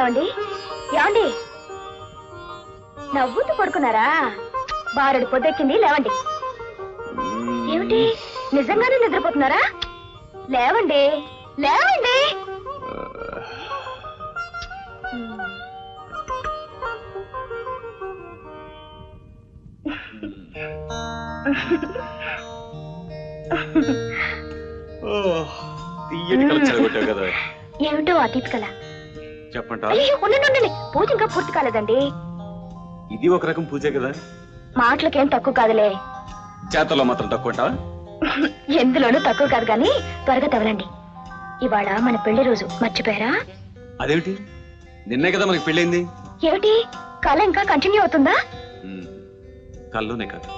ఏమండి ఏమండి నవ్వుతూ పడుకున్నారా? బారెడు పొద్దెక్కింది, లేవండి. ఏమిటి నిజంగానే నిద్రపోతున్నారా? లేవండి లేవండి. ఏమిటో ఆ తీపి కల చెప్పండి. పూజ ఇంకా పూర్తి కాలేదండి. ఇది ఒక రకం పూజే కదా. మాటలకేం తక్కువ కాదులే, చేతల్లో మాత్రం తక్కువ. ఎందులోనూ తక్కువ కాదు గాని త్వరగా తవలండి. ఇవాళ మన పెళ్లి రోజు, మర్చిపోయారా? అదేమిటి, నిన్నే కదా మనకి పెళ్ళైంది. ఏమిటి కళ ఇంకా కంటిన్యూ అవుతుందా? కల్లోనే కాదు,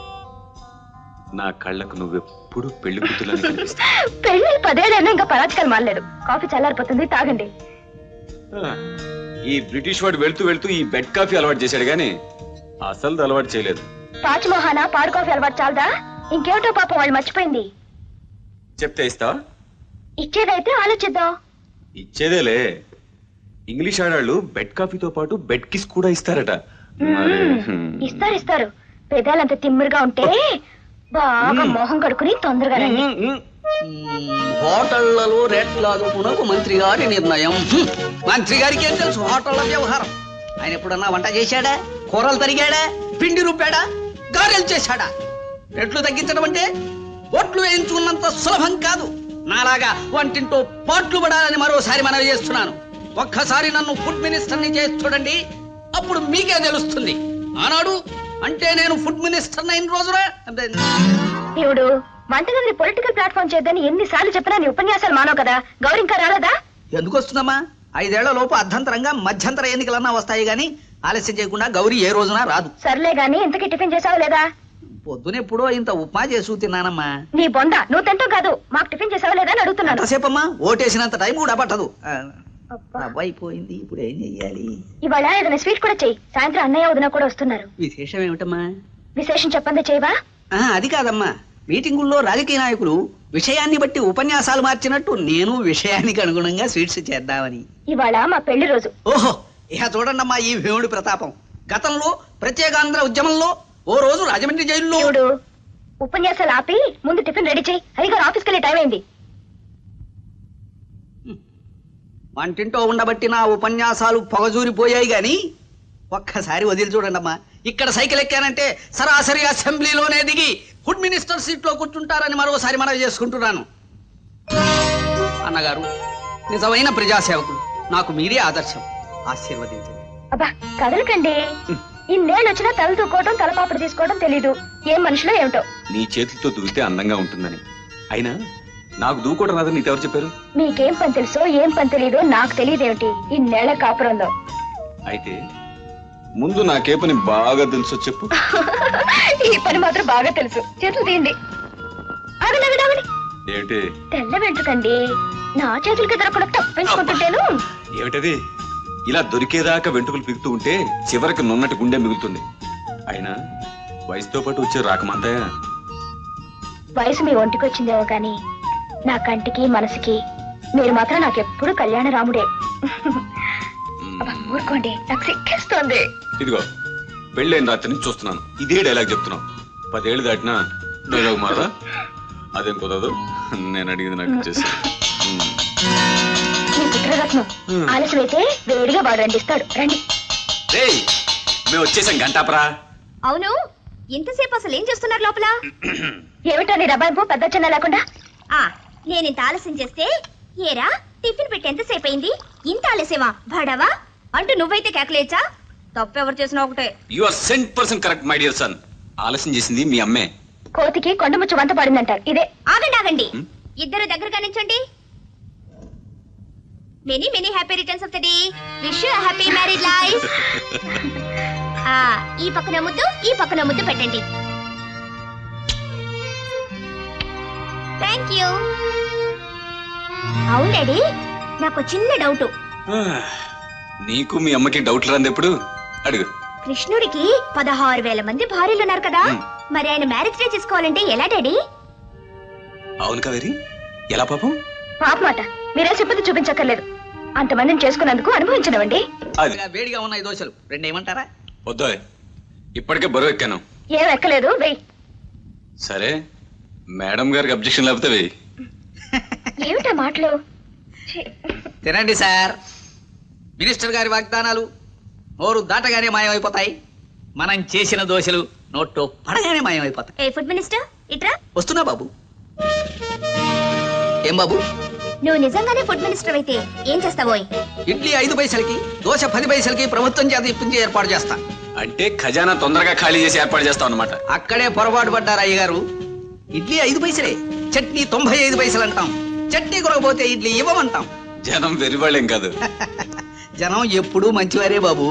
నా కళ్ళకు నువ్వెప్పుడు పెళ్లి కూతులని కనిపిస్తా. పెళ్లి 10 ఏళ్ళైనా ఇంకా పరాచకాలు మానలేదు. కాఫీ చల్లారిపోతుంది, తాగండి. ఈ బ్రిటిష్ వాడు వెళ్తూ వెళ్తూ ఈ బెడ్ కాఫీ అలవాటు చేశాడు గాని అసలు అలవాటు చేయలేదు. తాజ్ మహానా పాడు కాఫీ అలవాటు చాలదా? ఇంకేమిటో పాపం వాళ్ళు మర్చిపోయింది. చెప్తే ఇస్తావా? ఇచ్చేదైతే ఆలోచిద్దాం. ఇచ్చేదేలే. ఇంగ్లీష్ ఆడాళ్ళు బెడ్ కాఫీతో పాటు బెడ్ కిస్ కూడా ఇస్తారట. ఇస్తారు. పెదాలంత తిమ్మిరిగా ఉంటే బాగా మొహం కడుకుని తొందరగా రండి. హోటళ్లలో రేట్ల అదుపునకు మంత్రి గారి నిర్ణయం. మంత్రి గారికి ఏం తెలుసు హోటళ్ల వ్యవహారం? ఆయన ఎప్పుడన్నా వంట చేశాడా? కూరలు తరిగాడా? పిండి రుబ్బాడా? గారెలు చేశాడా? రేట్లు తగ్గించడం అంటే ఓట్లు వేయించుకున్నంత సులభం కాదు. నాలాగా వంటింటో పాట్లు పడాలని మరోసారి మనవి చేస్తున్నాను. ఒక్కసారి నన్ను ఫుడ్ మినిస్టర్ని చేసి చూడండి, అప్పుడు మీకే తెలుస్తుంది. ఆనాడు అంటే నేను ఫుడ్ మినిస్టర్ అయిన రోజురా. దేవుడు, వంటగదిని పొలిటికల్ ప్లాట్ఫామ్ చేద్దని ఎన్నిసార్లు చెప్పినా నీ ఉపన్యాసాలు మానవు కదా. గౌరీ ఇంకా రాలేదా? ఎందుకు వస్తుందమ్మా? 5 ఏళ్ల లోపు అర్ధంతరంగా మధ్యంతర ఎన్నికలన్నా వస్తాయి గాని ఆలస్యం చేయకుండా గౌరీ ఏ రోజున రాదు. సర్లే గాని ఇంతకీ టిఫిన్ చేసావా లేదా? పొద్దునెప్పుడో ఇంత ఉప్మా చేసు తిన్నానమ్మా. నీ బొంద, నువ్వు తింటావు కాదు. మాకు టిఫిన్ చేసావా లేదా అని అడుగుతున్నాను. ఎంతసేపమ్మా? ఓటేసినంత టైం కూడా పట్టదు. అయిపోయింది, ఇప్పుడు ఏం చెయ్యాలి? ఇవాళ ఏదైనా స్వీట్ కూడా చెయ్యి. సాయంత్రం అన్నయ్య వదిన కూడా వస్తున్నారు. విశేషం ఏమిటమ్మా? విశేషం చెప్పండి, చేయవా? అది కాదమ్మా, మీటింగుల్లో రాజకీయ నాయకులు విషయాన్ని బట్టి ఉపన్యాసాలు మార్చినట్టు నేను విషయానికి అనుగుణంగా స్వీట్స్ చేద్దామని. ఇవాళ మా పెళ్లి రోజు. ఓహో, ఇక చూడండమ్మా ఈ భీముడి ప్రతాపం. గతంలో ప్రత్యేకాంధ్ర ఉద్యమంలో ఓ రోజు రాజమండ్రి జైల్లో. ఉపన్యాసాలు ఆపి ముందు టిఫిన్ రెడీ చేయి. హరిగారు ఆఫీస్కి వెళ్ళే టైం అయింది. వంటింటో ఉండబట్టి నా ఉపన్యాసాలు పొగజూరిపోయాయి గాని ఒక్కసారి వదిలి చూడండమ్మా. ఇక్కడ సైకిల్ ఎక్కానంటే సరాసరి అసెంబ్లీలోనే దిగి ఫుడ్ మినిస్టర్ సీట్ లో కూర్చుంటారని మరోసారి మనవి చేసుకుంటున్నాను. అన్నగారు నిజమైన ప్రజాసేవకులు, నాకు మీరే ఆదర్శం. ఆశీర్వదించండి. అబ్బా కదలకండి. ఇన్నేళ్ళు వచ్చినా తల తూకోవడం తలపాపడి తీసుకోవడం తెలీదు. ఏం మనుషులో ఏమిటో. నీ చేతులతో దూకితే అందంగా ఉంటుందని. అయినా నాకు దూకోవడం రాదని నీకెవరు చెప్పారు? మీకేం పని తెలుసో ఏం పని తెలీదో నాకు తెలియదేమిటి ఇన్నేళ్ల కాపురంలో. అయితే ముందు నాకే పని బాగా తెలుసో చెప్పు. ఈ పని మాత్రం బాగా తెలుసు. చేతులు తీయండి. ఏమిటి? తెల్ల వెంట్రుకండి. నా చేతులకి దొరకకుండా తప్పించుకుంటుంటేను. ఏమిటది? ఇలా దొరికేదాకా వెంట్రుకలు పీకుతూ ఉంటే చివరికి నున్నటి గుండె మిగులుతుంది. అయినా వయసుతో పాటు వచ్చే రాకమంతాయా? వయసు మీ ఒంటికి వచ్చిందేమో కానీ నా కంటికి మనసుకి మీరు మాత్రం నాకెప్పుడు కళ్యాణ రాముడే. ఊరుకోండి, నాకు సిక్కేస్తోంది. ఇదిగో పెళ్ళైన రాత్రి నుంచి చూస్తున్నాను, ఇదే డైలాగ్ చెప్తున్నావు. 10 ఏళ్ళు దాటినా డైలాగ్ మారా? అదేం కుదరదు. నేను అడిగింది నాకు ఇచ్చేసి. మీ పుత్రరత్నం ఆలస్యం అయితే వేడిగా వాడు రండిస్తాడు. రండి. మేము వచ్చేసాం గంటాపరా. అవును, ఇంతసేపు అసలు ఏం చేస్తున్నారు లోపల? ఏమిటో నీ డబ్బాయింపు పెద్ద చిన్న లేకుండా. నేను ఇంత ఆలస్యం చేస్తే ఏరా టిఫిన్ పెట్టి ఎంతసేపు అయింది? ఇంత ఆలస్యమా భడవా అంటూ నువ్వైతే కేకలేచా? తప్పెవరు చేసినా ఒకటే. You are 100% correct my dear son. ఆలస్యం చేసింది మీ అమ్మే. కోతికి కొండముచ్చు వంట పడిందంటారు. ఇదే. ఆగండి, ఇద్దరు దగ్గరగా నించండి. Many many happy returns of the day. Wish you happy married life. ఈ పక్కన ముద్దు, ఈ పక్కన ముద్దు పెట్టండి. Thank you. అవును డాడీ, నాకు చిన్న డౌట్. నీకు మీ అమ్మకి డౌట్ రాంది ఎప్పుడు? అడుగు. కృష్ణుడికి 16,000 మంది భార్యలు ఉన్నారు కదా, మరి ఆయన మ్యారేజ్ డే చేసుకోవాలంటే ఎలా డాడీ? అవును కావేరి, ఎలా పాపం? పాపమాట మీరే చెప్పదు చూపించక్కర్లేదు. అంతమందిని చేసుకున్నందుకు అనుభవించనివ్వండి. అది వేడిగా ఉన్నాయి దోశలు రెండు ఏమంటారా? వద్దా, ఇప్పటికే బరువు ఎక్కాను. ఏం ఎక్కలేదు, వెయ్యి. సరే, మేడం గారికి అబ్జెక్షన్ లేకపోతే వెయ్యి. ఏమిటా మాటలు? తినండి సార్. మినిస్టర్ గారి వాగ్దానాలు నోరు దాటగానే మాయమైపోతాయి. మనం చేసిన దోశలు నోట్లో పడగానే మాయమైపోతాయి. ఏ ఫుడ్ మినిస్టర్, ఇట్రా. వస్తున్నా బాబు. ఏం బాబు? నువ్వు నిజంగానే ఫుడ్ మినిస్టర్ అయితే ఏం చేస్తావోయ్? ఇడ్లీ 5 పైసలకి, దోశ 10 పైసలకి ప్రభుత్వం చేత ఇప్పించి ఏర్పాటు చేస్తా. అంటే ఖజానా తొందరగా ఖాళీ చేసి ఏర్పాటు చేస్తాం అన్నమాట. అక్కడే పొరపాటు పడ్డారు అయ్య గారు. ఇడ్లీ 5 పైసలే, చట్నీ 95 పైసలు అంటాం. చట్నీ కొనకపోతే ఇడ్లీ ఇవ్వమంటాం. జనం వెరివాళ్ళేం కాదు. జనం ఎప్పుడూ మంచివారే బాబు.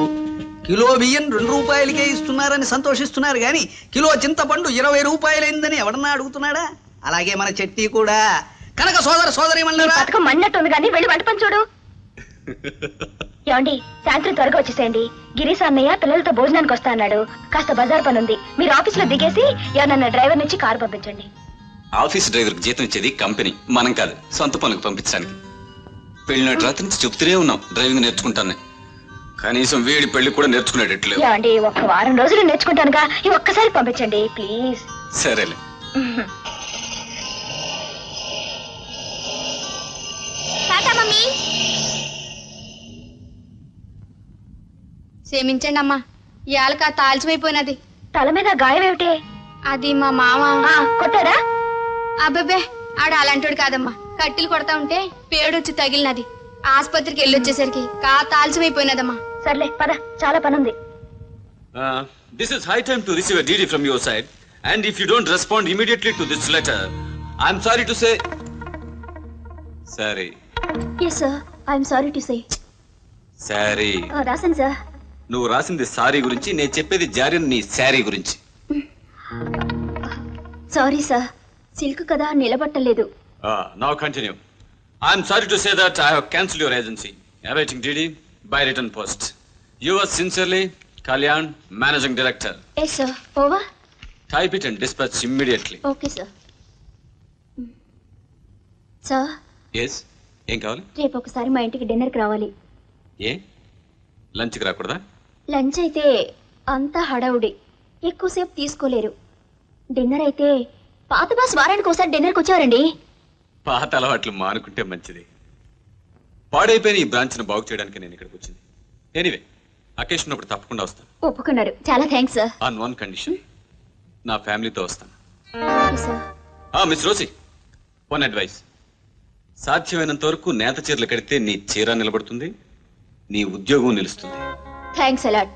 కిలో బియ్యం 2 రూపాయలకే ఇస్తున్నారని సంతోషిస్తున్నారు గాని కిలో చింతపండు 20 రూపాయలైందని ఎవడన్నా అడుగుతున్నాడా? అలాగే మన చట్నీ కూడా. కనుక సోదరి పథకం మన్నట్టుంది కానీ వెళ్ళి వంట పని చూడు. ఏమండి, సాయంత్రం త్వరగా వచ్చేసేయండి. గిరీశ్ అన్నయ్య పిల్లలతో భోజనానికి వస్తా అన్నాడు. కాస్త బజార్ పని ఉంది. మీరు ఆఫీస్ లో దిగేసి ఎవరన్నా డ్రైవర్ నుంచి కారు పంపించండి. ఆఫీస్ డ్రైవర్ కి జీతం ఇచ్చేది కంపెనీ, మనం కాదు. సొంత పనులకు పంపించడానికి. పెళ్లినాటి రాత్రి నుంచి చెప్తూనే ఉన్నాం డ్రైవింగ్ నేర్చుకుంటాను. కనీసం వీడి పెళ్లి కూడా నేర్చుకునేటట్లేదు. ఏమండి, ఒక్క వారం రోజులు నేర్చుకుంటానుగా, ఈ ఒక్కసారి పంపించండి ప్లీజ్. సరేలే. Tata mummy. క్షమించండి అమ్మా, ఇవాళ తాల్చిపోయినది. తల మీద గాయం ఏమిటి? అది మా మామ. కొట్టాడా? అబ్బబ్బే, ఆడ అలాంటోడు కాదమ్మా. కట్టెలు కొడతా ఉంటే పేడొచ్చి తగిలినది. ఆసుపత్రికి వెళ్ళొచ్చేసరికి తాల్చిపోయినదమ్మా. సర్లే పద, చాలా పనుంది. This is high time to receive a DD from your side, and if you don't respond immediately to this letter, I'm sorry to say. Sorry. Yes sir, I'm sorry to say. Sorry. రాసాను sir. నువ్వు రాసింది sorry గురించి, నేను చెప్పేది జారిన్ నీ శారీ గురించి. Sorry sir, silk కదా నిలబట్టలేదు. Now continue. I'm sorry to say that I have cancelled your agency. Awaiting DD by written post. Yours sincerely, Kalyan, Managing Director. Yes sir, over. Type it and dispatch immediately. Okay sir. Sir, Yes. ఏం కావాలి? రేపు ఒకసారి మా ఇంటికి డిన్నర్కి రావాలి. ఏ లంచ్కి రాకూడదా? లంచ్ అయితే అంతా హడావుడి, ఎక్కువసేపు తీసుకోలేరు. డిన్నర్ అయితే పాత బాస్ వారానికి ఒకసారి డిన్నర్కి వచ్చేవారండి. పాత అలవాట్లు మానుకుంటే మంచిది. పాడైపోయిన ఈ బ్రాంచ్ను బాగు చేయడానికి నేను ఇక్కడికి వచ్చింది. ఎనీవే, అకేషన్ ఉన్నప్పుడు తప్పకుండా వస్తాను. ఒప్పుకున్నారు, చాలా thanks sir. On one condition, నా ఫ్యామిలీతో వస్తాను. Sir, miss Rosie, one advice. సాధ్యమైనంత వరకు నేత చీరలు కడితే నీ చీర నిలబడుతుంది, నీ ఉద్యోగం నిలుస్తుంది. Thanks a lot.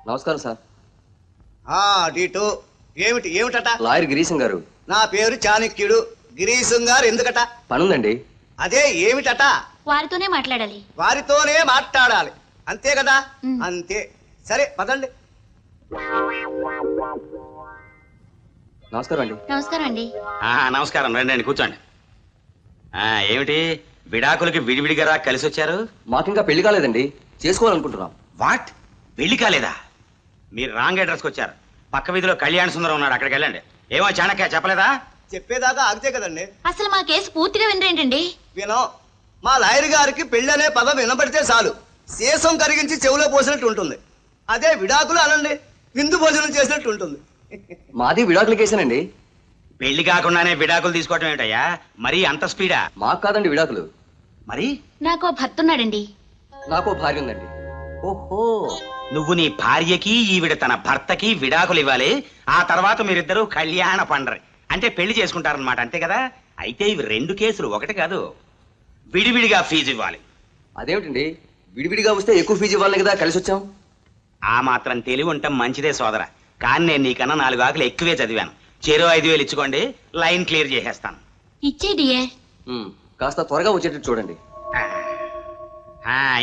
నమస్కారం సార్. డీటు ఏమిటట? లాయర్ గిరీశం గారు. నా పేరు చాణక్యుడు. గిరీశం గారు ఎందుకట? పనుందండి. అదే ఏమిటట? వారితోనే మాట్లాడాలి. వారితోనే మాట్లాడాలి, అంతే కదా? అంతే. సరే పదండి. నమస్కారం అండి. నమస్కారం అండి. నమస్కారం, రండి కూర్చోండి. ఏమిటి విడాకులకి విడివిడిగా కలిసి వచ్చారు? మాకింకా పెళ్లి కాలేదండి, చేసుకోవాలనుకుంటున్నాం. వాట్, పెళ్లి కాలేదా? మీరు రాంగ్ అడ్రస్కి వచ్చారు. పక్క వీధిలో కళ్యాణ సుందరం ఉన్నాడు, అక్కడికి వెళ్ళండి. ఏమో చాణక్య చెప్పలేదా? చెప్పేదాకా ఆగితే కదండి. అసలు మా కేసు పూర్తిగా వినరేంటండి? వినం. మా లాయర్ గారికి పెళ్ళనే పదం వినపడితే చాలు శేషం కరిగించి చెవులో పోసినట్టు ఉంటుంది. అదే విడాకులు అనండి, విందు భోజనం చేసినట్టు ఉంటుంది. మాది విడాకుల కేసేనండి. పెళ్లి కాకుండానే విడాకులు తీసుకోవటం ఏమిటయ్యా? మరీ అంత స్పీడా? మాకు కాదండి విడాకులు. మరి నాకు భర్త ఉన్నాడండి. నాకు భార్య ఉందండి. ఓహో, నువ్వు నీ భార్యకి ఈవిడ తన భర్తకి విడాకులు ఇవ్వాలి. ఆ తర్వాత మీరిద్దరూ కళ్యాణ పండరి అంటే పెళ్లి చేసుకుంటారనమాట, అంతే కదా? అయితే ఇవి 2 కేసులు, ఒకటి కాదు. విడివిడిగా ఫీజు ఇవ్వాలి. అదేమిటండి, విడివిడిగా వస్తే ఎక్కువ ఫీజు ఇవ్వాలి కదా, కలిసి వచ్చాం. ఆ మాత్రం తెలివి ఉండటం మంచిదే సోదరా. కానీ నేను నీకన్నా 4 ఆకులు ఎక్కువే చదివాను. చెరో 5,000 ఇచ్చుకోండి, లైన్ క్లియర్ చేసేస్తాను. ఇచ్చే డియర్. కాస్త త్వరగా వచ్చేటట్టు చూడండి.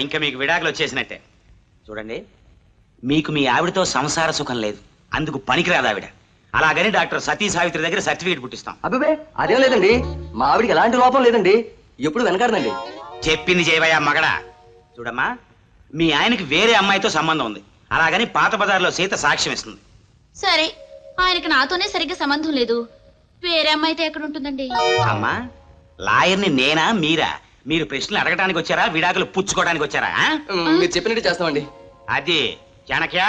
ఇంకా మీకు విడాకులు వచ్చేసినట్టే. చూడండి, మీకు మీ ఆవిడతో సంసార సుఖం లేదు, అందుకు పనికిరాదు ఆవిడ. అలాగని డాక్టర్ సతీ సావిత్రి దగ్గర సర్టిఫికేట్ పుట్టిస్తాం. అబ్బే, అదేం లేదండి, మా ఆవిడికి ఎలాంటి లోపం లేదండి, ఎప్పుడు వెనకాడదండి. చెప్పింది చేయవయ్యా మగడా. చూడమ్మా, మీ ఆయనకి వేరే అమ్మాయితో సంబంధం ఉంది. అలాగని పాత బజార్లో సీత సాక్ష్యం ఇస్తుంది. సరే, ఆయనకి నాతోనే సరిగ్గా సంబంధం లేదు. వేరే అమ్మాయితే ఎక్కడ ఉంటుందండి? అమ్మా, లాయర్ని నేనా మీరా? మీరు ప్రశ్నలు అడగడానికి వచ్చారా, విడాకులు పుచ్చుకోవడానికి వచ్చారా? ఆ? మీరు చెప్పినట్టు చేస్తామండి. అది చాణక్య.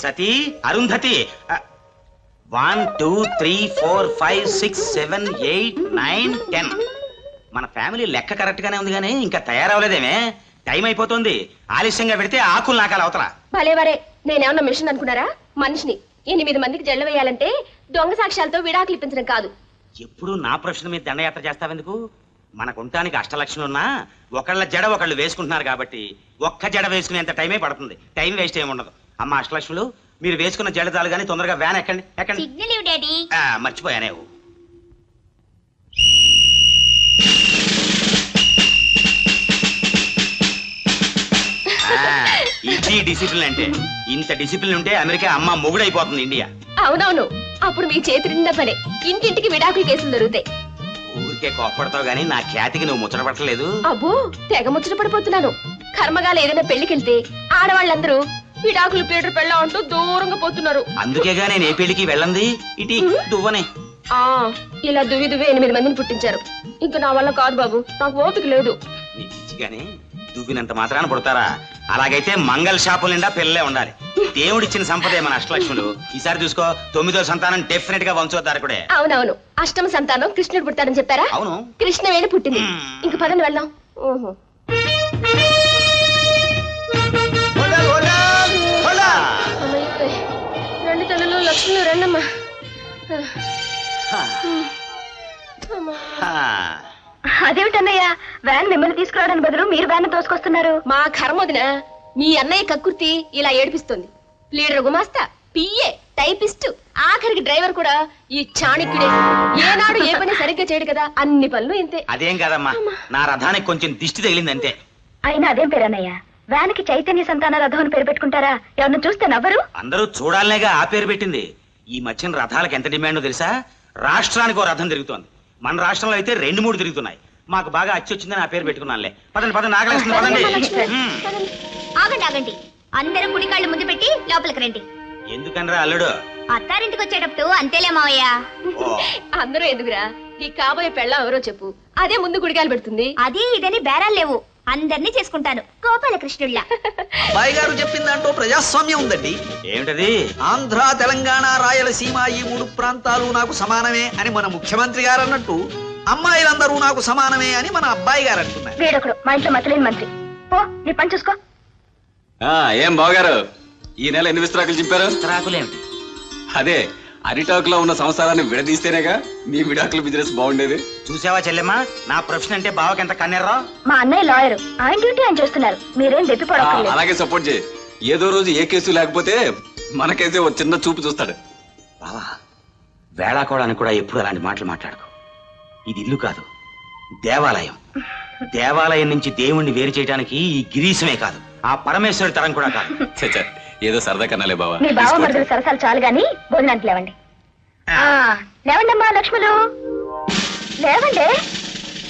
సతీ, అరుంధతి, 1 2 3 4 5 6 7 8 9 10. మన ఫ్యామిలీ లెక్క కరెక్ట్ గానే ఉంది కానీ ఇంకా తయారవలేదేమే. టైం అయిపోతుంది. ఆలస్యంగా పెడితే ఆకులు నాకాలి అవతల. భలే వరే, నేనేమన్నా మిషన్ అనుకున్నారా? మనిషిని 8 మందికి జల్ల వేయాలంటే దొంగ సాక్ష్యాలతో విడాకులు ఇప్పించడం కాదు. ఎప్పుడు నా ప్రశ్న మీద దండయాత్ర చేస్తావెందుకు? మనకుంటానికి అష్టలక్షలున్నా ఒకళ్ళ జడ ఒకళ్ళు వేసుకుంటున్నారు కాబట్టి ఒక్క జడ వేసుకునేంత టైమే పడుతుంది. టైం వేస్ట్ ఏమి ఉండదు. అమ్మ అష్టలక్ష్ములు, మీరు వేసుకున్న జడ చాలు కానీ తొందరగా వ్యాన్ ఎక్కండి. ఎక్కండి. సిగ్నల్ ఇవ్వు డాడీ. మర్చిపోయానే. ఇది డిసిప్లిన్ అంటే. ఇంత డిసిప్లిన్ ఉంటే అమెరికా అమ్మ మొగుడైపోతుంది ఇండియా. అవునవును, అప్పుడు మీ చేతి నిండా పనే. ఇంటింటికి విడాకులు కేసులు దొరుకుతాయి. ఊరికే కోప్పడతావు గానీ నా ఖ్యాతికి నువ్వు ముచ్చట పట్టలేదు. అబ్బో, తెగ ముచ్చట పడిపోతున్నాను. కర్మగాలు ఏదైనా పెళ్లికెళ్తే ఆడవాళ్ళందరూ విడాకులు పీటర్ పెళ్ళ అంటూ దూరంగా పోతున్నారు. అందుకేగా నేను ఏ పెళ్లికి వెళ్ళంది. ఇటీ దువ్వనే. ఇలా దువ్వి 8 మందిని పుట్టించారు. ఇంకా నా వల్ల కాదు బాబు, నాకు ఓపిక లేదు. నీకిచ్చిగానే దువ్వినంత మాత్రాన పుడతారా? అలాగైతే మంగళ షాపుల నిండా పిల్లలే ఉండాలి. దేవుడిచ్చిన సంపదే మన అష్టలక్ష్ములు. ఈసారి చూసుకో, 9వ సంతానం డెఫినెట్ గా వంశోద్ధారకుడే. అవునవును, అష్టమ సంతానం కృష్ణుడు పుట్టాడని చెప్పారా? అవును, కృష్ణవేణి పుట్టింది. ఇంక పదని వెళ్దాం. ఓహో, రెండు తల్లులు లక్ష్ములు రండమ్మా. అదేమిటన్నయ్య, వ్యాన్ మిమ్మల్ని తీసుకురావడానికి బదులు మీరు వ్యాన్ తోసుకొస్తున్నారు? మా కర్మొదిన మీ అన్నయ్య కక్కుర్తి ఇలా ఏడిపిస్తుంది. లీడర్ గుమాస్తా, పిఏ, టైపిస్ట్, ఆఖరికి డ్రైవర్ కూడా ఈ చాణక్యుడే. ఏనాడు ఏ పని సరిగ్గా చేయడు కదా, అన్ని పనులు ఇంతే. అదేం కాదమ్మా, నా రథానికి కొంచెం దిష్టి తగిలింది అంతే. అయినా అదేం పేరన్నయ్య, వ్యాన్ కి చైతన్య సంతాన రథం అని పేరు పెట్టుకుంటారా? ఎవరిని చూస్తే నవ్వరు? అందరూ చూడాలనేగా ఆ పేరు పెట్టింది. ఈ మధ్యన రథాలకు ఎంత డిమాండో తెలుసా? రాష్ట్రానికి ఓ రథం తిరుగుతోంది. మన రాష్ట్రంలో అయితే 2-3 తిరుగుతున్నాయి. మాకు బాగా అచ్చి వచ్చిందని ఆ పేరు పెట్టుకున్నానులే. పదండి పదండి, ఆగలేస్తుంది పదండి. ఆగండి ఆగండి, అందరూ కుడికాళ్ళు ముందు పెట్టి లోపలికి రండి. ఎందుకనరా అల్లుడు? అత్తారింటికి వచ్చేటప్పుడు అంతేలే మావయ్య. అందరూ ఎందుకురా, నీ కాబోయే పెళ్ళం ఎవరో చెప్పు, అదే ముందు గుడికాయలు పెడుతుంది. అది ఇదని బేరాలు లేవు, అందరినీ చేసుకుంటాను గోపాలకృష్ణుడిలా. అబ్బాయి గారు చెప్పిన దాంట్లో ప్రజాస్వామ్యం ఉందండి. ఏమిటది? ఆంధ్ర, తెలంగాణ, రాయలసీమ ఈ 3 ప్రాంతాలు నాకు సమానమే అని మన ముఖ్యమంత్రి గారు అన్నట్టు అమ్మాయిలందరూ నాకు సమానమే అని మన అబ్బాయి గారు అంటున్నారు. వీడొకడు మా ఇంట్లో మతలేని మంత్రి. పో, నీ పని చూసుకో. ఏం బావగారు, ఈ నెల ఎన్ని విస్తరాకులు చింపారు? విస్తరాకులేమిటి? అదే అరిటాకులో ఉన్న సంసారాన్ని విడదీస్తేనేగా మీ విడాకుల బిజినెస్ బాగుండేది. చూసావా చెల్లెమ్మా, నా ప్రొఫెషన్ అంటే బావకి ఎంత కన్నెర్రా. మా అన్నయ్య లాయర్, ఆయన డ్యూటీ ఆయన చేస్తున్నారు, మీరేం దెప్పిపోవడం. అలాగే సపోర్ట్ చేయి. ఏదో రోజు ఏ కేసు లేకపోతే మనకైతే ఒక చిన్న చూపు చూస్తాడు. బావా, వేళాకోవడానికి కూడా ఎప్పుడు అలాంటి మాటలు మాట్లాడుకో. ఇది ఇల్లు కాదు, దేవాలయం. దేవాలయం నుంచి దేవుణ్ణి వేరు చేయడానికి ఈ గిరీశమే కాదు, ఆ పరమేశ్వరుడి తరం కూడా కాదు. చచ్చా, ఏదో సరదా కన్నాలే బావా. మీ బావ మరుదులు సరసాలు చాలు గాని భోజనానికి లేవండి. లేవండి అమ్మా లక్ష్ములు, లేవండి.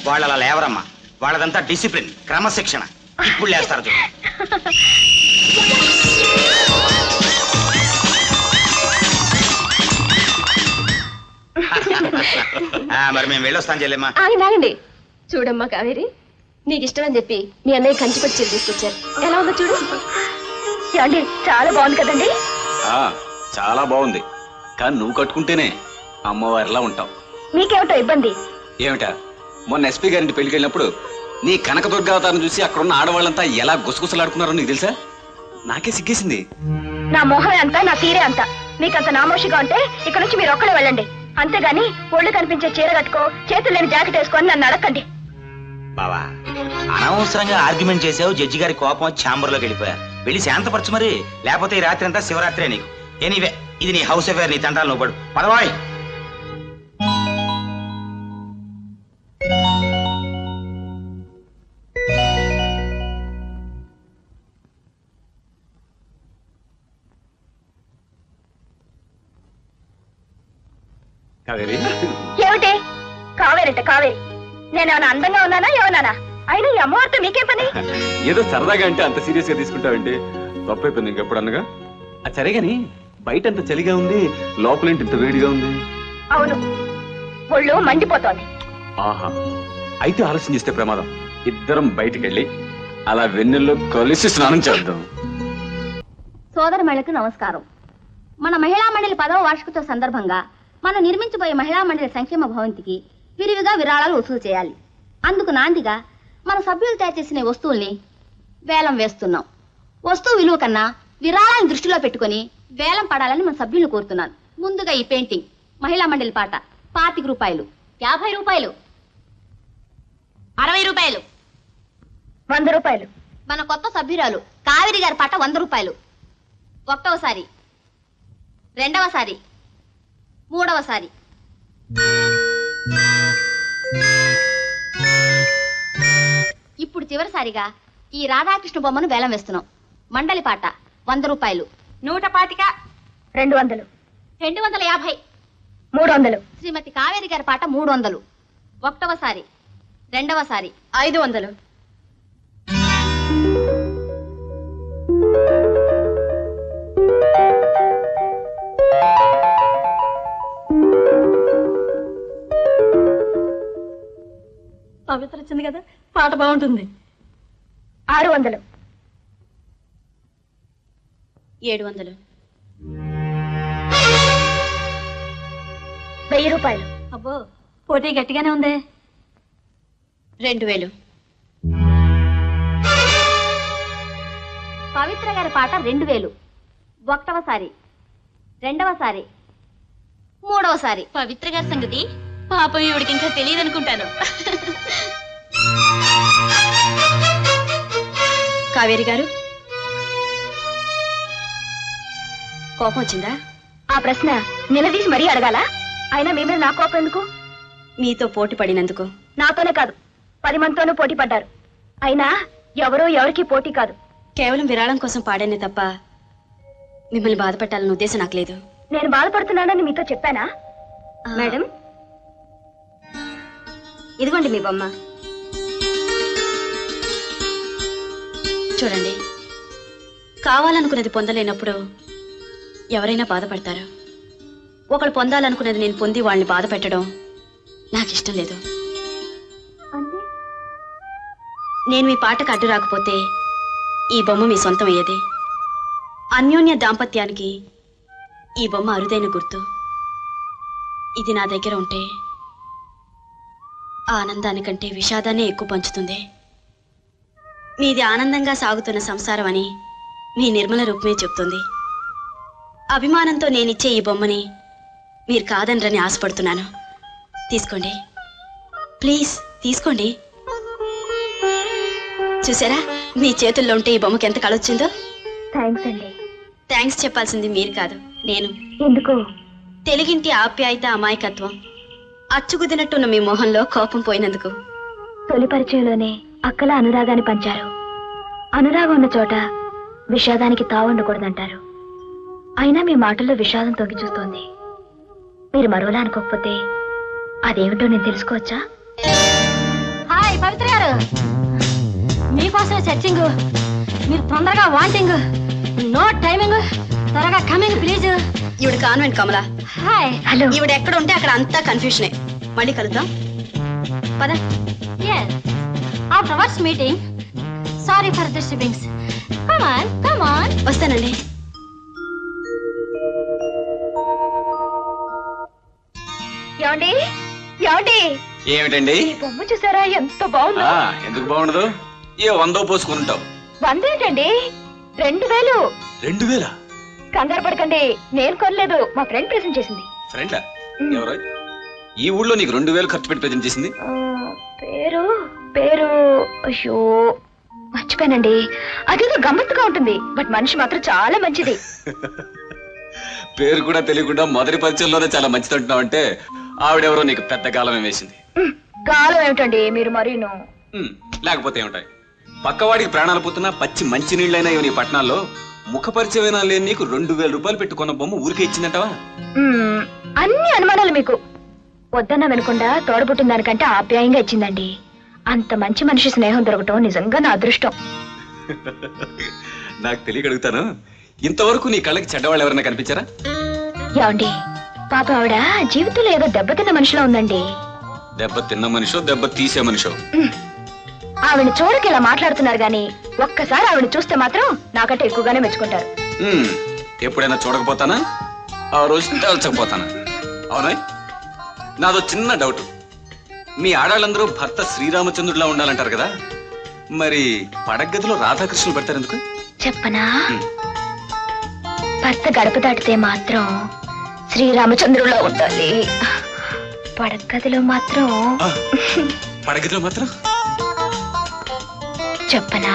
వాళ్ళు అలా లేవరమ్మా, వాళ్ళదంతా డిసిప్లిన్, క్రమశిక్షణ. ఇప్పుడు లేస్తారు చూడు. మరి మేము వెళ్ళొస్తాం చెల్లెమ్మా. ఆగండి, చూడమ్మా కావేరి, నీకు ఇష్టం అని చెప్పి మీ అన్నయ్య కంచిపట్టి చీర తీసుకొచ్చారు. ఎలా ఉందో చూడు. ఏమండి, చాలా బాగుంది కదండి? చాలా బాగుంది, కానీ నువ్వు కట్టుకుంటేనే అమ్మవారిలా ఉంటావు. మీకేమిటో ఇబ్బంది? ఏమిటా, మొన్న ఎస్పీ గారింటి పెళ్లికి వెళ్ళినప్పుడు నీ కనకదుర్గావతారం చూసి అక్కడున్న ఆడవాళ్ళంతా ఎలా గుసగుసలాడుకున్నారో నీకు తెలుసా? నాకే సిగ్గేసింది. నా మొహం అంతా, నా తీరే అంతా. మీకంత నామోషిగా ఉంటే ఇక్కడ నుంచి మీరు ఒక్కడే వెళ్ళండి. అంతేగాని ఒళ్ళు కనిపించే చీర కట్టుకో, చేతులు లేని జాకెట్ వేసుకొని నన్ను అడగండి. బావా, అనవసరంగా ఆర్గ్యుమెంట్ చేసావు. జడ్జి గారి కోపం ఛాంబర్లోకి వెళ్ళిపోయారు. వెళ్ళి శాంతపరచు మరి, లేకపోతే ఈ రాత్రి అంతా శివరాత్రే నీకు. ఎనీవే, ఇది నీ హౌస్ అఫేర్, నీ తంటాలు నువ్వు పడు. పదవాయ్. కావేరి ఏమిటి కావేరంట కావేరి నేనేమన్నా అందంగా ఉన్నానా ఏమన్నానా అయినా ఈ అమ్మవారితో మీకే పని ఏదో సరదాగా అంటే అంత సీరియస్ గా తీసుకుంటావంటే తప్పైపోయింది ఇంకెప్పుడన్నగా అది సరే గాని బయట అంత చలిగా ఉంది లోపలేంటి ఇంత వేడిగా ఉంది. అవును ఒళ్ళు మండిపోతోంది. ఆహా అయితే ఆలస్యం చేస్తే ప్రమాదం. ఇద్దరం బయటికి వెళ్ళి అలా వెన్నెల్లో కలిసి స్నానం చేద్దాం. సోదరమణులకు నమస్కారం. మన మహిళా మండలి 10వ వార్షికోత్సవ సందర్భంగా మనం నిర్మించబోయే మహిళా మండలి సంక్షేమ భవంతికి విరివిగా విరాళాలు వసూలు చేయాలి. అందుకు నాందిగా మన సభ్యులు తయారు చేసిన వస్తువుల్ని వేలం వేస్తున్నాం. వస్తువు విలువ కన్నా విరాళాలను దృష్టిలో పెట్టుకుని వేలం పడాలని మన సభ్యులను కోరుతున్నాను. ముందుగా ఈ పెయింటింగ్ మహిళా మండలి పాట 25 రూపాయలు, 50 రూపాయలు, 60 రూపాయలు, 100 రూపాయలు. మన కొత్త సభ్యురాలు కావేరి గారి పాట 100 రూపాయలు. ఒకటవసారి, రెండవసారి, మూడవసారి. ఇప్పుడు చివరిసారిగా ఈ రాధాకృష్ణ బొమ్మను వేలం వేస్తున్నాం. మండలి పాట 100 రూపాయలు, 125, 200, 250, 300. శ్రీమతి కావేరి గారి పాట 300. ఒకటవసారి, రెండవసారి 500. పవిత్ర వచ్చింది కదా, పాట బాగుంటుంది. 600, 700, 1000 రూపాయలు. అబ్బో పోటీ గట్టిగానే ఉందే. 2000. పవిత్ర గారి పాట 2000. ఒకటవసారి, రెండవసారి, మూడవసారి. పవిత్ర గారి సంగతి పాపం ఈవిడికి ఇంకా తెలియదు అనుకుంటాను. కావేరి గారు కోపం వచ్చిందా? ఆ ప్రశ్న నిలదీసి మరీ అడగాల? అయినా మీ మీద నా కోపం ఎందుకు? మీతో పోటీ పడినందుకు. నాతోనే కాదు 10 మందితోనూ పోటీ పడ్డారు. అయినా ఎవరో ఎవరికి పోటీ కాదు. కేవలం విరాళం కోసం పాడానే తప్ప మిమ్మల్ని బాధ పెట్టాలన్న ఉద్దేశం నాకు లేదు. నేను బాధపడుతున్నానని మీతో చెప్పానా? మేడం ఇదిగోండి మీ బొమ్మ. చూడండి, కావాలనుకున్నది పొందలేనప్పుడు ఎవరైనా బాధపడతారు. ఒకళ్ళు పొందాలనుకున్నది నేను పొంది వాళ్ళని బాధ పెట్టడం నాకు ఇష్టం లేదు. నేను మీ పాటకు అడ్డు రాకపోతే ఈ బొమ్మ మీ సొంతం అయ్యేది. అన్యోన్య దాంపత్యానికి ఈ బొమ్మ అరుదైన గుర్తు. ఇది నా దగ్గర ఉంటే ఆనందానికంటే విషాదాన్నే ఎక్కువ పంచుతుంది. మీది ఆనందంగా సాగుతున్న సంసారం అని మీ నిర్మల రూపమే చెప్తుంది. అభిమానంతో నేనిచ్చే ఈ బొమ్మని మీరు కాదనరని ఆశపడుతున్నాను. తీసుకోండి, ప్లీజ్ తీసుకోండి. చూసారా, మీ చేతుల్లో ఉంటే ఈ బొమ్మకి ఎంత కళొచ్చిందో. థ్యాంక్స్ అండి. థ్యాంక్స్ చెప్పాల్సింది మీరు కాదు, నేను. ఎందుకు? తెలుగింటి ఆప్యాయత, అమాయకత్వం అచ్చుకుదినట్టున్న మీ మొహంలో కోపం పోయినందుకు. తొలి పరిచయంలోనే అక్కల అనురాగాన్ని పంచారు. అనురాగం ఉన్న చోట విషాదానికి తావుండకూడదంటారు. అయినా మీ మాటల్లో విషాదం తొంగి చూస్తోంది. మీరు మరోలా అనుకోకపోతే అదేమిటో నేను తెలుసుకోవచ్చా? హాయ్ పవిత్ర గారు, మీకోసమే సెర్చింగ్. మీరు తొందరగా వాంటింగ్, నో టైమింగ్, త్వరగా కమింగ్ ప్లీజ్. ఈవిడ కాన్వెంట్ కమల. హాయ్. హలో. ఈవిడ ఎక్కడ ఉంటే అక్కడ అంతా కన్ఫ్యూషనే. మళ్ళీ కలుద్దాం, పద. Yes. Afterwards meeting. Sorry for the disturbance. Come on, come on. వస్తానండి. ఏమండి? ఏమండి? ఏమిటండి? ఈ బొమ్మ చూసారా ఎంత బాగుందో? ఎందుకు బాగుండదు? ఏ 100 పోసుకుంటావు. 100 ఏంటండి? 2000. 2000? కంగారు పడకండి, నేను కొనలేదు, మా ఫ్రెండ్ ప్రెజెంట్ చేసింది. ఫ్రెండా? ఎవరో ఈ ఊళ్ళో నీకు 2000 ఖర్చు పెట్టి ప్రజెంట్ చేసింది? పేరు పేరు అయ్యో మర్చిపోయానండి. అదేదో గమ్మత్తుగా ఉంటుంది, బట్ మనిషి మాత్రం చాలా మంచిది. పేరు కూడా తెలియకుండా మొదటి పరిచయంలోనే చాలా మంచిది అంటున్నావు అంటే ఆవిడెవరో నీకు పెద్ద గాలం వేసింది. గాలం ఏమిటండి మీరు మరీను? లేకపోతే ఏమిటాయి, పక్కవాడికి ప్రాణాలు పోతున్నా పచ్చి మంచి నీళ్ళైనా నీ పట్టణాల్లో ముఖ పరిచయమైనా లేని నీకు 2000 రూపాయలు పెట్టుకున్న బొమ్మ ఊరికే ఇచ్చిందంటావా? అన్ని అనుమానాలు మీకు. వద్దన్న వినకుండా తోడబుట్టిన దానికంటే ఆప్యాయంగా ఇచ్చిందండి. అంత మంచి మనిషి స్నేహం దొరకటం నిజంగా నా అదృష్టం. నాకు తెలియగలుగుతాను, ఇంతవరకు నీ కళ్ళకి చెడ్డవాళ్ళు ఎవరైనా కనిపించారా? ఏమండి, పాప ఆవిడ జీవితంలో ఏదో దెబ్బతిన్న మనిషిలో ఉందండి. దెబ్బ తిన్న మనిషో దెబ్బ తీసే మనిషో? ఆవిడని చూడక ఇలా మాట్లాడుతున్నారు గాని ఒక్కసారి ఆవిడ చూస్తే మాత్రం నాకంటే ఎక్కువగానే మెచ్చుకుంటారు. ఎప్పుడైనా చూడకపోతానా? ఆ రోజు తేల్చకపోతానా? అవునా? నాదో చిన్న డౌట్. మీ ఆడాళ్ళందరూ భర్త శ్రీరామచంద్రుడిలా ఉండాలంటారు కదా, మరి పడగదిలో రాధాకృష్ణులు పెడతారు ఎందుకు? చెప్పనా? భర్త గడప దాటితే మాత్రం శ్రీరామచంద్రుడిలో ఉండాలి, పడగదిలో మాత్రం పడగదిలో మాత్రం చెప్పనా?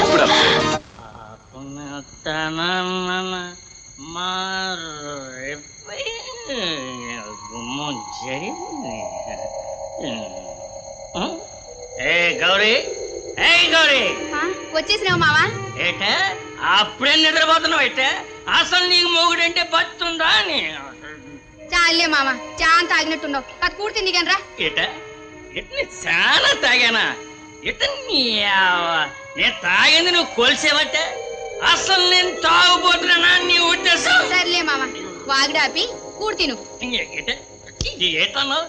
ఇప్పుడు గౌరీ, ఏ గౌరీ, వచ్చేసినావు మావా? ఏట అప్పుడే నిద్రపోతున్నావు? ఏటే అసలు నీకు మొగుడంటే బతుందా అని? చాలే మామ, చాలా తాగినట్టున్నావు. అది కూర్తి నీకనరా. ఏట ఎట్ని చాలా తాగానా? ఎట నేను తాగింది నువ్వు కొలిసేవట్టే? అసలు నేను తాగుపోతున్నా నీ ఉద్దేశం? సర్లే మామ, వాగుడాపి కూర్తి నువ్వు. ఏటన్నావు?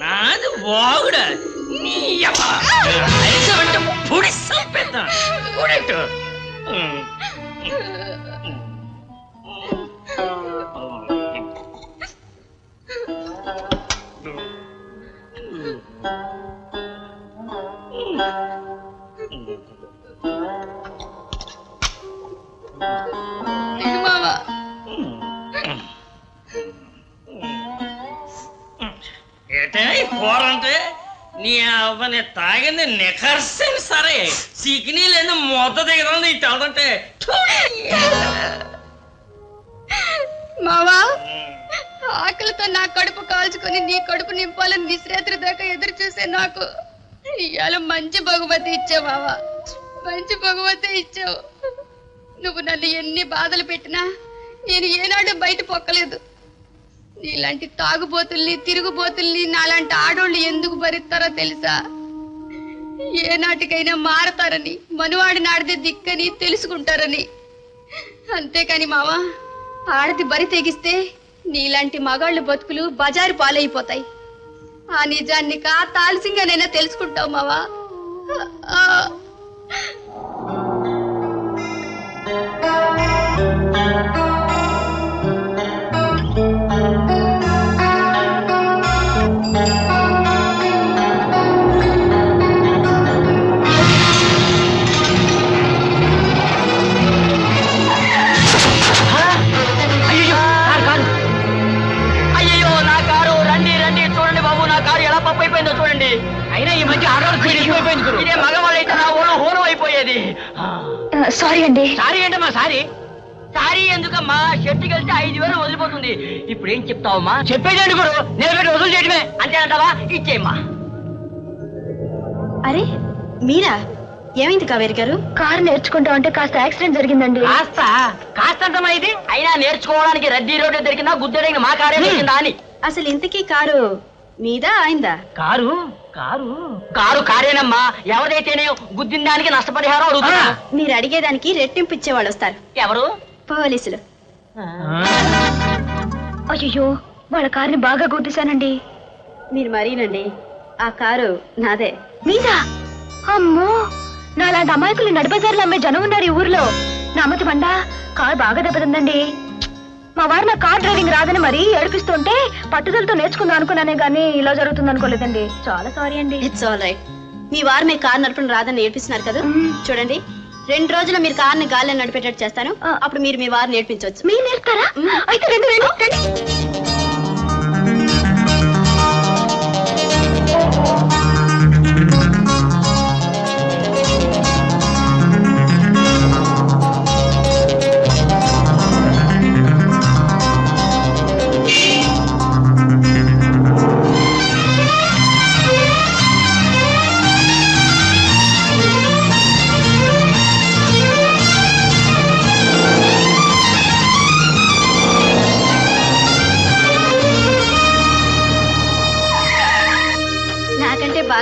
నాది వాగుడా? నీ పొడి సంపేద్దాం కూడట్టు. ఏటే పోరంటే నీ అవ్వని తాగింది నిఖర్సని సరే, సిగ్నీ లేదు మొత్త దిగదా నీ తెలదంటే. మావా, ఆకలితో నా కడుపు కాల్చుకొని నీ కడుపు నింపాలని నిశ్రేత్రి దాకా ఎదురు చూసే నాకు ఇవాళ మంచి బహుమతి ఇచ్చావు మావా, మంచి బహుమతి ఇచ్చావు. నువ్వు నన్ను ఎన్ని బాధలు పెట్టినా నేను ఏనాడు బయట పొక్కలేదు. నీలాంటి తాగుబోతుల్ని తిరుగుబోతుల్ని నాలాంటి ఆడోళ్ళు ఎందుకు భరిస్తారో తెలుసా? ఏనాటికైనా మారతారని, మనువాడి నాడితే దిక్కని తెలుసుకుంటారని. అంతేకాని మావా, ఆడది బరి తెగిస్తే నీలాంటి మగాళ్ళు బతుకులు బజారు పాలైపోతాయి. ఆ నిజాన్ని తాలసింగానైనా తెలుసుకుంటావు మావా. చూడండి, అయినా ఈ మధ్య ఆడవాళ్ళు ఇదే మగవాళ్ళు అయితే నా ఊళ్ళో హోనం అయిపోయేది. సారీ అండి. సారీ ఏంటమ్మా? సారీ సారీ ఎందుకమ్మా? షర్ట్కి వెళ్తే 5,000 వదిలిపోతుంది. ఇప్పుడు ఏం చెప్తావమ్మా? చెప్పేదేంటి గురు, నిలబెట్టి వసూలు చేయడమే అంతేనంటావా? ఇచ్చేయమ్మా. అరే మీరా, ఏమైంది కావేరి గారు? కారు నేర్చుకుంటా ఉంటే కాస్త యాక్సిడెంట్ జరిగిందండి. కాస్తంతమా ఇది? అయినా నేర్చుకోవడానికి రద్దీ రోడ్డు దొరికిందా, గుద్దెడిగిన మా కారే దొరికిందా అని? అసలు ఇంతకీ కారు మీదా ఆయిందా? కారు కారు కారు కారేనమ్మా. ఎవరైతేనే గుద్దిన దానికి నష్టపరిహారం అడుగుతున్నా. మీరు అడిగేదానికి రెట్టింపు ఇచ్చేవాళ్ళు వస్తారు. ఎవరు? పోలీసులు. అయ్యో, వాళ్ళ కారుని బాగా గుద్దేశానండి. మీరు మరీనండి, ఆ కారు నాదే. మీదా? అమ్మో, నాలాంటి అమాయకులు నడిబజార్లో అమ్మే జనం ఉన్నారు ఈ ఊర్లో. నా అమ్మకి బండా కారు బాగా దెబ్బతిందండి. మా వారు నా కార్ డ్రైవింగ్ రాదని మరీ ఏడిపిస్తుంటే పట్టుదలతో నేర్చుకుందాం అనుకున్నానే గానీ ఇలా జరుగుతుంది అనుకోలేదండి. చాలా సారీ అండి. It's all right. మీ వారు మీ కారు నడపడం రాదని నేర్పిస్తున్నారు కదా, చూడండి 2 రోజులు మీరు కార్ని గాలిలో నడిపేటట్టు చేస్తాను. అప్పుడు మీరు మీ వారు నేర్పించవచ్చు. మీరు నేర్పుతారా? అయితే రండి.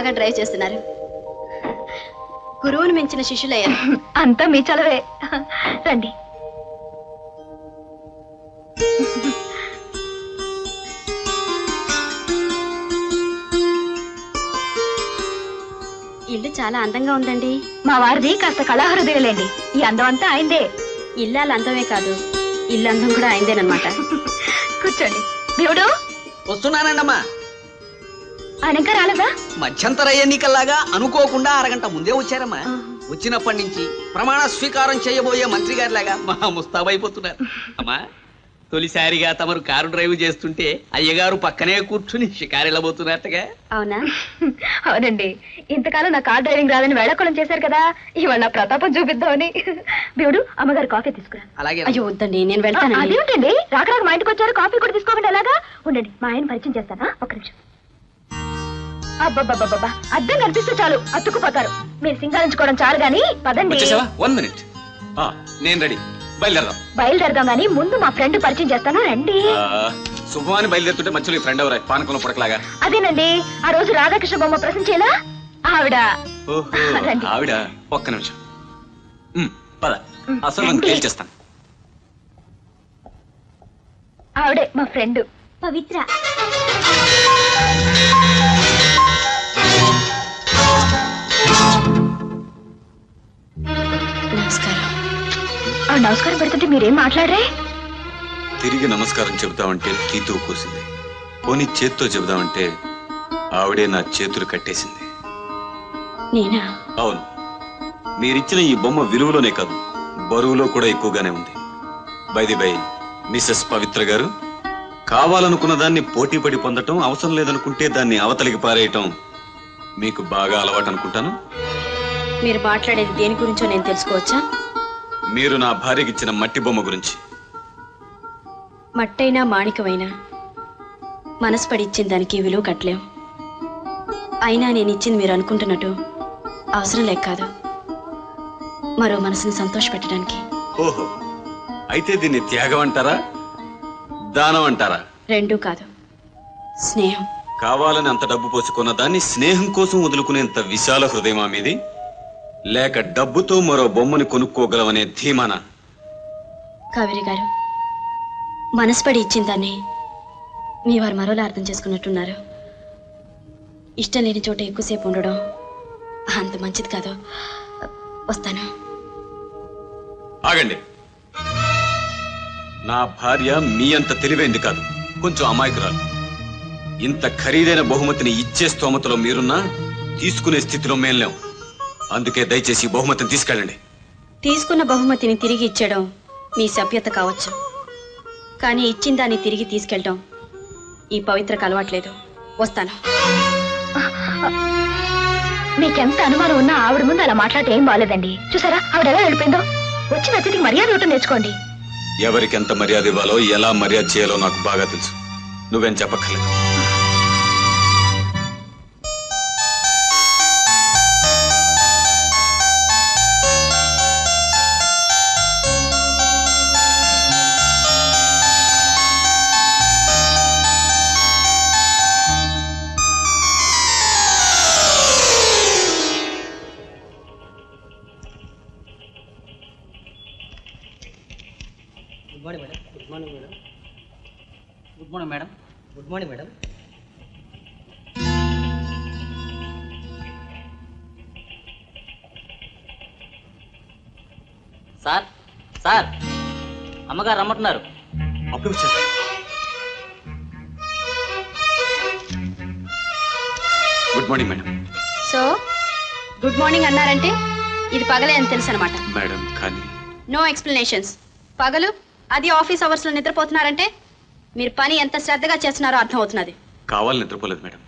బాగా డ్రైవ్ చేస్తున్నారు. గురువును మించిన శిష్యులయ్యారు. అంతా మీ చలవే. రండి. ఇల్లు చాలా అందంగా ఉందండి. మా వారిది కాస్త కళాహృదయులేండి. ఈ అందం అంతా అయిందే. ఇల్లాలు అందమే కాదు, ఇల్లు అందం కూడా అయిందేనమాట. కూర్చోండి. దేవుడు వస్తున్నానండమ్మా. ఆయన ఇంకా రాలేదా? మధ్యంతర ఎన్నికల్లాగా అనుకోకుండా అరగంట ముందే వచ్చారమ్మా. వచ్చినప్పటి నుంచి ప్రమాణ స్వీకారం చేయబోయే మంత్రి గారిలాగా మహా ముస్తాబైపోతున్నారు. అమ్మా, తొలిసారిగా తమరు కారు డ్రైవ్ చేస్తుంటే అయ్యగారు పక్కనే కూర్చుని షికారెళ్ళబోతున్నట్టుగా. అవునా? అవునండి. ఇంతకాలం నా కార్ డ్రైవింగ్ రాదని వేళాకుళం చేశారు కదా, ఇవాళ నా ప్రతాపం చూపిద్దామని. దేవుడు, అమ్మగారు కాఫీ తీసుకురా. అలాగే. అయ్యో వద్దండి, నేను వెళ్తాను. అదేమిటండి, రాక మా ఇంటికి వచ్చారు, కాఫీ కూడా తీసుకోకుండా ఎలాగా? ఉండండి, మా ఆయన పరిచయం చేస్తానా? ఒక్క నిమిషం. అబ్బబ్బబ్బబ్బా, అద్దం కనిపిస్తే చాలు అతుక్కుపోతారు. మీరు సింగారించుకోవడం చాలు గాని పదండి. వచ్చేసావా? 1 minute. నేను రెడీ, బయలుదేరదాం. బయలుదేరదాం గాని ముందు మా ఫ్రెండ్ పరిచయం చేస్తాను, రండి. శుభమాని బయలుదేరుతుంటే మధ్యలో ఈ ఫ్రెండ్ ఎవరా పానకంలో పడకలాగా? అదేనండి, ఆ రోజు రాధాకృష్ణ బొమ్మ ప్రశ్నించేలా ఆవిడ. ఓహో, రండి. ఆవిడ. ఒక్క నిమిషం. పద, అసలు నన్ను రండి. తేల్చేస్తాను. ఆవిడే మా ఫ్రెండ్ పవిత్ర. నమస్కారం. నమస్కారం పెడుతుంటే మీరేం మాట్లాడరే? తిరిగి నమస్కారం చెబుదామంటే తీతూ కూసింది. పోనీ చేత్తో చెబుదామంటే ఆవిడే నా చేతులు కట్టేసింది. నేనా? అవును, మీరిచ్చిన ఈ బొమ్మ విలువలోనే కాదు, బరువులో కూడా ఎక్కువగానే ఉంది. బైది బై మిసెస్ పవిత్ర గారు, కావాలనుకున్న దాన్ని పోటీపడి పొందటం, అవసరం లేదనుకుంటే దాన్ని అవతలికి పారేయటం మీకు బాగా అలవాటు అనుకుంటాను. మీరు మాట్లాడేది దేని గురించో నేను తెలుసుకోవచ్చా? మీరు నా భార్యకి ఇచ్చిన మట్టి బొమ్మ గురించి. మట్టైనా మాణికమైనా మనసు పడి ఇచ్చిన దానికి విలువ కట్టలేం. అయినా నేను ఇచ్చింది మీరు అనుకుంటున్నట్టు అవసరం లేక కాదు, మరో మనసుని సంతోషపెట్టడానికి. ఓహో, అయితే దీన్ని త్యాగం అంటారా, దానం అంటారా? రెండూ కాదు, స్నేహం. కావాలని అంత డబ్బు పోసుకున్న దాన్ని స్నేహం కోసం వదులుకునేంత విశాల హృదయమా మీది? లేక డబ్బుతో మరో బొమ్మని కొనుక్కోగలవనే ధీమానా? కావేరి గారు, మనసు పడి ఇచ్చిన దాన్ని మీ వారు మరోలా అర్థం చేసుకున్నట్టున్నారు. ఇష్టం లేని చోట ఎక్కువసేపు ఉండడం అంత మంచిది కాదు. వస్తాను. ఆగండి. నా భార్య మీ అంత తెలివైంది కాదు, కొంచెం అమాయకురాలు. ఇంత ఖరీదైన బహుమతిని ఇచ్చే స్తోమతలో మీరున్నా తీసుకునే స్థితిలో మేల్లేం. అందుకే దయచేసి ఈ బహుమతిని తీసుకెళ్ళండి. తీసుకున్న బహుమతిని తిరిగి ఇచ్చడం మీ సభ్యత కావచ్చు, కానీ ఇచ్చిన దాన్ని తిరిగి తీసుకెళ్ళడం ఈ పవిత్రకు అలవాట్లేదు. వస్తాను. మీకెంత అనుమానం ఉన్నా ఆవిడ ముందు అలా మాట్లాడితే ఏం బాగాలేదండి. చూసారా ఆవిడ ఎలా వెళ్ళిపోయిందో? వచ్చిన అతిథికి మర్యాద ఇవ్వటం నేర్చుకోండి. ఎవరికి ఎంత మర్యాద ఇవ్వాలో, ఎలా మర్యాద చేయాలో నాకు బాగా తెలుసు. నువ్వేం చెప్పక్కర్లేదు. Good morning madam. Good morning madam. Sir, sir, అమ్మగారు రమ్మంటున్నారు. అప్పుడు వచ్చారు. Good morning madam. So good morning అన్నారంటే ఇది పగలే అని తెలుసు అనమాట. మేడం, కానీ నో ఎక్స్ప్లెనేషన్స్. పగలు, అది ఆఫీస్ అవర్స్ లో నిద్రపోతున్నారంటే మీరు పని ఎంత శ్రద్ధగా చేస్తున్నారో అర్థం అవుతున్నది. కావాలని నిద్రపోలేదు మేడం.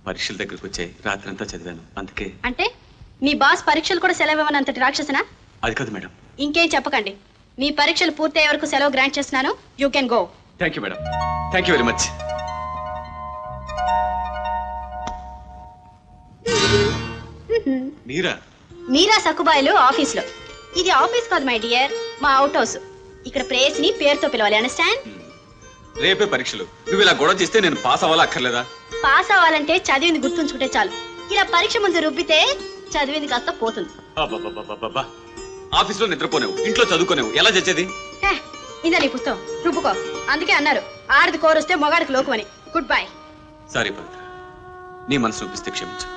పరీక్షల దగ్గరికి వచ్చాయి, రాత్రంతా చదివాను, అందుకే. అంటే మీ బాస్ పరీక్షలు కూడా సెలవు ఇవ్వనంతటి రాక్షసనా? అది కాదు మేడం. ఇంకేం చెప్పకండి. మీ పరీక్షలు పూర్తయ్యే వరకు సెలవు గ్రాంట్ చేస్తున్నాను. You can go. Thank you madam. Thank you very much. Meera? Meera సక్కుబాయిలు ఆఫీస్ లో. ఇది ఆఫీస్ కాదు మై డియర్, మా అవుట్ హౌస్. ఇక్కడ ప్రేస్ ని పేరుతో పిలవాలి. అండర్స్టాండ్? రేపే పరీక్షలు. నువ్వు ఇలా గొడవ చేస్తే నేను పాస్ అవ్వాలా అక్కర్లేదా? పాస్ అవ్వాలంటే చదివింది గుర్తుంచుకుంటే చాలు. ఇలా పరీక్ష ముందు రుబ్బితే చదివింది కాస్త పోతుంది. అబ్బబ్బబ్బబ్బబ్బా. ఆఫీస్లో నిద్రపోనేవు, ఇంట్లో చదువుకోనేవు, ఎలా చచ్చేది? హే, ఇదా నీ పుస్తకం రుబ్బుకో. అందుకే అన్నారు ఆడది కోరొస్తే మొగాడికి లోకు అని. Good bye. సారీ పవిత్ర, నీ మనసు చూపిస్తే క్షమించు.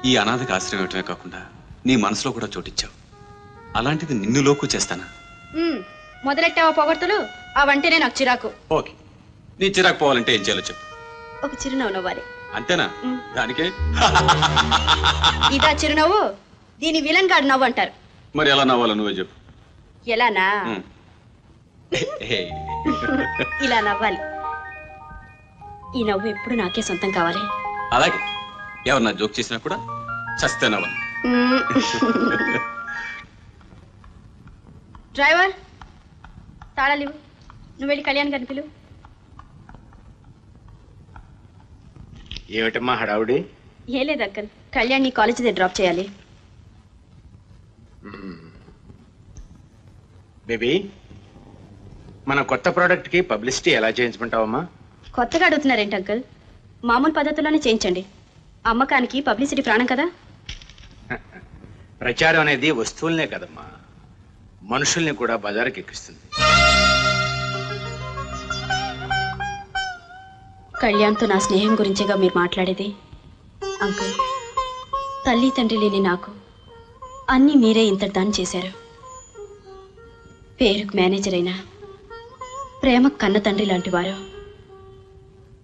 ఈ అనాథకి ఆశ్రయం ఇవ్వటమే కాకుండా నీ మనసులో కూడా చోటిచ్చావు. అలాంటిది నిన్ను లోకు చేస్తానా? మొదలెట్టావా పొగడ్తలు? అవంటేనే నాకు చిరాకు. ఓకే, నీ చిరాకు పోవాలంటే ఏం చేయాలో చెప్పు. ఒక చిరునవ్వు నవ్వాలి. అంతేనా? దానికే ఇదా చిరునవ్వు? దీని విలన్ గాడు నవ్వు అంటారు. మరి ఎలా నవ్వాలో నువ్వే చెప్పు. ఎలానా? హే. ఇలా నవ్వాలి. ఈ నవ్వు ఎప్పుడు నాకే సొంతం కావాలి. అలాగే ఎవరన్నా జోక్ చేసినా కూడా చస్తే నవ్వను. డ్రైవర్ తాళాలు ఇవ్వు. నువ్వు వెళ్ళి కళ్యాణ్ గారిని పిలువు. ఏమిటమ్మా హడావుడి? ఏ లేదు అంకల్, కళ్యాణ్ నీ కాలేజీ దగ్గర డ్రాప్ చేయాలి. బేబీ, మన కొత్త ప్రోడక్ట్ కి పబ్లిసిటీ ఎలా చేయించమంటావమ్మా? కొత్తగా అడుగుతున్నారేంటి అంకల్? మామూలు పద్ధతుల్లోనే చేయించండి. అమ్మకానికి పబ్లిసిటీ ప్రాణం కదా. ప్రచారం అనేది వస్తువులనే కదమ్మా, మనుషుల్ని కూడా బజారుకి ఎక్కిస్తుంది. కళ్యాణ్తో నా స్నేహం గురించేగా మీరు మాట్లాడేది. అంకుల్, తల్లి తండ్రి లేని నాకు అన్నీ మీరే ఇంత దాన్ని చేశారు. పేరుకు మేనేజర్ అయినా ప్రేమకు కన్న తండ్రి లాంటి వారు.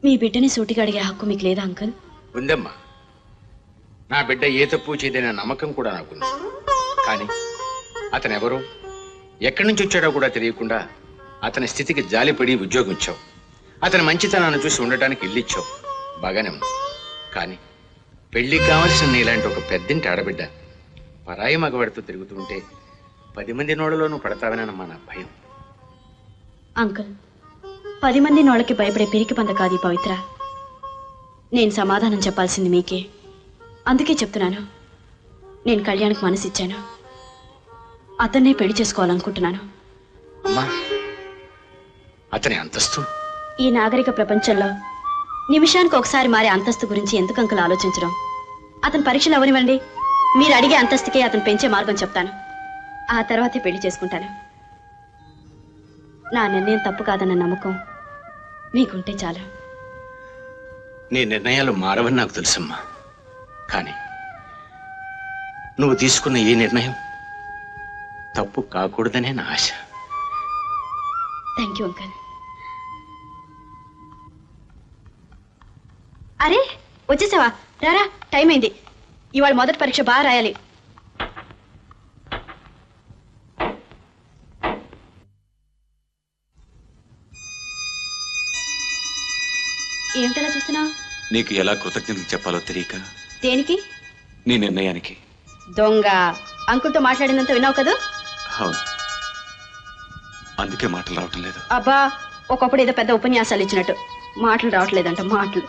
మీ బిడ్డని సూటిగా అడిగే హక్కు మీకు లేదా అంకుల్? ఉందమ్మా, నా బిడ్డ ఏ తప్పు చేయదనే నమ్మకం కూడా నాకుంది. కానీ అతను ఎవరో, ఎక్కడి నుంచి వచ్చాడో కూడా తెలియకుండా అతని స్థితికి జాలిపడి ఉద్యోగం ఇచ్చావు. అతని మంచితనాన్ని చూసి ఉండటానికి ఇల్లు ఇచ్చావు. బాగానే ఉంది. కానీ పెళ్లికి కావాల్సిన నీలాంటి ఒక పెద్దింటి ఆడబిడ్డ పరాయి మగవాడితో తిరుగుతుంటే 10 మంది నోళ్ళలోనూ పడతావనమ్మా నా భయం. అంకుల్, 10 మంది నోళ్ళకి భయపడే పిరికి పంద కాదు ఈ పవిత్ర. నేను సమాధానం చెప్పాల్సింది మీకే. అందుకే చెప్తున్నాను, నేను కళ్యాణ్కి మనసు ఇచ్చాను. అతన్నే పెళ్లి చేసుకోవాలనుకుంటున్నాను. అమ్మా, అతని అంతస్తు? ఈ నాగరిక ప్రపంచంలో నిమిషానికి ఒకసారి మారే అంతస్తు గురించి ఎందుకు అంకుల్ ఆలోచించడం? అతని పరీక్షలు అవనివ్వండి, మీరు అడిగే అంతస్తుకే అతను పెంచే మార్గం చెప్తాను. ఆ తర్వాతే పెళ్లి చేసుకుంటాను. నా నిర్ణయం తప్పు కాదన్న నమ్మకం మీకుంటే చాలు. నీ నిర్ణయాలు మారవని నాకు తెలుసమ్మా. కానీ నువ్వు తీసుకున్న ఈ నిర్ణయం తప్పు కాకూడదనే నా ఆశ. Thank you uncle. అరే వచ్చేసావా? రారా, టైం అయింది. ఇవాళ మొదటి పరీక్ష బాగా రాయాలి. ఏమిటలా చూస్తున్నావు? నీకు ఎలా కృతజ్ఞతలు చెప్పాలో తెలియక. దేనికి? నీ నిర్ణయానికి. దొంగ, అంకుల్తో మాట్లాడినంత విన్నావు కదా? అవును, అందుకే మాటలు రావటం లేదు. అబ్బా, ఒకప్పుడు ఏదో పెద్ద ఉపన్యాసాలు ఇచ్చినట్టు మాటలు రావట్లేదంట. మాటలు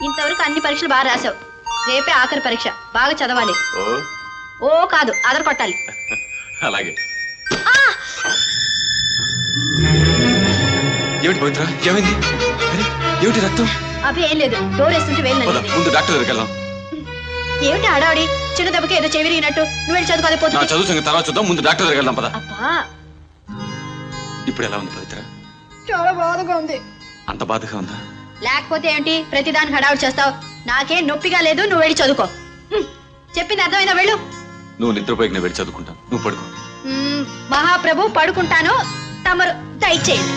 ఇంతవరకు అన్ని పరీక్షలు బాగా రాసావు. రేపే ఆఖరి పరీక్ష, బాగా చదవాలి. ఓ కాదు, అదర్ కొట్టాలి. అలాగే. ఏమిటి పవిత్ర, ఏమైంది? అరే, ఏమిటి రక్తం? అభి ఏం లేదు, డోర్ వేస్తుంటే వేలు పద, ముందు డాక్టర్ దగ్గరికి వెళ్దాం. ఏమిటి హడావుడి? చిన్న దెబ్బకి ఏదో చెవిరిగినట్టు. నువ్వు వెళ్ళి చదువుకోవాలి. నా చదువు సంగతి తర్వాత చూద్దాం, ముందు డాక్టర్ దగ్గరికి వెళ్దాం పద. అబ్బా, ఇప్పుడు ఎలా ఉంది పవిత్ర? చాలా బాధగా ఉంది. అంత బాధగా ఉందా? లేకపోతే ఏంటి ప్రతిదానికి హడావుడి చేస్తావు? నాకేం నొప్పిగా లేదు, నువ్వు వెళ్ళి చదువుకో. చెప్పింది అర్థమైందా? వెళ్ళు. నువ్వు నిద్రపోయి నేను వెళ్ళి చదువుకుంటాను, నువ్వు పడుకో. మహాప్రభు పడుకుంటాను, తమరు దయచేయండి.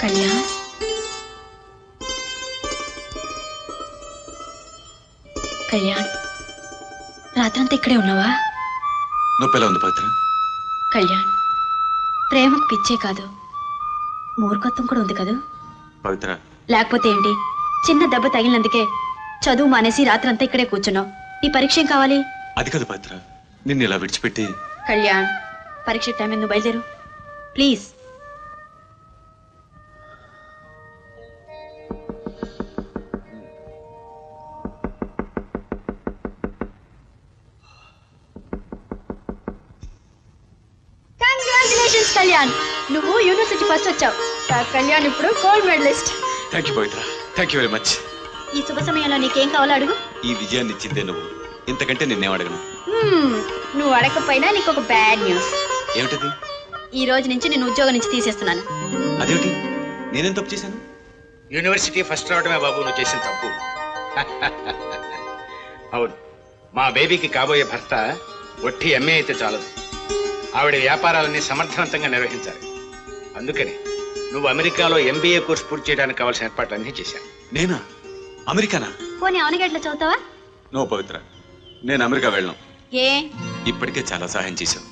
కళ్యాణ్, కళ్యాణ్, రాత్రంతా ఇక్కడే ఉన్నావా? నొప్పి ఎలా ఉంది పవిత్ర? కళ్యాణ్, ప్రేమకు పిచ్చే కాదు, మూర్ఖత్వం కూడా ఉంది కదా? పవిత్ర, లేకపోతే ఏంటి? చిన్న దెబ్బ తగిలినందుకే చదువు మానేసి రాత్రంతా ఇక్కడే కూర్చున్నావు. నీ పరీక్ష ఏం కావాలి? అది కాదు పవిత్ర, నిన్ను ఇలా విడిచిపెట్టి. కళ్యాణ్, పరీక్ష టైం నువ్వు బయలుదేరు ప్లీజ్. కంగ్రాచులేషన్స్ కళ్యాణ్, నువ్వు యూనివర్సిటీ ఫస్ట్ వచ్చావు. కళ్యాణ్ ఇప్పుడు gold medalist. Thank you Pavitra, thank you very much. ఈ శుభ సమయంలో నీకేం కావాలో అడుగు. ఈ విజయాన్ని ఇచ్చిందే నువ్వు, ఇంతకంటే నిన్నేం అడగను. నువ్వు అడగకపోయినా నీకు ఒక బ్యాడ్ న్యూస్. ఏమిటది? ఈ రోజు నుంచి నేను ఉద్యోగం నుంచి తీసేస్తున్నాను. అదేమిటి? నేనేం తప్పు చేశాను? యూనివర్సిటీ ఫస్ట్ రావడమే బాబు నువ్వు చేసిన తప్పు. అవును, మా బేబీకి కాబోయే భర్త ఒట్టి ఎంఏ అయితే చాలదు, ఆవిడ వ్యాపారాలన్నీ సమర్థవంతంగా నిర్వహించాలి. అందుకని నువ్వు అమెరికాలో ఎంబీఏ కోర్సు పూర్తి చేయడానికి కావాల్సిన ఏర్పాట్లన్నీ చేశాను. నేనా? అమెరికానా? పోనీ అవనగట్ల చదువుతావా? నో పవిత్ర, నేను అమెరికా వెళ్ళను. ఏ? ఇప్పటికే చాలా సహాయం చేశావు,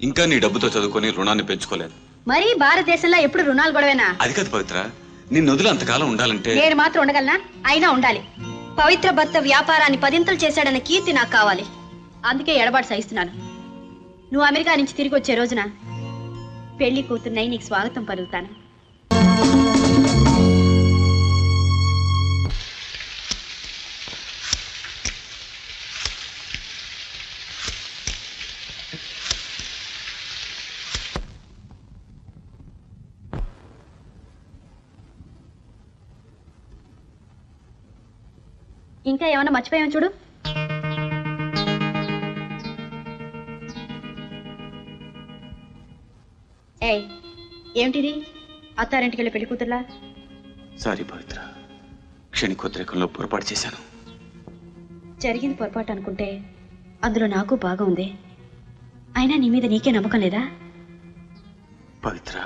ఇంకా నీ డబ్బుతో చదువుకొని రుణాన్ని పెంచుకోలేదు. మరి భారతదేశంలో ఎప్పుడు రుణాలు గొడవేనా? అది కాదు పవిత్ర, నిన్ను వదిలి అంతకాలం ఉండాలంటే. నేను మాత్రం ఉండగలనా? అయినా ఉండాలి. పవిత్ర భర్త వ్యాపారాన్ని పదింతలు చేశాడన్న కీర్తి నాకు కావాలి. అందుకే ఎడబాటు సహిస్తున్నాను. నువ్వు అమెరికా నుంచి తిరిగి వచ్చే రోజున పెళ్లి కూతుర్నై నీకు స్వాగతం పలుకుతాను. ఇంకా ఏమన్నా మర్చిపోయాం చూడు. ఏయ్, ఏమిటిది? అత్తారింటికి వెళ్ళి పెళ్లి కూతుర్లా? సారీ పవిత్ర, క్షణికోద్రేకంలో పొరపాటు చేశాను. జరిగింది పొరపాటు అనుకుంటే అందులో నాకు బాగా ఉంది. అయినా నీ మీద నీకే నమ్మకం లేదా? పవిత్ర,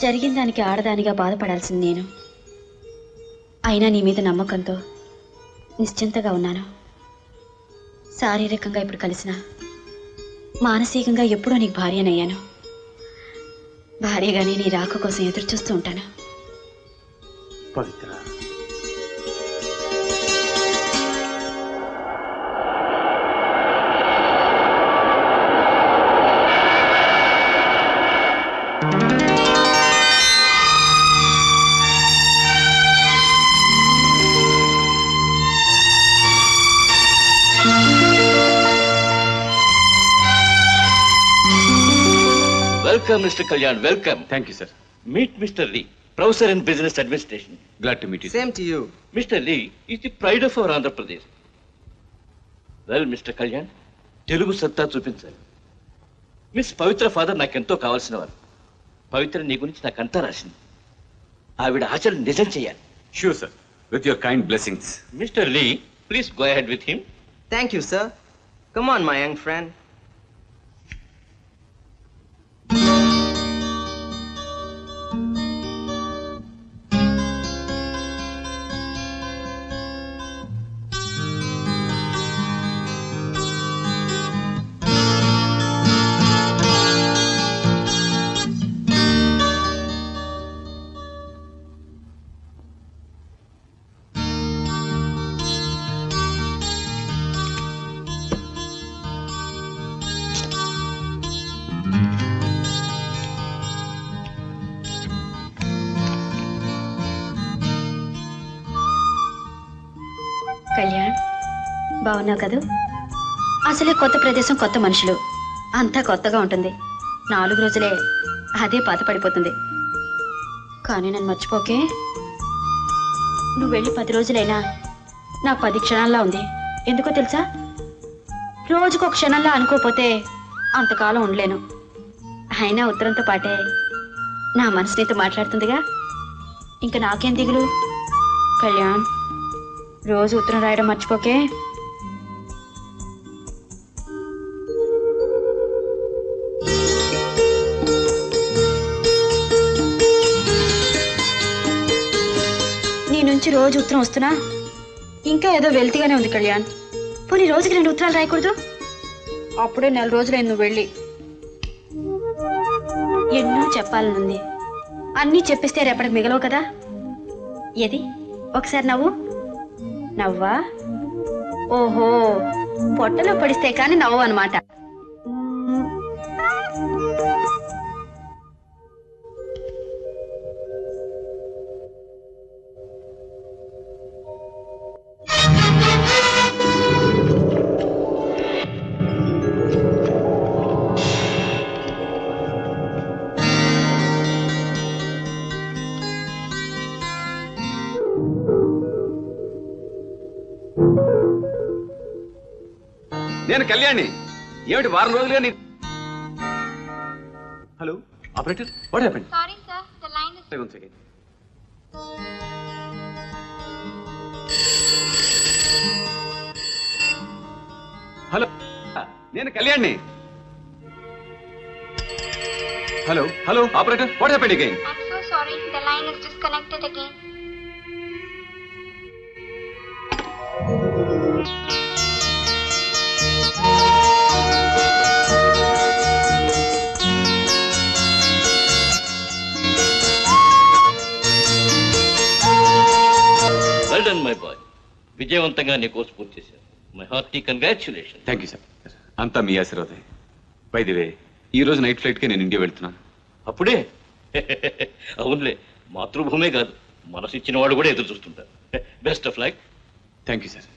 జరిగిన దానికి ఆడదానిగా బాధపడాల్సింది నేను. అయినా నీ మీద నమ్మకంతో నిశ్చింతగా ఉన్నాను. శారీరకంగా ఇప్పుడు కలిసినా మానసికంగా ఎప్పుడో నీకు భార్యనయ్యాను. భార్యగానే నీ రాక కోసం ఎదురు చూస్తూ ఉంటాను. పవిత్ర, Welcome, Mr. Kalyan. Welcome. Thank you sir. Meet Mr. Lee, Professor in Business Administration. Glad to meet you. Same to you. Mr. Lee is the pride of our Andhra Pradesh. Well, Mr. Kalyan, Telugu సత్తా చూపించాలి. Miss పవిత్ర father నాకెంతో కావాల్సిన వారు. పవిత్ర నీ గురించి నాకంతా రాసింది. ఆవిడ ఆశలు నిజం చేయాలి. Sure sir, with your kind blessings. Mr. Lee, please go ahead with him. Thank you sir. Come on my young friend. Kalyan, బాగున్నావు కదూ? అసలే కొత్త ప్రదేశం, కొత్త మనుషులు, అంతా కొత్తగా ఉంటుంది. 4 రోజులే అదే పాత పడిపోతుంది. కానీ నన్ను మర్చిపోకే. నువ్వు వెళ్ళి 10 రోజులైనా నాకు 10 క్షణాల్లో ఉంది. ఎందుకో తెలుసా? రోజుకు ఒక క్షణంలో అనుకోపోతే అంతకాలం ఉండలేను. అయినా ఉత్తరంతో పాటే నా మనసు నీతో మాట్లాడుతుందిగా, ఇంకా నాకేం దిగులు. కళ్యాణ్, రోజు ఉత్తరం రాయడం మర్చిపోకే. నీ నుంచి రోజు ఉత్తరం వస్తున్నా ఇంకా ఏదో వెల్తిగానే ఉంది కళ్యాణ్. పోనీ రోజుకి 2 ఉత్తరాలు రాయకూడదు? అప్పుడే 4 రోజులైంది నువ్వు వెళ్ళి. ఎన్నో చెప్పాలనుంది, అన్నీ చెప్పిస్తే రేపటికి మిగలవు కదా. ఏది ఒకసారి నవ్వు. నవ్వా? ఓహో, పొట్టలో పడిస్తే కానీ నవ్వు అనమాట. నేను కళ్యాణి. ఏమిటి వారం రోజులుగా నీ... hello operator, what happened? Sorry sir, the line is... One second. Hello, నేను కళ్యాణ్ని. Hello hello operator, what happened again? I'm so sorry, the line is disconnected again. Well done my boy. విజయవంతంగా నీ కోర్సు పూర్తి చేశారు. My hearty congratulation. Thank you sir. అంతా మీ ఆశీర్వాదే. By the way, ఈ రోజు night ఫ్లైట్కి నేను ఇండియా వెళ్తున్నాను. అప్పుడే? అవునులే, మాతృభూమే కాదు, మనసు ఇచ్చిన వాడు కూడా ఎదురు చూస్తుంటారు. Best of luck. Thank you sir.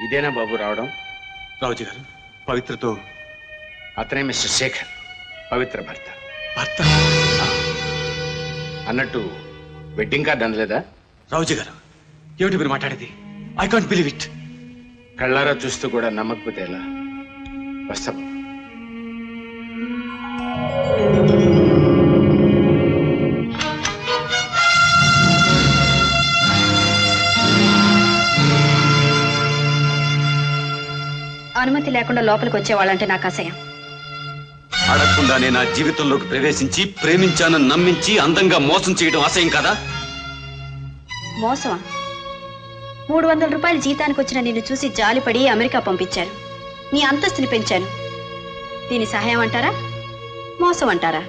ఇదేనా బాబు రావడం? రావుజీ గారు, పవిత్రతో... అతనే మిస్టర్ శేఖర్, పవిత్ర భర్త. భర్త? అన్నట్టు వెడ్డింగ్ కార్డు అందలేదా? రావుజీ గారు, ఏమిటి మీరు మాట్లాడేది? I can't believe it. కళ్ళారా చూస్తూ కూడా నమ్మకపోతే ఎలా? వస్తా. అనుమతి లేకుండా లోపలికి వచ్చేవాళ్ళంటే నాకు అసహ్యం. అడగకుండానే నా జీవితంలోకి ప్రవేశించి ప్రేమించానని నమ్మించి అందంగా మోసం చేయడం అసహ్యం కదా? మోసమా? 300 రూపాయలు జీతానికి వచ్చిన నిన్ను చూసి జాలిపడి అమెరికా పంపించారు. నీ అంతస్తుని పెంచాను. దీని సహాయం అంటారా, మోసం అంటారా?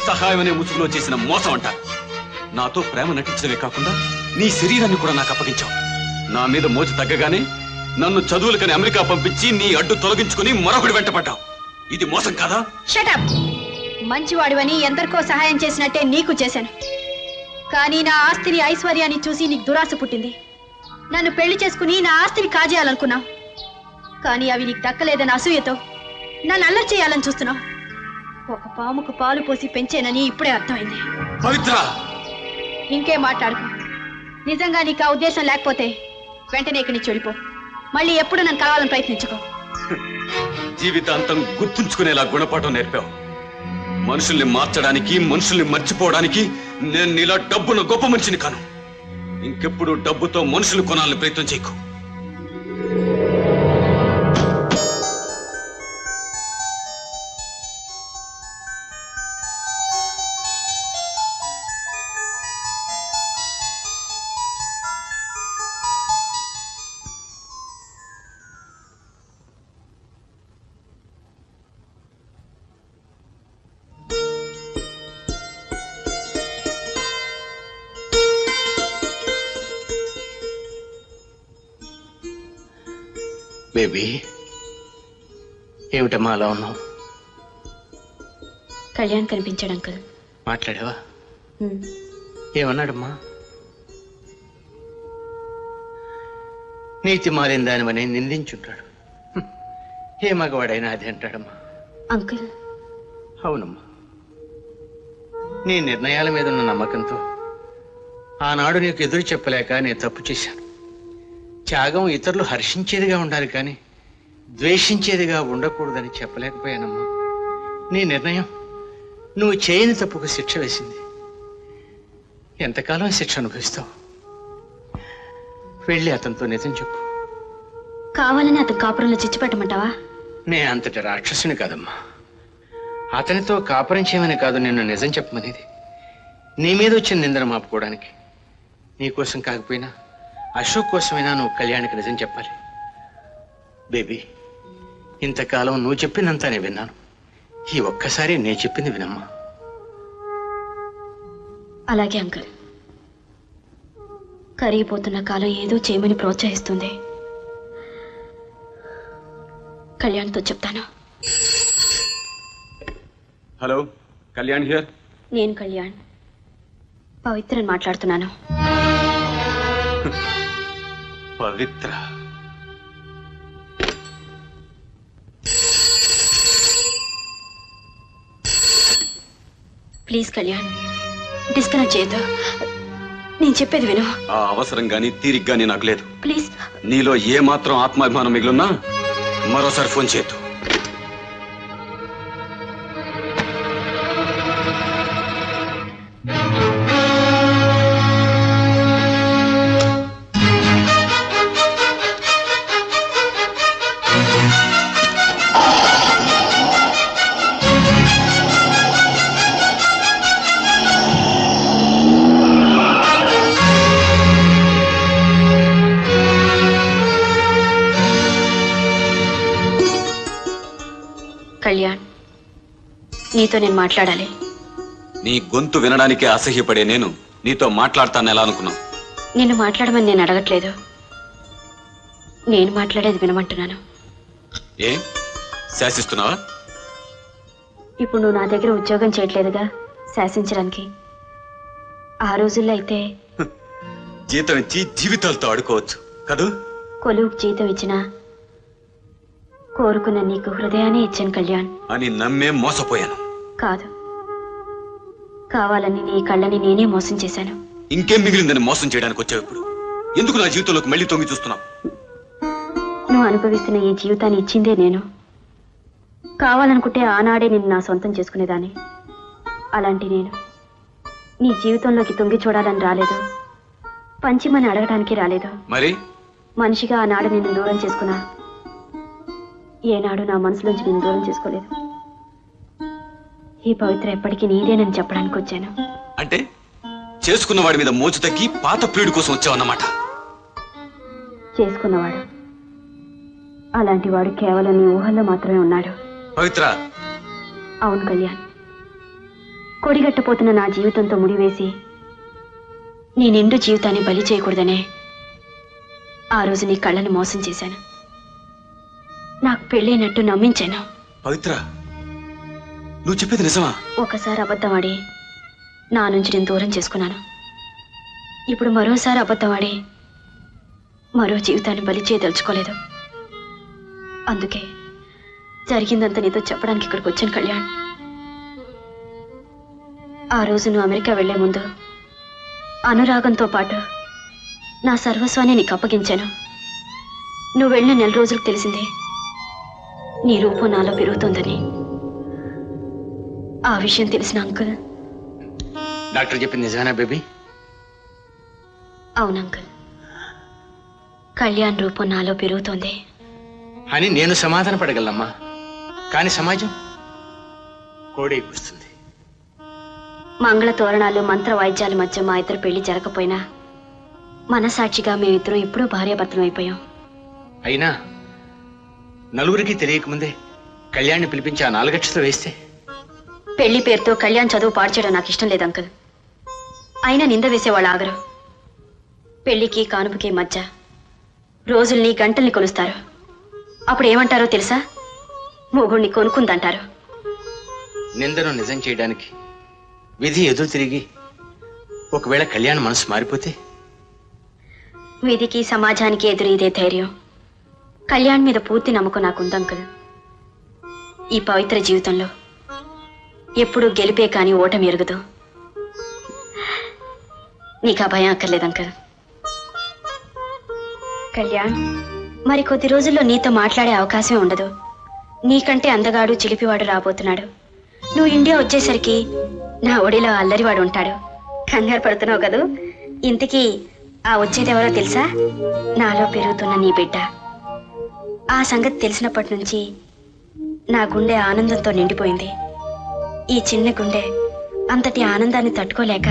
సహాయం అనే ముసుగులో చేసిన మోసం అంటారు. నాతో ప్రేమ నటించడమే కాకుండా నీ శరీరాన్ని కూడా నాకు అప్పగించావు. నా మీద మోజు తగ్గగానే నన్ను చదువులకని అమెరికా పంపించి నీ అడ్డు తొలగించుకుని మరొకటి వెంటపడ్డావు. ఇది మోసం కాదా? షటప్! మంచివాడివని ఎందరికో సహాయం చేసినట్టే నీకు చేశాను. కానీ నా ఆస్తిని ఐశ్వర్యాన్ని చూసి నీకు దురాశ పుట్టింది. నన్ను పెళ్లి చేసుకుని నా ఆస్తిని కాజేయాలనుకున్నావు. కానీ అవి నీకు దక్కలేదని అసూయతో నన్ను అల్లరి చేయాలని చూస్తున్నావు. ఒక పాముకు పాలు పోసి పెంచేనని ఇప్పుడే అర్థమైంది. పవిత్ర, ఇంకేం మాట్లాడుకో. నిజంగా నీకు ఆ ఉద్దేశం లేకపోతే వెంటనే ఇక్కడి నుంచి వెళ్ళిపో. మళ్ళీ ఎప్పుడు నన్ను కలవాలని ప్రయత్నించుకో. జీవితాంతం గుర్తుంచుకునేలా గుణపాఠం నేర్పావు. మనుషుల్ని మార్చడానికి, మనుషుల్ని మర్చిపోవడానికి నేను నీలా డబ్బున గొప్ప మనిషిని కాను. ఇంకెప్పుడు డబ్బుతో మనుషులు కొనాలని ప్రయత్నం చేయకు. బేబీ, ఏమిటమ్మా అలా ఉన్నావు? కళ్యాణ్ కనిపించాడు అంకుల్. మాట్లాడావా? ఏమన్నాడమ్మా? నీతి మారిన దానివని నిందించుంటాడు. ఏ మగవాడైనా అది అంటాడమ్మా. అంకుల్, అవునమ్మా, నీ నిర్ణయాల మీద ఉన్న నమ్మకంతో ఆనాడు నీకు ఎదురు చెప్పలేక నేను తప్పు చేశాను. త్యాగం ఇతరులు హర్షించేదిగా ఉండాలి కానీ ద్వేషించేదిగా ఉండకూడదని చెప్పలేకపోయానమ్మా. నీ నిర్ణయం నువ్వు చేయని తప్పుకు శిక్ష వేసింది. ఎంతకాలం శిక్ష అనుభవిస్తావు? వెళ్ళి అతనితో నిజం చెప్పు. కావాలని అతని కాపురంలో చిచ్చిపెట్టమంటావా? నే అంతటి రాక్షసుని కాదమ్మా. అతనితో కాపురం చేయమని కాదు నిన్ను నిజం చెప్పమనేది. నీ మీద వచ్చిన నిందన మాపుకోవడానికి. నీకోసం కాకపోయినా అశోక్ కోసమైనా నువ్వు కళ్యాణికి నిజం చెప్పాలి. బేబీ, ఇంతకాలం నువ్వు చెప్పిందంతా నేను విన్నాను. ఈ ఒక్కసారి నేను చెప్పింది వినమ్మా. అలాగే అంకుల్. కరిగిపోతున్న కాలం ఏదో చేయమని ప్రోత్సహిస్తుంది. కళ్యాణ్తో చెప్తాను. Hello, Kalyan here. నేను కళ్యాణ్, పవిత్రని మాట్లాడుతున్నాను. పవిత్ర? ప్లీజ్ కళ్యాణ్, డిస్కనెక్ట్ చేయొద్దు. నేను చెప్పేది విను. ఆ అవసరం గాని తీరిక గాని నాకు లేదు. ప్లీజ్. నీలో ఏ మాత్రం ఆత్మాభిమానం మిగిలిన్నా మరోసారి ఫోన్ చేయొద్దు. కళ్యాణ్, నీతో నేను మాట్లాడాలి. నీ గొంతు వినడానికే అసహ్యపడే నేను నీతో మాట్లాడతాను ఎలా అనుకున్నావు? నిన్ను మాట్లాడమని నేను అడగట్లేదు. నేను మాట్లాడేది వినమంటున్నాను. ఏ శాసిస్తున్నావా? ఇప్పుడు నువ్వు నా దగ్గర ఉద్యోగం చేయట్లేదుగా శాసించడానికి. ఆ రోజుల్లో అయితే జీతం ఇచ్చి జీవితాలతో ఆడుకోవచ్చు కదూ? కొలువుకు జీతం ఇచ్చినా కోరుకున్న నీకు హృదయాన్ని ఇచ్చాను కళ్యాణ్. అని నమ్మే మోసపోయాను. కాదు, కావాలని నీ కళ్ళని నేనే మోసం చేశాను. ఇంకేం మిగిలిందని మోసం చేయడానికి వచ్చావు ఇప్పుడు? ఎందుకు నా జీవితంలోకి మళ్ళీ తొంగి చూస్తున్నావు? నువ్వు అనుభవిస్తున్న ఈ జీవితాన్ని ఇచ్చిందే నేను. కావాలనుకుంటే ఆనాడే నిన్ను నా సొంతం చేసుకునేదాన్ని. అలాంటి నేను నీ జీవితంలోకి తొంగి చూడాలని రాలేదు, పంచిమని అడగడానికి రాలేదు. మరి మనిషిగా ఆనాడు నిన్ను దూరం చేసుకున్నా, ఏనాడు నా మనసులోంచి నిన్ను దూరం చేసుకోలేదు. ఈ పవిత్ర ఎప్పటికీ నీదేనని చెప్పడానికి వచ్చాను. అంటే చేసుకున్న వాడి మీద మోజు తగ్గి పాత ప్రియుడి కోసం వచ్చావన్నమాట. చేసుకున్నవాడు అలాంటి వాడు కేవలం నీ ఊహల్లో మాత్రమే ఉన్నాడు. పవిత్ర. అవును కళ్యాణ్, కొడిగట్టపోతున్న నా జీవితంతో ముడివేసి నీ నిండు జీవితాన్ని బలి చేయకూడదనే ఆ రోజు నీ కళ్ళని మోసం చేశాను. నాకు పెళ్ళైనట్టు నమ్మించాను. పవిత్ర, నువ్వు చెప్పేది నిజమా? ఒకసారి అబద్ధం ఆడి నా నుంచి నేను దూరం చేసుకున్నాను. ఇప్పుడు మరోసారి అబద్ధం ఆడి మరో జీవితాన్ని బలి చేయదలుచుకోలేదు. అందుకే జరిగిందంతా నీతో చెప్పడానికి ఇక్కడికి వచ్చాను కళ్యాణ్. ఆ రోజు నువ్వు అమెరికా వెళ్లే ముందు అనురాగంతో పాటు నా సర్వస్వాన్ని నీకు అప్పగించాను. నువ్వు వెళ్ళిన 4 రోజులకు తెలిసింది నీ రూపం నాలో పెరుగుతోందని. ఆ విషయం తెలిసిన అంకుల్, డాక్టర్ చెప్పింది నిజమేనా బేబీ? అవును అంకుల్, కళ్యాణ్ రూపం నాలో పెరుగుతోంది అని నేను సమాధాన పడగలమ్మా. కానీ సమాజం కోడి కూస్తుంది. మంగళ తోరణాలు మంత్ర వాయిద్యాల మధ్య మా ఇద్దరు పెళ్లి జరగకపోయినా మనసాక్షిగా మేమిద్దరం ఎప్పుడూ భార్యాభర్తలం అయిపోయాం. అయినా నలుగురికి తెలియకముందే కళ్యాణ్ని పిలిపించి ఆ 4 అక్షతలు వేస్తే పెళ్లి పేరుతో కళ్యాణ్ చదువు పాడు చేయడం నాకు ఇష్టం లేదు అంకుల్. అయినా నింద వేసేవాళ్ళు ఆగరు. పెళ్లికి కానుపుకి మధ్య రోజుల్ని గంటల్ని కొలుస్తారు. అప్పుడు ఏమంటారో తెలుసా? మొగుణ్ణి కొనుక్కుందంటారు. నిందను నిజం చేయడానికి విధి ఎదురు తిరిగి ఒకవేళ కళ్యాణ్ మనసు మారిపోతే? విధికి సమాజానికి ఎదురు ఇదే ధైర్యం. కళ్యాణ్ మీద పూర్తి నమ్మకం నాకుంది అంకుల్. ఈ పవిత్ర జీవితంలో ఎప్పుడూ గెలిపే కానీ ఓటమి ఎరగదు. నీకు ఆ భయం అక్కర్లేదు అంకల్. కళ్యాణ్, మరి కొద్ది రోజుల్లో నీతో మాట్లాడే అవకాశం ఉండదు. నీకంటే అందగాడు చిలిపివాడు రాబోతున్నాడు. నువ్వు ఇండియా వచ్చేసరికి నా ఒడిలో అల్లరివాడు ఉంటాడు. కంగారు పడుతున్నావు కదూ? ఇంతకీ ఆ వచ్చేదెవరో తెలుసా? నాలో పెరుగుతున్న నీ బిడ్డ. ఆ సంగతి తెలిసినప్పటి నుంచి నా గుండె ఆనందంతో నిండిపోయింది. ఈ చిన్న గుండె అంతటి ఆనందాన్ని తట్టుకోలేక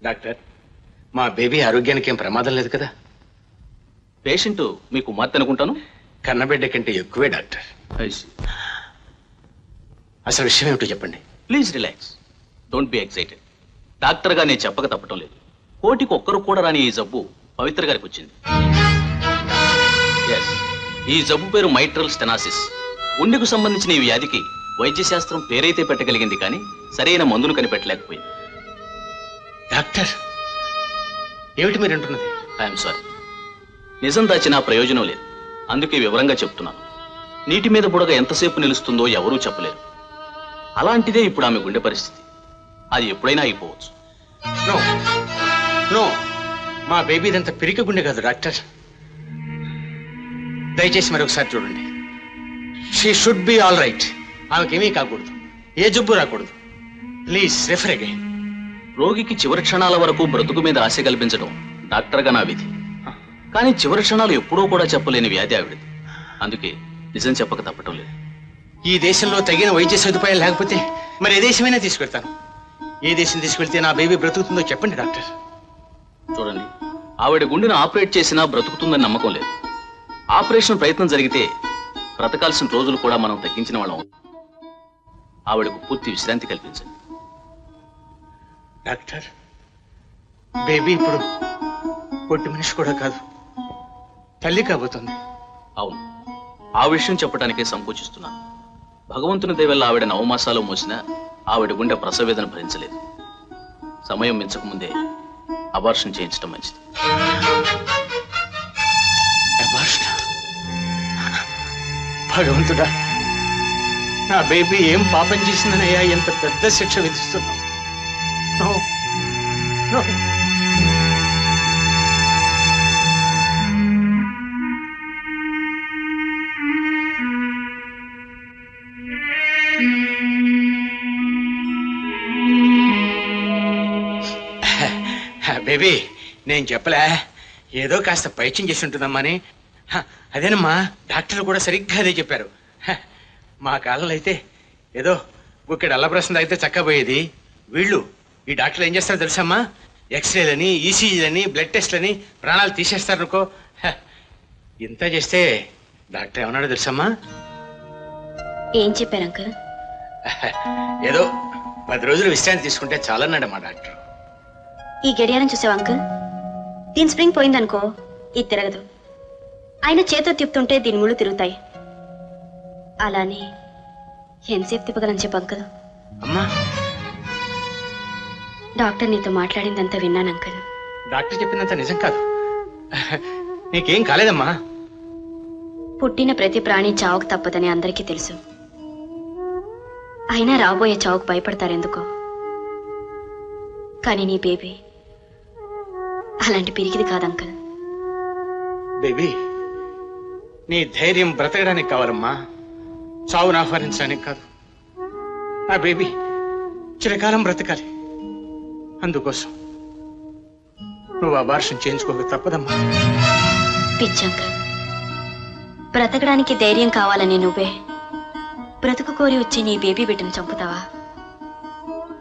డాక్టర్, మా బేబీ ఆరోగ్యానికి ఏం ప్రమాదం లేదు కదా? పేషెంట్ మీకు కుమార్తె అనుకుంటాను. కన్నబిడ్డ కంటే ఎక్కువే డాక్టర్. అసలు విషయం ఏమిటో చెప్పండి. Please relax, don't be excited. డాక్టర్గా నేను చెప్పక తప్పటం లేదు. కోటికి ఒక్కరు కూడా రాని ఈ జబ్బు పవిత్ర గారికి వచ్చింది. ఎస్, ఈ జబ్బు పేరు మైట్రల్ స్టెనాసిస్. గుండెకు సంబంధించిన ఈ వ్యాధికి వైద్య శాస్త్రం పేరైతే పెట్టగలిగింది, కానీ సరైన మందును కనిపెట్టలేకపోయింది. డాక్టర్, ఏమిటి మీరు అంటున్నది? ఐఎమ్ సారీ, నిజం దాచినా ప్రయోజనం లేదు. అందుకే వివరంగా చెప్తున్నాను. నీటి మీద బుడగ ఎంతసేపు నిలుస్తుందో ఎవరూ చెప్పలేరు. అలాంటిదే ఇప్పుడు ఆమె గుండె పరిస్థితి. అది ఎప్పుడైనా అయిపోవచ్చు. నో నో, మా బేబీదంత పిరిక గుండె కాదు డాక్టర్. దయచేసి మరొకసారి చూడండి. She should be all right. ఆమెకేమీ కాకూడదు, ఏ జబ్బు రాకూడదు. Please refer again. రోగికి చివరి క్షణాల వరకు బ్రతుకు మీద ఆశ కల్పించడం డాక్టర్గా నా విధి. కానీ చివరి క్షణాలు ఎప్పుడూ కూడా చెప్పలేని వ్యాధి ఆవిడది. అందుకే నిజం చెప్పక తప్పటం లేదు. ఈ దేశంలో తగిన వైద్య సదుపాయాలు లేకపోతే మరి ఏ దేశమైనా తీసుకెళ్తాను. ఏ దేశం తీసుకెళ్తే నా బేబీ బ్రతుకుతుందో చెప్పండి డాక్టర్. చూడండి, ఆవిడ గుండెను ఆపరేట్ చేసినా బ్రతుకుతుందని నమ్మకం లేదు. ఆపరేషన్ ప్రయత్నం జరిగితే బ్రతకాల్సిన రోజులు కూడా మనం తగ్గించిన వాళ్ళం. ఆవిడకు పూర్తి విశ్రాంతి కల్పించండి. డాక్టర్, బేబీ ఇప్పుడు పొట్టి మనిషి కూడా కాదు, తల్లి కాబోతుంది. అవును, ఆ విషయం చెప్పడానికే సంకోచిస్తున్నాను. భగవంతుని దయ వల్ల ఆవిడ నవమాసాలు మోసినా ఆవిడ గుండె ప్రసవేదన భరించలేదు. సమయం మించకముందే అబార్షన్ చేయించడం మంచిది. భగవంతుడా, నా బేబీ ఏం పాపం చేసిందనయ్యా ఎంత పెద్ద శిక్ష విధిస్తున్నావు? No. No. బేబీ, నేను చెప్పలే ఏదో కాస్త పైత్యం చేసి ఉంటుందమ్మా అని. అదేనమ్మా, డాక్టర్లు కూడా సరిగ్గా అదే చెప్పారు. మా కాలంలో అయితే ఏదో ఇక్కడ అల్లప్రసం తాగితే చక్కపోయేది. వీళ్ళు ఈ డాక్టర్లు ఏం చేస్తారో తెలుసమ్మా? ఎక్స్రేలని, ఈసీజీలని, బ్లడ్ టెస్ట్లని ప్రాణాలు తీసేస్తారనుకో. ఇంత చేస్తే డాక్టర్ ఏమన్నాడో తెలుసమ్మా? ఏం చెప్పారు అంకుల్? ఏదో 10 రోజులు విశ్రాంతి తీసుకుంటే చాలన్నాడు మా డాక్టర్. ఈ గడియారం చూసావు అంకుల్? దీని స్ప్రింగ్ పోయిందనుకో ఇది తిరగదు. ఆయన చేతో తిప్పుతుంటే దీని ముళ్ళు తిరుగుతాయి. అలానే ఎంతసేపు తిప్పగలని చెప్పు అంకుల్. అమ్మా, డాక్టర్ నీతో మాట్లాడిందంతా విన్నాను అంకుల్. డాక్టర్ చెప్పినంత నిజం కాదు. నీకేం కాలేదమ్మా. పుట్టిన ప్రతి ప్రాణి చావుకు తప్పదని అందరికీ తెలుసు. అయినా రాబోయే చావుకు భయపడతారెందుకో. కానీ నీ బేబీ అలాంటి పిరికిది కాదు అంకుల్. బేబీ, నీ ధైర్యం బ్రతకడానికి కావాలమ్మా, చావును ఆహ్వానించడానికి కాదు. నా బేబీ చిరకాలం బ్రతకాలి. అందుకోసం నువ్వు అబార్షన్ చేయించుకోక తప్పదమ్మా. పిచ్చంక, బ్రతకడానికి ధైర్యం కావాలని నువ్వే బ్రతుకు కోరి వచ్చి నీ బేబీ బిడ్డను చంపుతావా?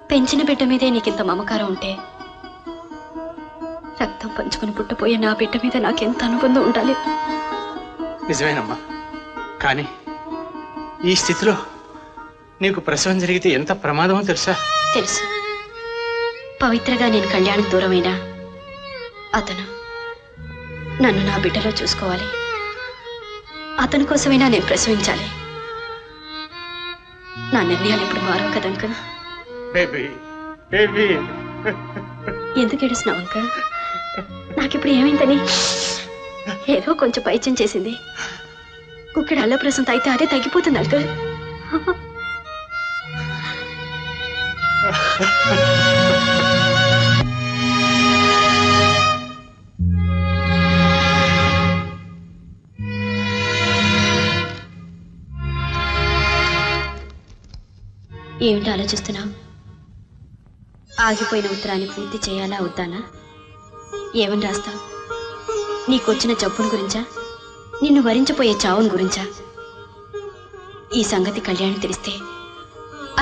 పెంచిన బిడ్డ మీదే నీకింత మమకారం ఉంటే రక్తం పంచుకుని పుట్టపోయే నా బిడ్డ మీద నాకెంత అనుబంధం ఉండాలి. నిజమేనమ్మా, కానీ ఈ స్థితిలో నీకు ప్రసవం జరిగితే ఎంత ప్రమాదమో తెలుసా? తెలుసు. పవిత్రగా నేను కళ్యాణం దూరమైనా అతను నన్ను నా బిడ్డలో చూసుకోవాలి. అతని కోసమైనా నేను ప్రసవించాలి. నా నిర్ణయాలు ఇప్పుడు మారవు కదా అంకుల్. బేబీ బేబీ ఎందుకు ఏడుస్తున్నావు అంకుల్? నాకిప్పుడు ఏమైందని? ఏదో కొంచెం పైత్యం చేసింది. కుక్కడి అల్లప్రసం తాగితే అదే తగ్గిపోతుంది అంకుల్. ఏమిటి ఆలోచిస్తున్నావు? ఆగిపోయిన ఉత్తరాన్ని పూర్తి చేయాలా వద్దానా? ఏమని రాస్తావు? నీకొచ్చిన జబ్బుని గురించా? నిన్ను వరించపోయే చావుని గురించా? ఈ సంగతి కళ్యాణి తెలిస్తే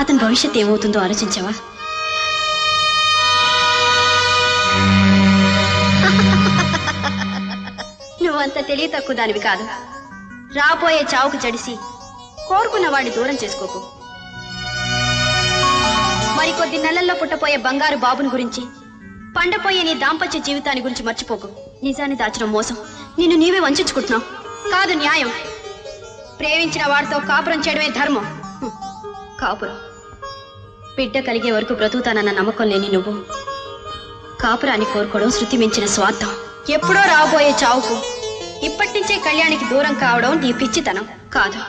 అతని భవిష్యత్ ఏమవుతుందో ఆలోచించావా? నువ్వంత తెలివి తక్కువ దానివి కాదు. రాబోయే చావుకు జడిసి కోరుకున్న వాడిని దూరం చేసుకోకు. మరికొద్ది నెలల్లో పుట్టపోయే బంగారు బాబుని గురించి, పండపోయే నీ దాంపత్య జీవితాన్ని గురించి మర్చిపోకు. నిజాన్ని దాచడం మోసం. నిన్ను నీవే వంచుకుంటున్నావు. కాదు న్యాయం. ప్రేమించిన వాడితో కాపురం చేయడమే ధర్మం. కాపురం బిడ్డ కలిగే వరకు బ్రతుకుతానన్న నమ్మకం లేని నువ్వు కాపురాన్ని కోరుకోవడం శృతి మించిన స్వార్థం. ఎప్పుడో రాబోయే చావుకు ఇప్పటి నుంచే కళ్యాణికి దూరం కావడం నీ పిచ్చితనం కాదు.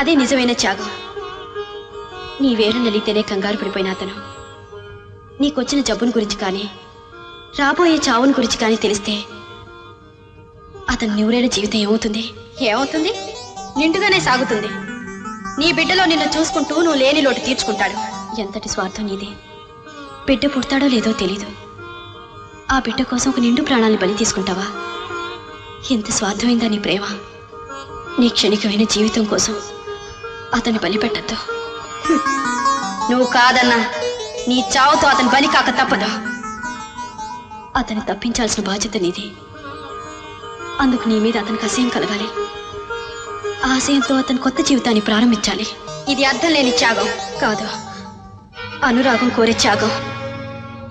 అదే నిజమైన త్యాగం. నీ వేరు నలితేనే కంగారు పడిపోయిన అతను నీకొచ్చిన జబ్బుని గురించి కానీ రాబోయే చావుని గురించి కానీ తెలిస్తే అతని నూరేళ్ల జీవితం ఏమవుతుంది? ఏమవుతుంది? నిండుగానే సాగుతుంది. నీ బిడ్డలో నిన్ను చూసుకుంటూ నువ్వు లేని లోటు తీర్చుకుంటాడు. ఎంతటి స్వార్థం నీదే. బిడ్డ పుడతాడో లేదో తెలీదు. ఆ బిడ్డ కోసం ఒక నిండు ప్రాణాన్ని బలి తీసుకుంటావా? ఎంత స్వార్థమైందా నీ ప్రేమ? నీ క్షణికమైన జీవితం కోసం అతన్ని బలి పెట్టద్దు. నువ్వు కాదన్నా నీ చావుతో అతని బలి కాక తప్పదు. అతన్ని తప్పించాల్సిన బాధ్యత నీది. అందుకు నీ మీద అతనికి అసహ్యం కలగాలి. ఆ ఆశయంతో అతని కొత్త జీవితాన్ని ప్రారంభించాలి. ఇది అర్థం లేని త్యాగం కాదు, అనురాగం కోరే త్యాగం.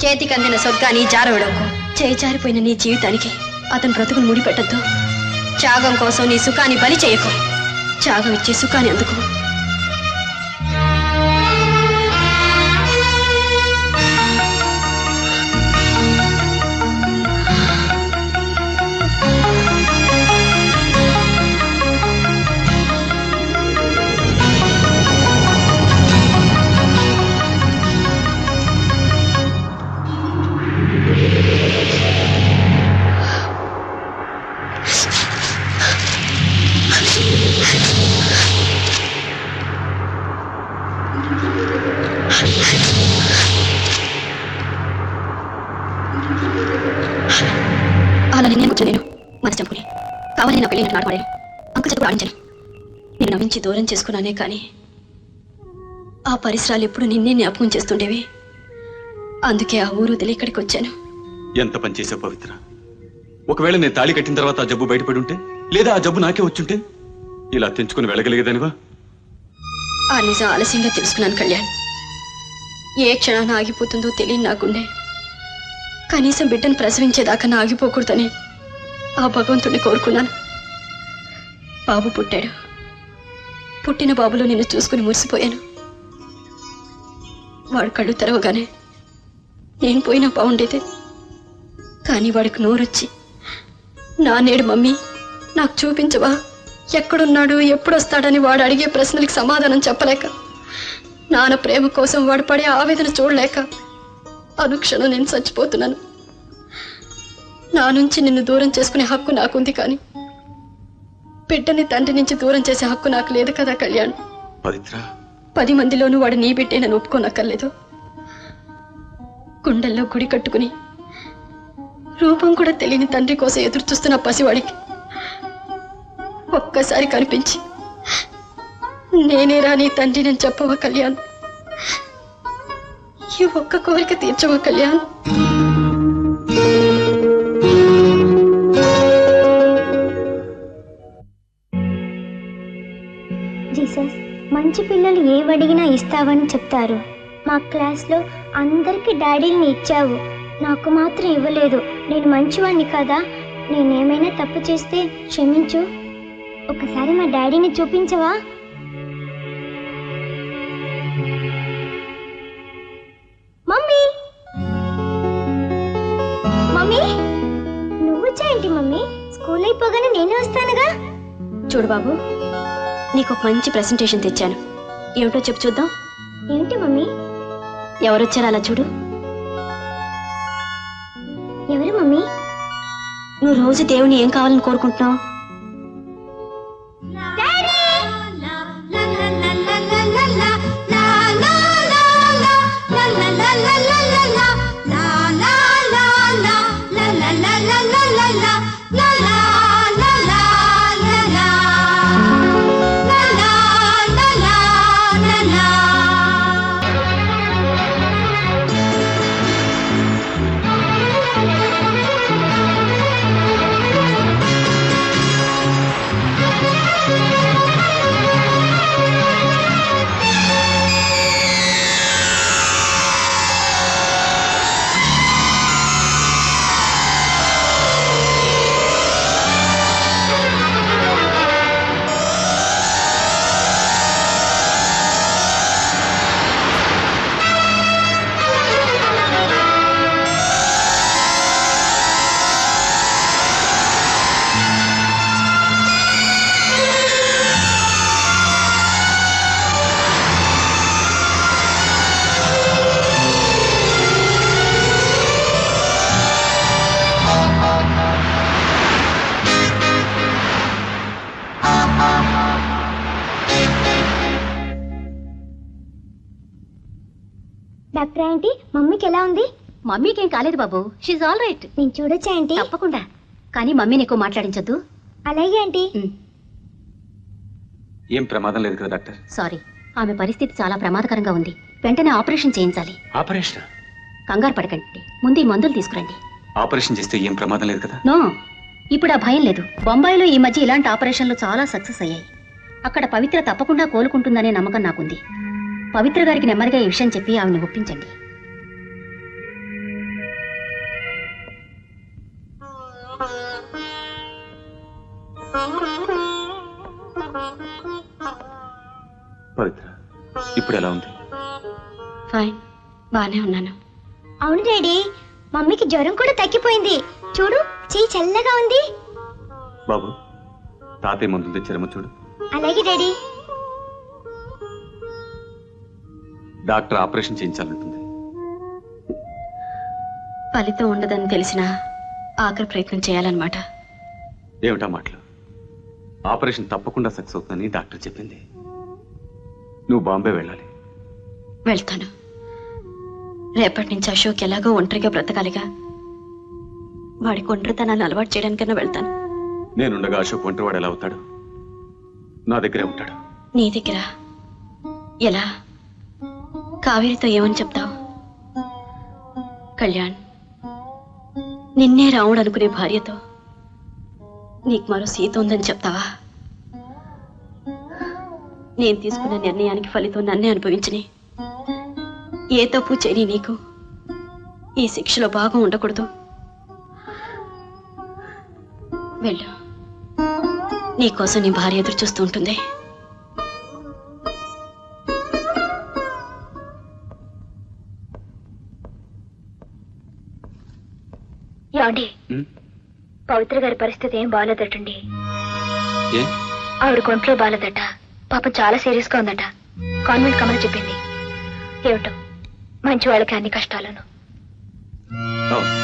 చేతికి అందిన స్వర్గాన్ని జారవిడకు. చేయిచారిపోయిన నీ జీవితానికి అతని బ్రతుకును ముడిపెట్టద్దు. త్యాగం కోసం నీ సుఖాన్ని బలి చేయకు. త్యాగం ఇచ్చే సుఖాన్ని అందుకు. అలా నిర్ణయం కూర్చోలేను. మనసు చంపుకుని కావాలని నా పెళ్లి నాటపడాను. అంకుల్ చెప్పు ఆడించాను. నేను నవ్వించి దూరం చేసుకున్నానే కానీ ఆ పరిసరాలు ఎప్పుడు నిన్నే జ్ఞాపకం చేస్తుండేవి. అందుకే ఆ ఊరు వదిలి ఇక్కడికి వచ్చాను. ఎంత పని చేసావు పవిత్ర. ఒకవేళ నేను తాళి కట్టిన తర్వాత ఆ జబ్బు బయటపడి ఉంటే, లేదా ఆ జబ్బు నాకే వచ్చుంటే ఇలా తెంచుకుని వెళ్ళగలిగేదానివా? ఆ నిజం ఆలస్యంగా తెలుసుకున్నాను కళ్యాణ్. ఏ క్షణాన ఆగిపోతుందో తెలియని నాకుండే. కనీసం బిడ్డను ప్రసవించేదాకా ఆగిపోకూడదని ఆ భగవంతుడిని కోరుకున్నాను. బాబు పుట్టాడు. పుట్టిన బాబులో నిన్ను చూసుకుని మురిసిపోయాను. వాడు కళ్ళు తెరవగానే నేను పోయినా బాగుండేది. కానీ వాడికి నోరొచ్చి నా నేడు మమ్మీ నాకు చూపించవా, ఎక్కడున్నాడు, ఎప్పుడొస్తాడని వాడు అడిగే ప్రశ్నలకు సమాధానం చెప్పలేక, నాన్న ప్రేమ కోసం వాడు పడే ఆవేదన చూడలేక అనుక్షణం నేను చచ్చిపోతున్నాను. నా నుంచి నిన్ను దూరం చేసుకునే హక్కు నాకుంది, కానీ బిడ్డని తండ్రి నుంచి దూరం చేసే హక్కు నాకు లేదు కదా కళ్యాణ్. 10 మందిలోనూ వాడు నీ బిడ్డే నన్ను ఒప్పుకోనక్కర్లేదు. గుండెల్లో గుడి కట్టుకుని రూపం కూడా తెలియని తండ్రి కోసం ఎదురు చూస్తున్న పసివాడికి ఒక్కసారి కనిపించి నేనేరా నీ తండ్రి నేను చెప్పవా కళ్యాణ్? ఈ ఒక్క కోరిక తీర్చవా కళ్యాణ్? మంచి పిల్లలు ఏవడిగినా ఇస్తావని చెప్తారు. మా క్లాస్లో అందరికి డాడీని ఇచ్చావు, నాకు మాత్రం ఇవ్వలేదు. నేను మంచివాణ్ణి కదా, నేనేమైనా తప్పు చేస్తే క్షమించు. ఒకసారి మా డాడీని చూపించవా? మమ్మీ మమ్మీ నువ్వు వచ్చాయంటి మమ్మీ? స్కూల్ అయిపోగానే నేనే వస్తానుగా. చూడు బాబు, నీకు ఒక మంచి ప్రెసెంటేషన్ తెచ్చాను. ఏమిటో చెప్పు చూద్దాం. ఏంటి మమ్మీ? ఎవరొచ్చారు అలా చూడు. ఎవరు మమ్మీ? నువ్వు రోజు దేవుని ఏం కావాలని కోరుకుంటున్నావు? డాక్టర్ ఆంటీ, మమ్మీకి ఎలా ఉంది? మమ్మీకి ఏం కాలేదు బాబు, షీజ్ ఆల్ రైట్. నేను చూడొచ్చా ఆంటీ? తప్పకుండా, కానీ మమ్మీని ఎక్కువ మాట్లాడించొద్దు. అలాగే ఆంటీ. ఏం ప్రమాదం లేదు కదా డాక్టర్? సారీ, ఆమె పరిస్థితి చాలా ప్రమాదకరంగా ఉంది. వెంటనే ఆపరేషన్ చేయించాలి. ఆపరేషన్? కంగారు పడకండి, ముందు ఈ మందులు తీసుకురండి. ఆపరేషన్ చేస్తే ఏం ప్రమాదం లేదు కదా? నో, ఇప్పుడు ఆ భయం లేదు. బొంబాయిలో ఈ మధ్య ఇలాంటి ఆపరేషన్లు చాలా సక్సెస్ అయ్యాయి. అక్కడ పవిత్ర తప్పకుండా కోలుకుంటుందనే నమ్మకం నాకుంది. పవిత్ర గారికి నెమ్మదిగా ఈ విషయం చెప్పి ఆమెను ఒప్పించండి. పవిత్ర ఇప్పుడు ఎలా ఉంది? ఫైన్, బానే ఉన్నాను. అవును డాడీ, మమ్మీకి జ్వరం కూడా తగ్గిపోయింది. చూడు, చెయ్యి చల్లగా ఉంది. బాబు, తాతయ్య మందులు తెచ్చారేమో చూడు. అలాగే డాడీ. Doctor operation చేయించాలంటుంది. ఫలితం ఉండదని తెలిసినా ఆఖరి ప్రయత్నం చేయాలన్నమాట. ఏమిటా మాటలు? ఆపరేషన్ తప్పకుండా సక్సెస్ అవుతుందని డాక్టర్ చెప్పింది. నువ్వు బాంబే వెళ్ళాలి. వెళ్తాను. రేపటి నుంచి అశోక్ ఎలాగో ఒంటరిగా బ్రతకాలిగా, వాడికి ఒంటరితనాన్ని అలవాటు చేయడానికన్నా వెళ్తాను. నేనుండగా అశోక్ ఒంటరివాడు ఎలా అవుతాడు? నా దగ్గరే ఉంటాడు. నీ దగ్గర ఎలా? కావేరితో ఏమని చెప్తావు? కళ్యాణ్, నిన్నే రావుడు అనుకునే భార్యతో నీకు మరో సీత ఉందని చెప్తావా? నేను తీసుకున్న నిర్ణయానికి ఫలితం నన్నే అనుభవించని, ఏ తప్పు చేయని నీకు ఈ శిక్షలో భాగం ఉండకూడదు. వెళ్ళు, నీకోసం నీ భార్య ఎదురు చూస్తూ ఉంటుంది. ఏమండి, పవిత్ర గారి పరిస్థితి ఏం బాగాలేదటండి. ఏ? ఆవిడ కొంట్లో బాగాలేదట. పాపం చాలా సీరియస్ గా ఉందట. కాన్వెంట్ కమని చెప్పింది. ఏమిటో మంచి వాళ్ళకి అన్ని కష్టాలను. అవును.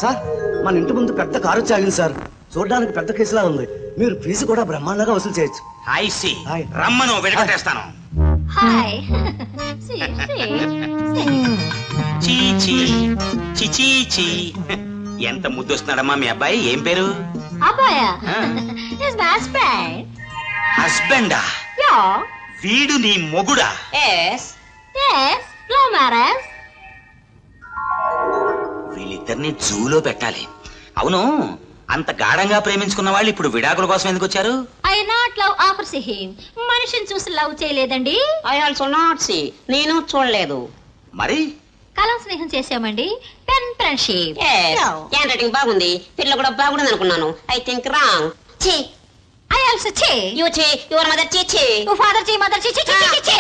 సార్, మన ఇంటి ముందు పెద్ద కారు వచ్చి ఆగింది సార్. చూడడానికి పెద్ద కేసులా ఉంది. మీరు ఫీజు కూడా బ్రహ్మాండంగా వసూలు చేయొచ్చు. ఐసి రమ్మను, వెడగొట్టేస్తాను. హాయ్. చీ ఎంత ముద్దు వస్తున్నాడమ్మా మీ అబ్బాయి. ఏం పేరు? అబ్బాయా? His best friend. హస్బెండా? యా, వీడు నీ మొగుడా? వీళ్ళిద్దరిని జూలో పెట్టాలి. అవును, అంత గాఢంగా ప్రేమించుకున్న వాళ్ళు ఇప్పుడు విడాకుల కోసం ఎందుకు వచ్చారు? I not love after him. మనిషిని చూసి లవ్ చేయలేదండి. I also not see. నేను చూడలేదు. మరి కలం స్నేహం చేసామండి. Pen friendship. హ్యాండ్ రైటింగ్ బాగుంది, పిల్ల కూడా బాగుంది అనుకున్నాను. I think wrong. ఛీ, ఐ ఆల్సో ఛీ. యు ఛీ, యువర్ మదర్ ఛీ ఛీ. యు ఫాదర్ ఛీ, మదర్ ఛీ ఛీ ఛీ ఛీ.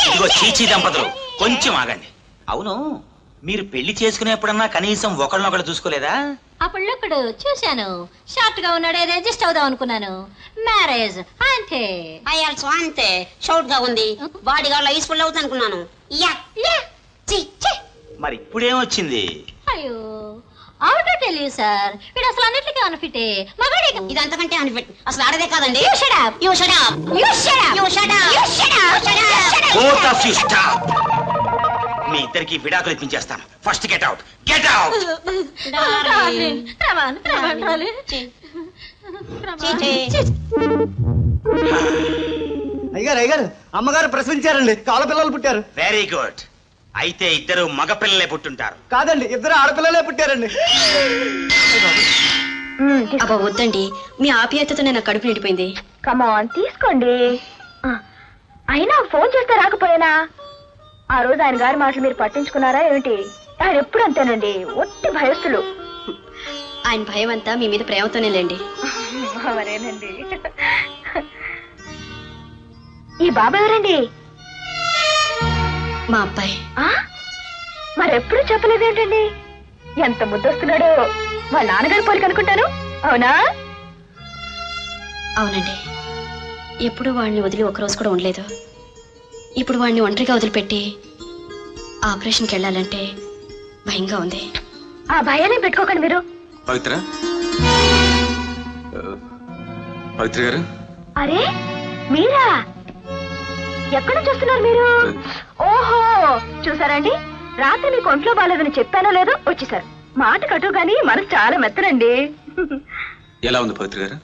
ఇదిగో చీచీ దంపతులు కొంచెం ఆగండి. అవును, మీరు పెళ్లి చేసుకునేప్పుడన్నా కనీసం ఒకళ్ళనొకళ్ళు చూసుకోలేదా? అప్పుడు చూశాను, షార్ట్ గా ఉన్నాడు, అడ్జస్ట్ అవుదాం అనుకున్నాను. మ్యారేజ్ అంతే. ఐ ఆల్సో అంతే. షార్ట్ గా ఉంది, బాడీ గార్డ్ యూస్ఫుల్ అవుతుంది అనుకున్నాను. యా ఛీ ఛీ. మరి ఇప్పుడేమొచ్చింది? అయ్యో, అవుట్ టెల్ యూ సార్, వీడు అసలు అన్నిటికీ అన్ఫిటే. మగాడే. ఇది అంతకంటే అన్ఫిట్. అసలు ఆడదే కాదండి. You shut up. You shut up. You shut up. You shut up. You shut up. You shut up. Both of you stop. మీ ఇద్దరికి విడాకులు ఇప్పించేస్తాను. First get out, get out. Darling. Raman, darling. ఛీ ఛీ. అయ్యారు అమ్మగారు ప్రశ్నించారండి, కాళ్ళ పిల్లలు పుట్టారు. Very good. అయితే ఇద్దరు మగపిల్లలే పుట్టుంటారు. కాదండి, ఇద్దరు ఆడపిల్లలే పుట్టారండి. అబ్బా వద్దండి, మీ ఆప్యాయతతో నేను కడుపు నిండిపోయింది. కమాన్ తీసుకోండి. అయినా ఫోన్ చేస్తే రాకపోయినా ఆ రోజు ఆయన గారి మాటలు మీరు పట్టించుకున్నారా ఏమిటి? ఆయన ఎప్పుడు అంతేనండి, ఒట్టి భయస్తులు. ఆయన భయం అంతా మీ మీద ప్రేమతోనే లేండి. మరేనండి. ఈ బాబు ఎవరండి? మా అబ్బాయి. మరెప్పుడు చెప్పలేదేంటండి? ఎంత ముద్దొస్తున్నాడో. వాళ్ళ నాన్నగారి పోలిక అనుకుంటాను. అవునా? అవునండి, ఎప్పుడు వాడిని వదిలి ఒకరోజు కూడా ఉండలేదు. ఇప్పుడు వాడిని ఒంటరిగా వదిలిపెట్టి ఆపరేషన్కి వెళ్ళాలంటే భయంగా ఉంది. ఆ భయాన్ని పెట్టుకోకండి మీరు. పవిత్ర పవిత్ర గారు. అరే మీరా? ఎక్కడ చూస్తున్నారు మీరు? ఓహో, చూసారండి, రాత్రి మీకు ఒంట్లో బాలేదని చెప్పానో లేదో వచ్చేసారు. మాట కటు గాని మనసు చాలా మెత్తనండి. ఎలా ఉంది పవిత్ర గారు?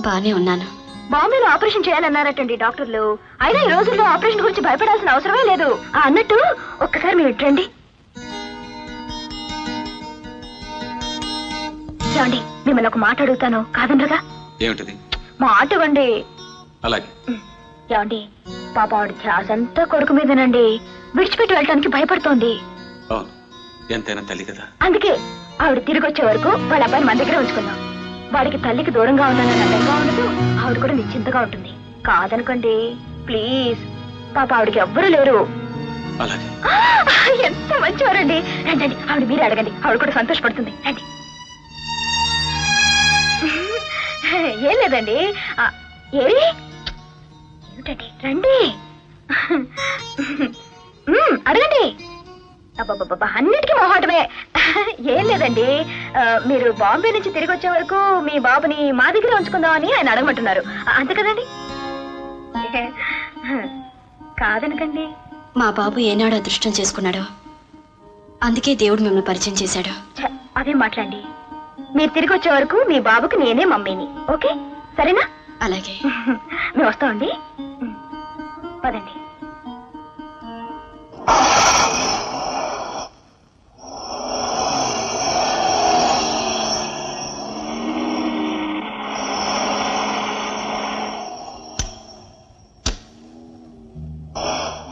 బానే ఉన్నాను. బాంబేలో ఆపరేషన్ చేయాలన్నారటండి డాక్టర్లు. అయినా ఈ రోజుల్లో ఆపరేషన్ గురించి భయపడాల్సిన అవసరమే లేదు. అన్నట్టు ఒక్కసారి మీరు ఇట్రండి. ఏమండి, మిమ్మల్ని ఒక మాట అడుగుతాను, కాదనరుగా? ఏమిటది? మాట ఇవ్వండి. అలాగే. ఏమండి, పాప ఆవిడ ధ్యాస అంతా కొడుకు మీదనండి. విడిచిపెట్టి వెళ్ళటానికి భయపడుతోంది. అవును, ఎంతైనా తల్లి కదా. అందుకే ఆవిడ తిరిగి వచ్చే వరకు వాళ్ళ అబ్బాయిని మన దగ్గర ఉంచుకుందాం. వాడికి తల్లికి దూరంగా ఉన్నానని అడ్డంగా ఉండదు, ఆవిడ కూడా నిశ్చింతగా ఉంటుంది. కాదనుకోండి ప్లీజ్. పాప ఆవిడకి ఎవ్వరూ లేరు. అలాగే. ఎంత మంచివారండి. రండి, ఆవిడ మీరే అడగండి, ఆవిడ కూడా సంతోషపడుతుంది. రండి. ఏం లేదండి. ఏమిటండి, రండి అడగండి. అబ్బాబ్బా, అన్నిటికీ మొహాటమే. ఏం లేదండి, మీరు బాంబే నుంచి తిరిగి వచ్చే వరకు మీ బాబుని మా దగ్గర ఉంచుకుందామని ఆయన అడగమంటున్నారు. అంతే కదండి? కాదనకండి. మా బాబు ఏనాడు అదృష్టం చేసుకున్నాడో అందుకే దేవుడు మిమ్మల్ని పరిచయం చేశాడు. అదే మాట్లాడండి. మీరు తిరిగి వచ్చే వరకు మీ బాబుకి నేనే మమ్మీని. ఓకే, సరేనా? అలాగే. మేము వస్తామండి. పదండి.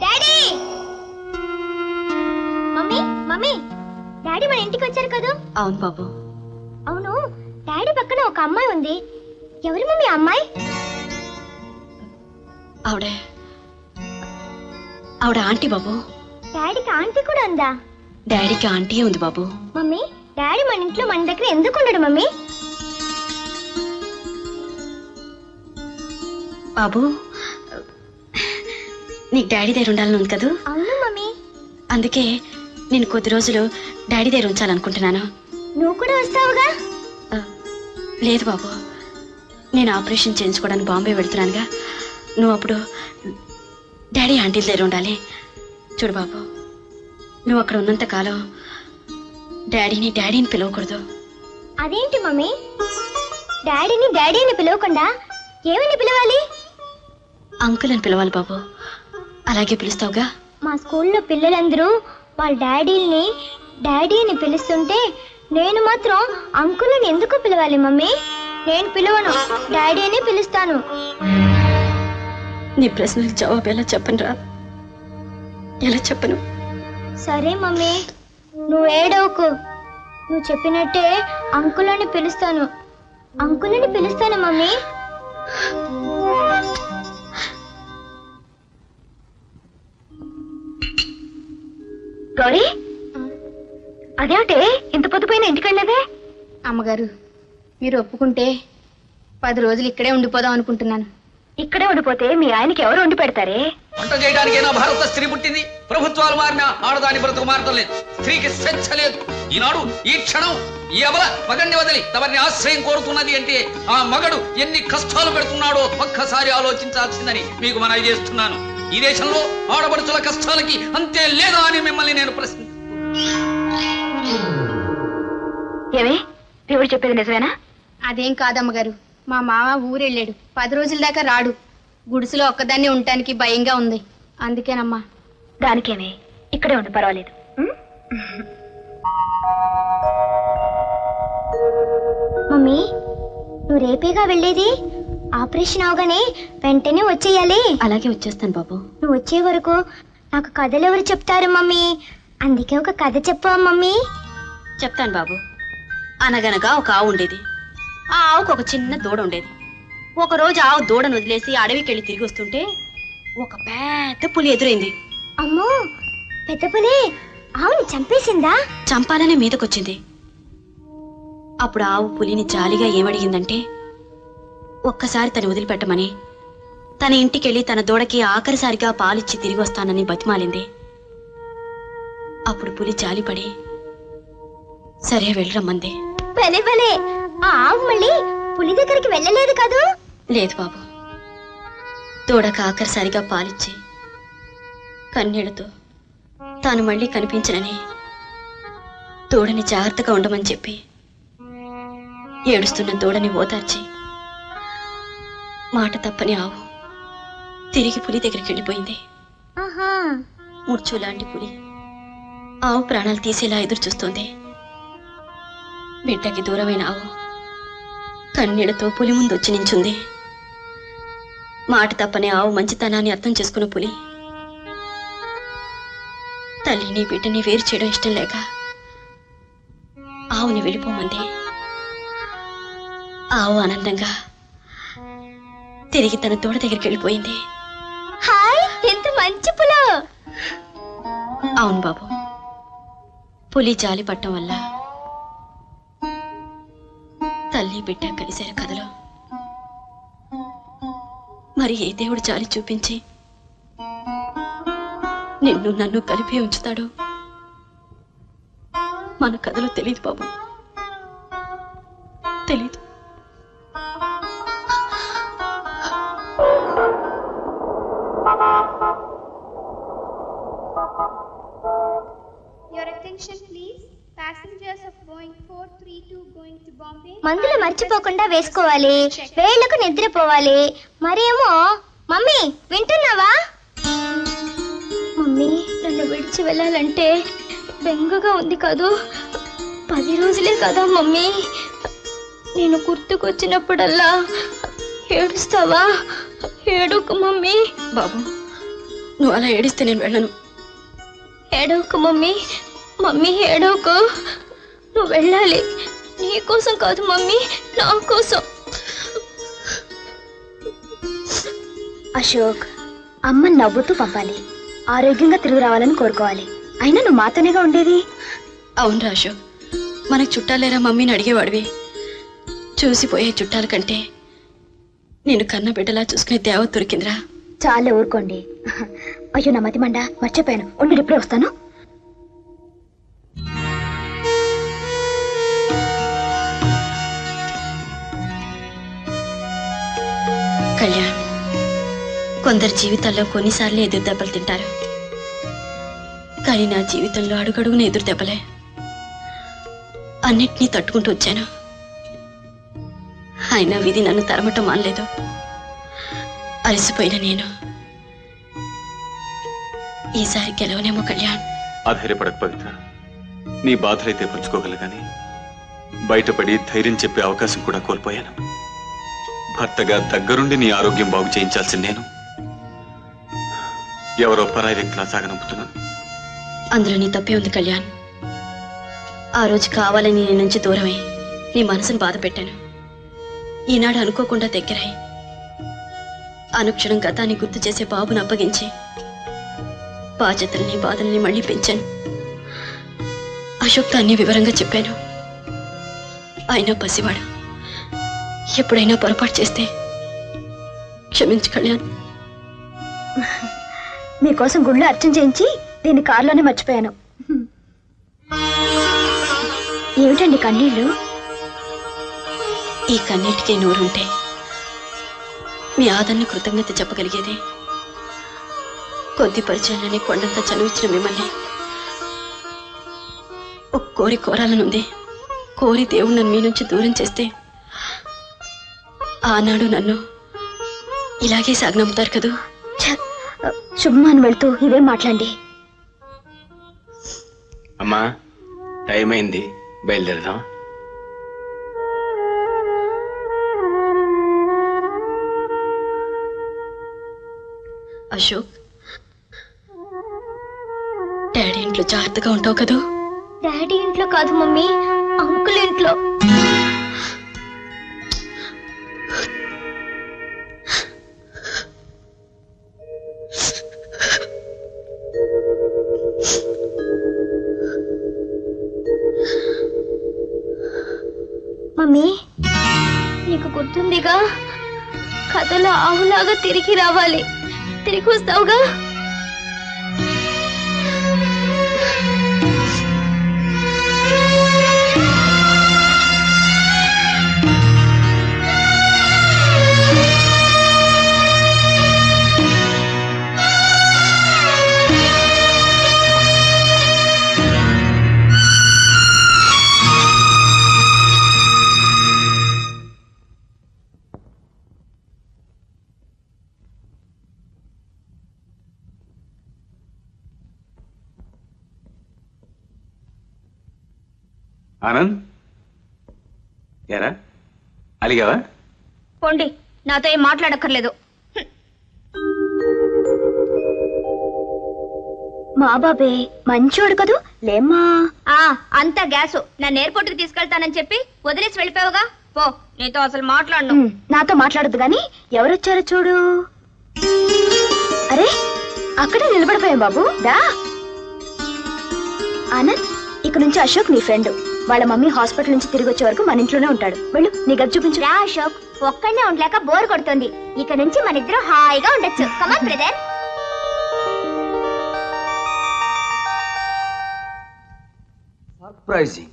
డాడీ, మమ్మీ మమ్మీ, డాడీ మన ఇంటికి వచ్చారు కదా? అవును బాబు. అవును, డాడీ పక్కన ఒక అమ్మాయి ఉంది. ఎవరు మమ్మీ అమ్మాయి? ఆవిడ ఆంటీ బాబు. డాడీకి ఆంటీ కూడా ఉందా? డాడీకి ఆంటీ ఉంది బాబు. మమ్మీ, డాడీ మన ఇంట్లో మన దగ్గర ఎందుకు ఉండడు మమ్మీ? బాబు, నీకు డాడీ దగ్గర ఉండాలని ఉంది కదా? అవును మమ్మీ. అందుకే నేను కొద్ది రోజులు డాడీ దగ్గర ఉంచాలనుకుంటున్నాను. నువ్వు కూడా వస్తావుగా? లేదు బాబు, నేను ఆపరేషన్ చేయించుకోవడానికి బాంబే వెళ్తున్నానుగా. నువ్వు అప్పుడు డాడీ ఆంటీల దగ్గర ఉండాలి. చూడు బాబు, నువ్వు అక్కడ ఉన్నంత కాలం డాడీని పిలవకూడదు. అదేంటి మమ్మీ? డాడీని పిలవకుండా ఏమని పిలవాలి? అంకుల్ అని పిలవాలి బాబు. అలాగే పిలుస్తావుగా? మా స్కూల్లో పిల్లలందరూ వాళ్ళ డాడీని డాడీ అని పిలుస్తుంటే నేను మాత్రం అంకుల్ అని ఎందుకు పిలవాలి మమ్మీ? నేను పిలవను, డాడీ అని పిలుస్తాను. నీ ప్రశ్నలకు జవాబు ఎలా చెప్పనురా? ఎలా చెప్పను? సరే మమ్మీ, నువ్వు ఏడవకు. నువ్వు చెప్పినట్టే అంకుల్ అని పిలుస్తాను. అంకుల్ అని పిలుస్తాను మమ్మీ. గౌరీ, అదేమిటే ఇంత పొద్దుపోయిన ఇంటికి వెళ్ళేదే? అమ్మగారు, మీరు ఒప్పుకుంటే 10 రోజులు ఇక్కడే ఉండిపోదాం అనుకుంటున్నాను. ఇక్కడే ఉండిపోతే మీ ఆయనకి ఎవరు వండి పెడతారే? వంట చేయడానికైనా భారత స్త్రీ పుట్టింది. ప్రభుత్వాలు మారినా ఆడదాని బ్రతుకు మారటం లేదు. స్త్రీకి స్వేచ్ఛ లేదు. ఈనాడు ఈ క్షణం ఈ అబల మగన్ని వదిలి తమని ఆశ్రయం కోరుతున్నది అంటే ఆ మగడు ఎన్ని కష్టాలు పెడుతున్నాడో ఒక్కసారి ఆలోచించాల్సిందని మీకు మనవి చేస్తున్నాను. ఈ దేశంలో ఆడపడుచుల కష్టాలకి అంతే లేదా అని మిమ్మల్ని నేను ఏమే, దేవుడు చెప్పేది నిజమేనా? అదేం కాదమ్మగారు, మా మామ ఊరెళ్ళాడు. 10 రోజుల దాకా రాడు. గుడిసెలో ఒక్కదాన్ని ఉండటానికి భయంగా ఉంది. అందుకేనమ్మా. దానికేమే, ఇక్కడే ఉండి పర్వాలేదు. మమ్మీ, నువ్వు రేపేగా వెళ్ళేది? ఆపరేషన్ అవగానే వెంటనే వచ్చేయాలి. అలాగే వచ్చేస్తాను బాబు. నువ్వు వచ్చే వరకు నాకు కథలు ఎవరు చెప్తారు మమ్మీ? అందుకే ఒక కథ చెప్పవా మమ్మీ? చెప్తాను బాబు. అనగనగా ఒక ఆవు ఉండేది. ఆ ఆవుకు ఒక చిన్న దూడ ఉండేది. ఒకరోజు ఆవు దూడను వదిలేసి అడవికి వెళ్ళి తిరిగి వస్తుంటే ఒక పెద్ద పులి ఎదురైంది. అమ్మో, పెద్ద పులి ఆవుని చంపేసిందా? చంపాలనే మీదకొచ్చింది. అప్పుడు ఆవు పులిని జాలిగా ఏమడిగిందంటే ఒక్కసారి తను వదిలిపెట్టమని, తన ఇంటికెళ్ళి తన దూడకి ఆఖరిసారిగా పాలిచ్చి తిరిగి వస్తానని బతిమాలింది. అప్పుడు పులి జాలిపడి సరే వెళ్ళరమ్మంది. భలే భలే, ఆ ఆవు మళ్ళీ పులి దగ్గరికి వెళ్ళలేదు కాదు? లేదు బాబు. దూడకు ఆఖరిసారిగా పాలిచ్చి కన్నీళ్లతో తాను మళ్ళీ కనిపించనని దూడని జాగ్రత్తగా ఉండమని చెప్పి ఏడుస్తున్న దూడని ఓదార్చి మాట తప్పని ఆవు తిరిగి పులి దగ్గరికి వెళ్ళిపోయింది. మూర్ఛు లాంటి పులి ఆవు ప్రాణాలు తీసేలా ఎదురు చూస్తోంది. బిడ్డకి దూరమైన ఆవు కన్నీళ్లతో పులి ముందు వచ్చి నించుంది. మాట తప్పని ఆవు మంచితనాన్ని అర్థం చేసుకున్న పులి తల్లిని బిడ్డని వేరు చేయడం ఇష్టం లేక ఆవుని వెళ్ళిపోమంది. ఆవు ఆనందంగా తిరిగి తన తోడ దగ్గరికి వెళ్ళిపోయింది. హాయ్, ఎంత మంచి పులో! అవును బాబు, పులి జాలి పట్టడం వల్ల తల్లి బిడ్డ కలిసారు కథలో. మరి ఏ దేవుడు జాలి చూపించి నిన్ను నన్ను కలిపే ఉంచుతాడో మన కథలో తెలియదు బాబు, తెలీదు. మందులు మర్చిపోకుండా వేసుకోవాలి. వేళ్లకు నిద్రపోవాలి. మరేమో మమ్మీ, వింటున్నావా? మమ్మీ, నన్ను విడిచి వెళ్ళాలంటే బెంగగా ఉంది కదూ. 10 రోజులే కదా మమ్మీ. నేను గుర్తుకొచ్చినప్పుడల్లా ఏడుస్తావా? ఏడుకు మమ్మీ. బాబు, నువ్వు అలా ఏడిస్తే నేను వెళ్ళను. ఏడవకు మమ్మీ. మమ్మీ ఏడవకు. నువ్వు వెళ్ళాలి. నీ కోసం కాదు మమ్మీ, నా కోసం. అశోక్, అమ్మ నవ్వుతూ పంపాలి. ఆరోగ్యంగా తిరిగి రావాలని కోరుకోవాలి. అయినా నువ్వు మాతోనేగా ఉండేది. అవును అశోక్, మనకు చుట్టాలేరా మమ్మీని అడిగేవాడివి. చూసిపోయే చుట్టాల కంటే నేను కన్న బిడ్డలా చూసుకునే దేవత దొరికిందిరా. చాలా ఊరుకోండి. అయ్యో, నా మతి మండ, మర్చిపోయాను. ఉండి ఇప్పుడే వస్తాను. కళ్యాణ్, కొందరు జీవితాల్లో కొన్నిసార్లు ఎదురు దెబ్బలు తింటారు. కానీ నా జీవితంలో అడుగడుగున ఎదురు దెబ్బలే. అన్నిటినీ తట్టుకుంటూ వచ్చాను. అయినా విధి నన్ను తరమటం మానలేదు. అలసిపోయిన నేను ఈసారి గెలవనేమో కళ్యాణ్. ఆధైర్యపడక పవిత్ర, నీ బాధలైతే పంచుకోగలను కానీ బయటపడి ధైర్యం చెప్పే అవకాశం కూడా కోల్పోయాను. భర్తగా దగ్గరుండి నీ ఆరోగ్యం బాగు చేయించాల్సిన నేను ఎవరో పరాయి వ్యక్తిలా సాగనంపుతున్నాను. అందులో నీ తప్పే ఉంది కళ్యాణ్. ఆ రోజు కావాలని నీ నుంచి దూరమై నీ మనసును బాధ పెట్టాను. ఈనాడు అనుకోకుండా దగ్గరై అనుక్షణం గతాన్ని గుర్తు చేసే బాబును అప్పగించి బాధ్యతల్ని బాధల్ని మళ్ళీ పెంచాను. అశోక్తో అన్ని వివరంగా చెప్పాను. ఆయన పసివాడు. ఎప్పుడైనా పొరపాటు చేస్తే క్షమించు కళ్యాణ్. మీకోసం గుళ్ళో అర్చన చేయించి దీన్ని కారులోనే మర్చిపోయాను. ఏమిటండి కన్నీళ్ళు? ఈ కన్నిటికీ నోరుంటే మీ ఆదరణ కృతజ్ఞత చెప్పగలిగేది. కొద్ది పరిచయాలని కొండంతా చనువిచ్చిన మిమ్మల్ని ఒక కోరాలనుంది. కోరి దేవుడు నన్ను మీ నుంచి దూరం చేస్తే ఆనాడు నన్ను ఇలాగే సాగనంపుతారు కదూ. శుభమాన్ వెళ్తూ ఇవేం మాట్లాడి. అమ్మా, టైం అయింది, బయలుదేరదాం. అశోక్, డాడీ ఇంట్లో జాగ్రత్తగా ఉంటావు కదూ? డాడీ ఇంట్లో కాదు మమ్మీ, అంకుల్ ఇంట్లో. మమ్మీ, నీకు గుర్తుందిగా, కథలో ఆవులాగా తిరిగి రావాలి. తిరిగి వస్తావుగా? ఆనంద్, ఎరా అలిగావా? పోండి, నాతో ఏం మాట్లాడక్కర్లేదు. మా బాబే మంచోడు కదూ, లేమ్మా. అంతా గ్యాసు. నన్ను ఎయిర్పోర్ట్ కి తీసుకెళ్తానని చెప్పి వదిలేసి వెళ్ళిపోయావుగా. పో, నీతో అసలు మాట్లాడను. నాతో మాట్లాడద్దు గాని ఎవరొచ్చారో చూడు. అరే, అక్కడే నిలబడిపోయాం బాబు. దా ఆనంద్, ఇక నుంచి అశోక్ నీ ఫ్రెండ్. వాళ్ళ మమ్మీ హాస్పిటల్ నుంచి తిరిగి వచ్చే వరకు మన ఇంట్లోనే ఉంటాడు. వెళ్ళు, నీ గది చూపించు. రా అశోక్, ఒక్కడనే ఉండలేక బోర్ కొడుతుంది. ఇక నుంచి మన ఇద్దరు హాయిగా ఉండొచ్చు. కమాన్ brother. Surprising,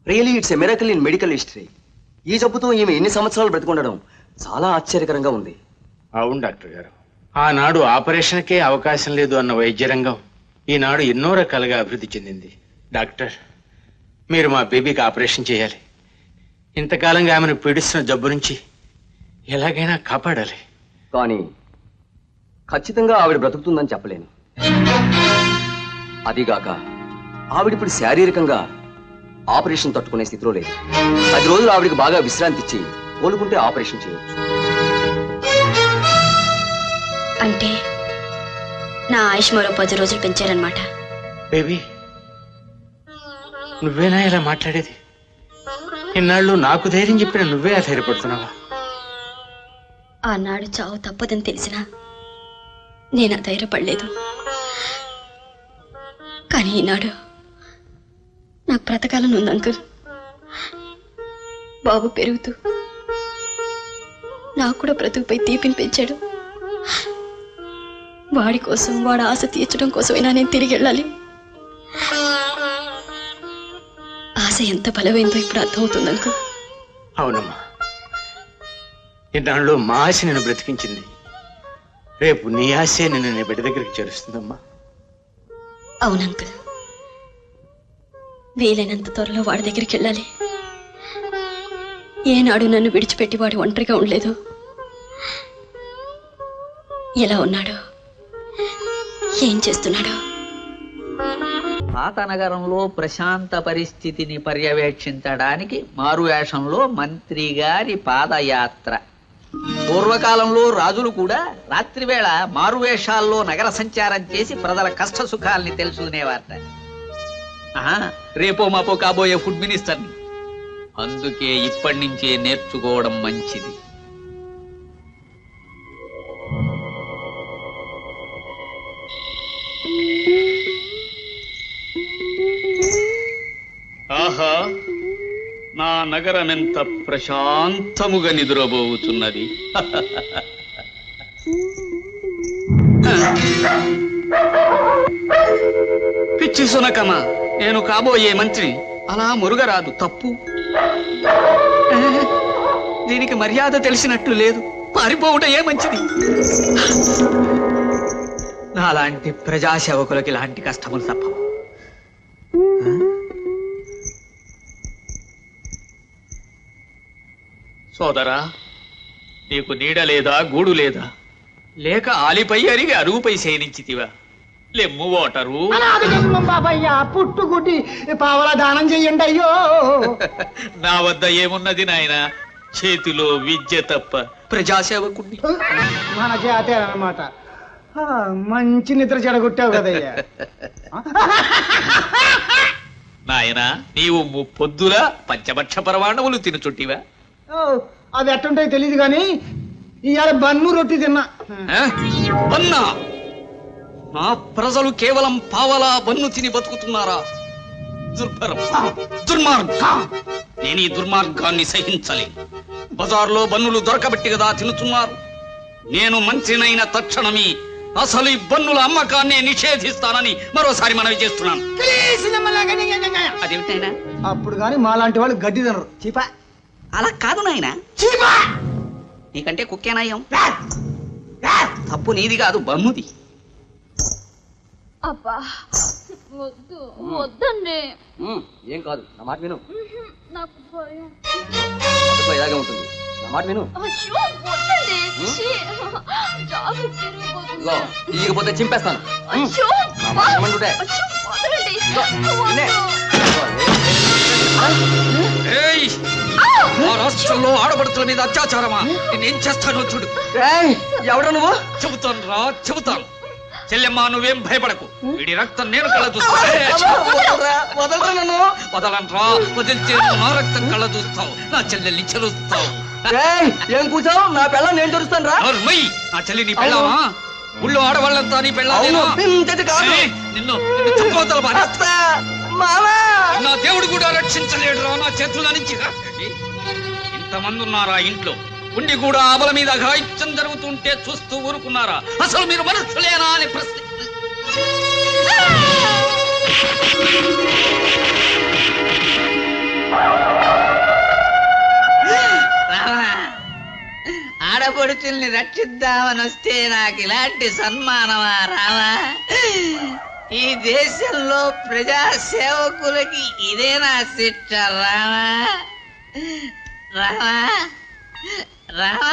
really it's a miracle in medical history. ఈ జబ్బుతో ఈమె ఎన్ని సంవత్సరాలు బ్రతికుండడం చాలా ఆశ్చర్యకరంగా ఉంది. అవును డాక్టర్ గారు, ఆనాడు ఆపరేషన్కే అవకాశం లేదు అన్న వైద్య రంగం ఈనాడు ఎన్నో రకాలుగా అభివృద్ధి చెందింది. డాక్టర్, మీరు మా బేబీకి ఆపరేషన్ చేయాలి. ఇంతకాలంగా ఆమెను పీడిస్తున్న జబ్బు నుంచి ఎలాగైనా కాపాడాలి. కానీ ఖచ్చితంగా ఆవిడ బ్రతుకుతుందని చెప్పలేను. అదిగాక ఆవిడిప్పుడు శారీరకంగా ఆపరేషన్ తట్టుకునే స్థితిలో లేదు. 10 రోజులు ఆవిడికి బాగా విశ్రాంతి ఇచ్చి కోలుకుంటే ఆపరేషన్ చేయొచ్చు. అంటే నా ఆయుష్ మరో 10 రోజులు పెంచారనమాట. బేబీ, నువ్వేనా ఇలా మాట్లాడేది? ఇన్నాళ్ళు నాకు ధైర్యం చెప్పిన నువ్వే ధైర్యపడుతున్నావా? ఆనాడు చావు తప్పదని తెలిసినా నేను ధైర్యపడలేదు. కానీ ఈనాడు నాకు బ్రతకాలని ఉంది అంకుల్. బాబు పెరుగుతూ నాకు కూడా బ్రతుకుపై తీపిని పెంచాడు. వాడి కోసం, వాడి ఆశ తీర్చడం కోసమైనా నేను తిరిగి వెళ్ళాలి. ఆశ ఎంత బలమైందో ఇప్పుడు అర్థమవుతుంది అంకుల్. అవునమ్మా, ఇన్నాళ్ళు మా ఆశ నిన్ను బ్రతికించింది. రేపు నీ ఆశే నిన్ను నీ బిడ్డ దగ్గరికి చేరుస్తుందమ్మా. అవును అంకుల్, వీలైనంత త్వరలో వాడి దగ్గరికి వెళ్ళాలి. ఏనాడు నన్ను విడిచిపెట్టి వాడు ఒంటరిగా ఉండలేదు. ఎలా ఉన్నాడు? ఏం చేస్తున్నాడు? పాత నగరంలో ప్రశాంత పరిస్థితిని పర్యవేక్షించడానికి మారువేషంలో మంత్రి గారి పాదయాత్ర. పూర్వకాలంలో రాజులు కూడా రాత్రివేళ మారువేషాల్లో నగర సంచారం చేసి ప్రజల కష్ట సుఖాల్ని తెలుసుకునేవారట. రేపో మాపో కాబోయే ఫుడ్ మినిస్టర్ని. అందుకే ఇప్పటి నుంచే నేర్చుకోవడం మంచిది. ఆహా, నా నగరమెంత ప్రశాంతముగా నిద్రపోతున్నది. పిచ్చి సునకమా, నేను కాబోయే మంత్రి. అలా మురుగరాదు, తప్పు. దీనికి మర్యాద తెలిసినట్టు లేదు. పారిపోవుట ఏ మంచిది. నాలాంటి ప్రజాసేవకులకి ఇలాంటి కష్టములు తప్పవు. సోదరా, నీకు నీడ లేదా, గూడు లేదా? లేక ఆలిపై అరిగి అరుగుపై శయనించితివా? లెమ్ము ఓటరు. పుట్టుకుటి పావలా దానం చెయ్యండి. అయ్యో, నా వద్ద ఏమున్నది నాయన? చేతిలో విద్య తప్ప. ప్రజాసేవకుణ్ణి. మన జాతే అన్నమాట. మంచి నిద్ర చెడగొట్టావు కదయ్యా. నాయనా, నీవు ముప్పొద్దులా పంచభక్ష పరమాణములు తినుచుంటివా? అది ఎట్టుంటాయో తెలియదు కానీ ఇవాళ బన్ను రొట్టి తిన్నా. బన్నా? నా ప్రజలు కేవలం పావలా బన్ను తిని బతుకుతున్నారా? దుర్భరం, దుర్మార్గం. నేను ఈ దుర్మార్గాన్ని సహించలేను. బజార్లో బన్నులు దొరకబట్టి కదా తినుతున్నారు. నేను మంత్రినైన తక్షణమే అసలు ఈ బన్నుల అమ్మకాన్ని నిషేధిస్తానని మరోసారి మనవి చేస్తున్నాను. అదేమిటైనా? అప్పుడు గాని మాలాంటి వాళ్ళు గడ్డి తినరు. చీపా. అలా కాదు నాయన, నీకంటే కుక్కేనాయం. తప్పు నీది కాదు, బన్నుది. అబ్బా, వద్దు, వద్దండి. ఏం కాదు, నా మాట విను. నాకు భయం. ఇలాగే ఉంటుంది, నా మాట విను. అయ్యో, వద్దండి. ఛీ, జాబు తిరిగిపోతుంది. ఇకపోతే చింపేస్తాను. అయ్యో, నా మాట వినమంటుంటే. అయ్యో, వదలండి. ఆ రాష్ట్రంలో ఆడపడుతుల మీద అత్యాచారమా? నేనేం చేస్తానో చూడు. ఎవడ నువ్వు? చెబుతాను రా, చెబుతాను. చెల్లెమ్మ, నువ్వేం భయపడకు. వీడి రక్తం నేను కళ్ళ చూస్తాను. వదలనరా, వదిలితే నా రక్తం కళ్ళ చూస్తావు. నా చెల్లెల్ని చెలుస్తావు. ఏం కూర్చావు? నా పెళ్ళ నేను తెరుస్తాను రా. నా చెల్లి నీ పెళ్ళావా? ఊళ్ళో ఆడవాళ్ళంతా నీ పెళ్ళాను. నిన్ను చంపవతల బాధేస్తా. నా దేవుడు కూడా రక్షించలేడు రా నా చేతుల నుంచి. ఇంతమంది ఉన్నారా ఇంట్లో ఉండి కూడా ఆబల మీద అఘాయిత్యం జరుగుతుంటే చూస్తూ ఊరుకున్నారా? అసలు మీరు మనుషులేనా అని ప్రశ్న. ఆడపడుచుల్ని రక్షిద్దామని వస్తే నాకు ఇలాంటి సన్మానమా రామా? ఈ దేశంలో ప్రజా సేవకులకి ఇదేనా శిక్ష రామా? రామా, రామా.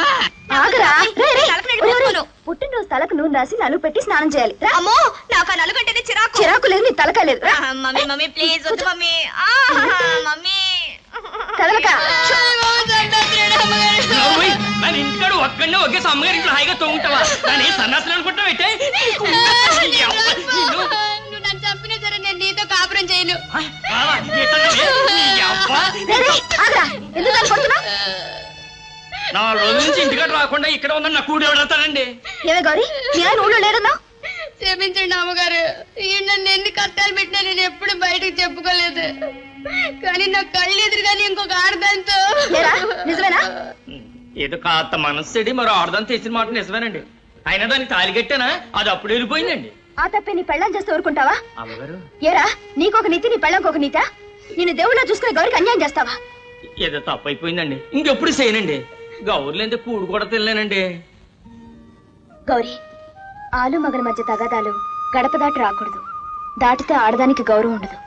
పుట్టినరోజు తలకు నూనె రాసి నలుగు పెట్టి స్నానం చేయాలి. అమ్మో, నాకు ఆ నలుగు అంటేనే చిరాకు. చిరాకు లేదు, నీ తలక లేదు. మమ్మీ, మమ్మీ ప్లీజ్ వద్దు మమ్మీ. మమ్మీ మన ఇంటికాడు ఒక్కడే ఒకే అమ్మగారి ఇంట్లో హాయిగా తోగుంటావా? దాని సన్నాసులు అనుకుంటావు. నువ్వు నన్ను చంపినా సరే నేను నీతో కాపురం చేయను. నా రోజు నుంచి ఇంటికాడ రాకుండా ఇక్కడ ఉందని నా కూడి ఎవడతానండి. ఏమే గౌరీ, ఊళ్ళో లేరన్నా? క్షమించండి అమ్మగారు. ఈ నన్ను ఎన్ని కష్టాలు పెట్టినా నేను ఎప్పుడు బయటకు చెప్పుకోలేదు. కానీ నా కళ్ళు ఎదురుగాని ఇంకొక ఆడదాంతో. నిజమేనా? ఏదో కాస్త మనస్సుడి మరో ఆడదాన్ని తెచ్చిన మాట నిజమేనండి. అయినా దానికి తాళి కట్టానా, అది అప్పుడు వెళ్ళిపోయిందండి. ఆ తప్పే నీ పెళ్ళం చేస్తూ ఊరుకుంటావా? అమ్మగారు, ఏరా, నీకొక నీతి, నీ పెళ్ళంకొక నీతా? నేను దేవుళ్ళ చూసుకుని గౌరికి అన్యాయం చేస్తావా? ఏదో తప్పు అయిపోయిందండి, ఇంకెప్పుడు చేయనండి. గౌరులేంటే కూడు కూడా తినలేనండి. గౌరీ, ఆలు మగల మధ్య తగాదాలు గడప దాటి రాకూడదు. దాటితే ఆడదానికి గౌరవం ఉండదు.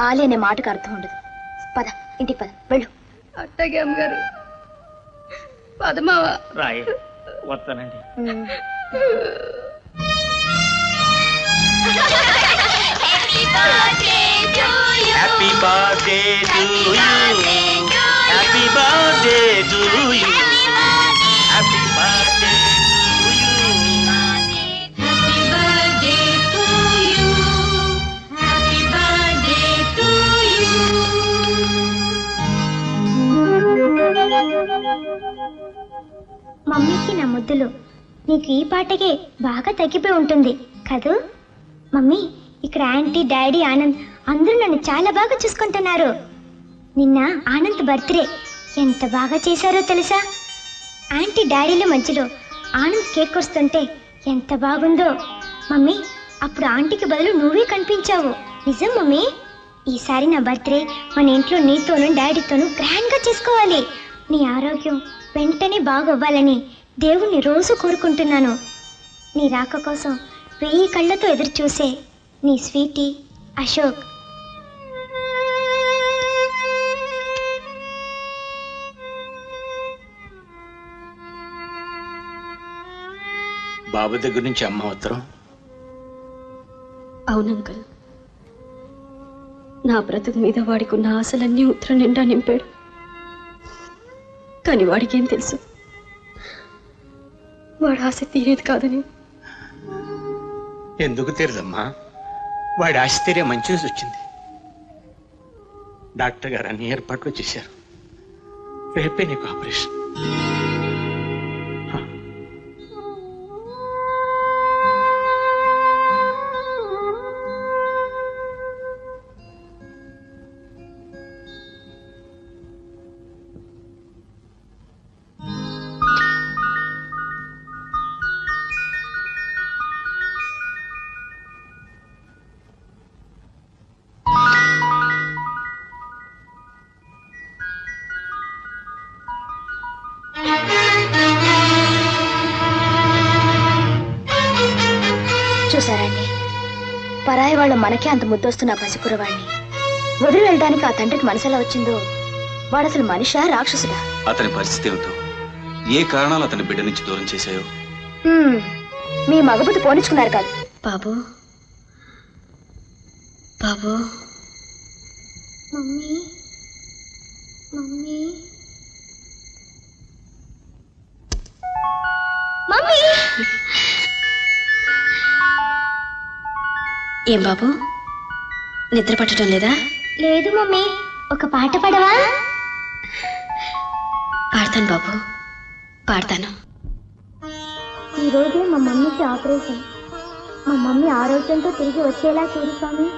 ఆలి అనే మాటకు అర్థం ఉండదు. పద, ఇంటికి పద, వెళ్ళు. అట్టగే అమ్మగారు. పదమావా రాయి వస్తానండి. Happy birthday to you happy birthday to you happy birthday to you మమ్మీకి నా ముద్దులు నీకు ఈ పాటకే బాగా తగ్గిపోయి ఉంటుంది కదూ మమ్మీ. ఇక్కడ ఆంటీ డాడీ ఆనంద్ అందరూ నన్ను చాలా బాగా చూసుకుంటున్నారు. నిన్న ఆనంద్ బర్త్డే ఎంత బాగా చేశారో తెలుసా? ఆంటీ డాడీల మధ్యలో ఆనంద్ కేక్ వస్తుంటే ఎంత బాగుందో మమ్మీ. అప్పుడు ఆంటీకి బదులు నువ్వే కనిపించావు. నిజం మమ్మీ. ఈసారి నా బర్త్డే మన ఇంట్లో నీతోనూ డాడీతోనూ గ్రాండ్గా చేసుకోవాలి. నీ ఆరోగ్యం వెంటనే బాగవ్వాలని దేవుణ్ణి రోజు కోరుకుంటున్నాను. నీ రాక కోసం 1000 కళ్ళతో ఎదురు చూసే నీ స్వీటీ అశోక్. బాబు దగ్గర నుంచి అమ్మ ఉత్తరం. అవునంకల్, నా బ్రతుకు మీద వాడికున్న ఆశలన్నీ ఉత్తరం నిండా నింపాడు. కానీ వాడికేం తెలుసు వాడి ఆశ తీరేది కాదని. ఎందుకు తీరదమ్మా? వాడి ఆశ తీరే మంచి రోజు వచ్చింది. డాక్టర్ గారు అన్ని ఏర్పాట్లు చేశారు. రేపే నీకు ఆపరేషన్. చూసారండి, పరాయి వాళ్ళు మనకే అంత ముద్దొస్తున్న పసికురవాణ్ణి వదిలి వెళ్ళడానికి ఆ తండ్రికి మనసు ఎలా వచ్చిందో. వాడు అసలు మనిషా రాక్షసుడా? అతని పరిస్థితి ఏమిటో, ఏ కారణాలు అతని బిడ్డ నుంచి దూరం చేశాయో. మీ మగబుద్ధి పోనిచ్చుకున్నారు కాదు. బాబు బాబు మమ్మీ మమ్మీ మమ్మీ. ఏం బాబు, నిద్ర పట్టడం లేదా? లేదు మమ్మీ. ఒక పాట పాడవా? పాడతాను బాబు, పాడతాను. ఈరోజే మా మమ్మీకి ఆపరేషన్. మా మమ్మీ ఆరోగ్యంతో తిరిగి వచ్చేలా చూడు స్వామి.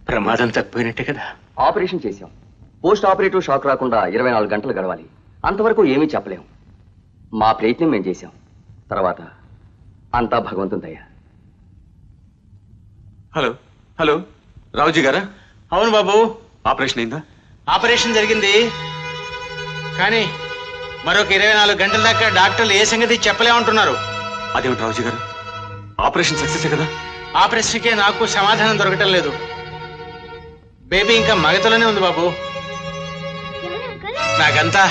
ప్రమాదం తప్పిపోయినట్టే కదా? ఆపరేషన్ చేశాం. పోస్ట్ ఆపరేటివ్ షాక్ రాకుండా 24 గంటలు గడవాలి. అంతవరకు ఏమీ చెప్పలేం. మా ప్రయత్నం మేము చేశాం. తర్వాత అంతా భగవంతుని దయ. హలో హలో, రావుజీ గారా? అవును బాబు. ఆపరేషన్ అయిందా? ఆపరేషన్ జరిగింది, కానీ మరొక 24 గంటల దాకా డాక్టర్లు ఏ సంగతి చెప్పలేమంటున్నారు. అదేమిటి రావుజీ గారు, ఆపరేషన్ సక్సెస్ కదా? ఆపరేషన్కే నాకు సమాధానం దొరకటం లేదు. బేబీ ఇంకా మగతలోనే ఉంది బాబు. నాకంతా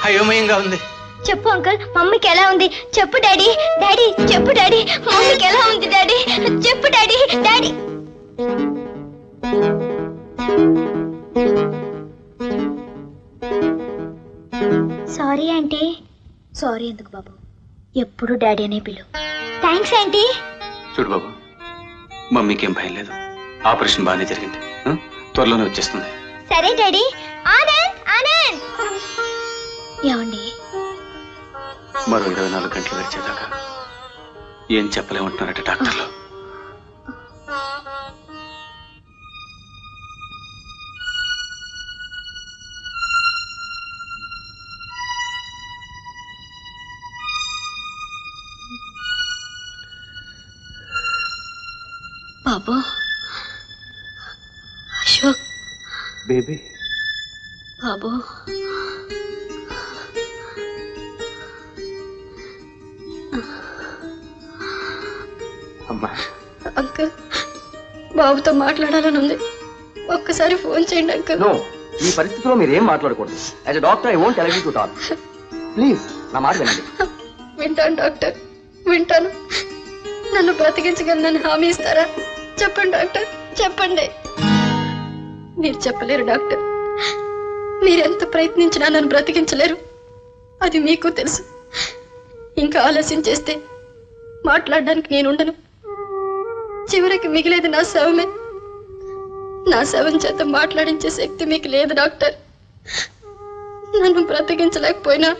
అయోమయంగా ఉంది. చెప్పు అంకుల్, మమ్మీకి ఎలా ఉంది చెప్పు. డాడీ డాడీ చెప్పు. డాడీ మమ్మీకి ఎలా ఉంది డాడీ చెప్పు. Daddy daddy. Sorry aunty. Sorry ఎందుకు బాబు, ఎప్పుడు డాడీ అనే పిలు. Thanks aunty. చూడు బాబు, మమ్మీకి ఏం భయం లేదు. ఆపరేషన్ బాగానే జరిగింది, త్వరలోనే వచ్చేస్తుంది. సరే డాడీ. ఆనంద్ ఆనంద్. ఏమండి, మరో 24 గంటలు గడిచేదాకా ఏం చెప్పలేమంటున్నారట డాక్టర్లు. బాబు అశోక్ బేబీ బాబు అమ్మా అంకుల్ బాబుతో మాట్లాడాలని ఉంది. ఒక్కసారి ఫోన్ చేయండి అంకుల్. నో, ఈ పరిస్థితిలో మీరేం మాట్లాడకూడదు. As a doctor I won't allow you to talk. Please నా మాట వినండి. వింటాను డాక్టర్, వింటాను. నన్ను బ్రతికించగలనని హామీ ఇస్తారా? చెప్పండి డాక్టర్, చెప్పండి. మీరు చెప్పలేరు డాక్టర్. మీరెంత ప్రయత్నించినా నన్ను బ్రతికించలేరు, అది మీకు తెలుసు. ఇంకా ఆలస్యం చేస్తే మాట్లాడడానికి నేను ఉండను. చివరికి మిగిలేది నా శవమే. నా శవం చేత మాట్లాడించే శక్తి మీకు లేదు డాక్టర్. నన్ను బ్రతికించలేకపోయినా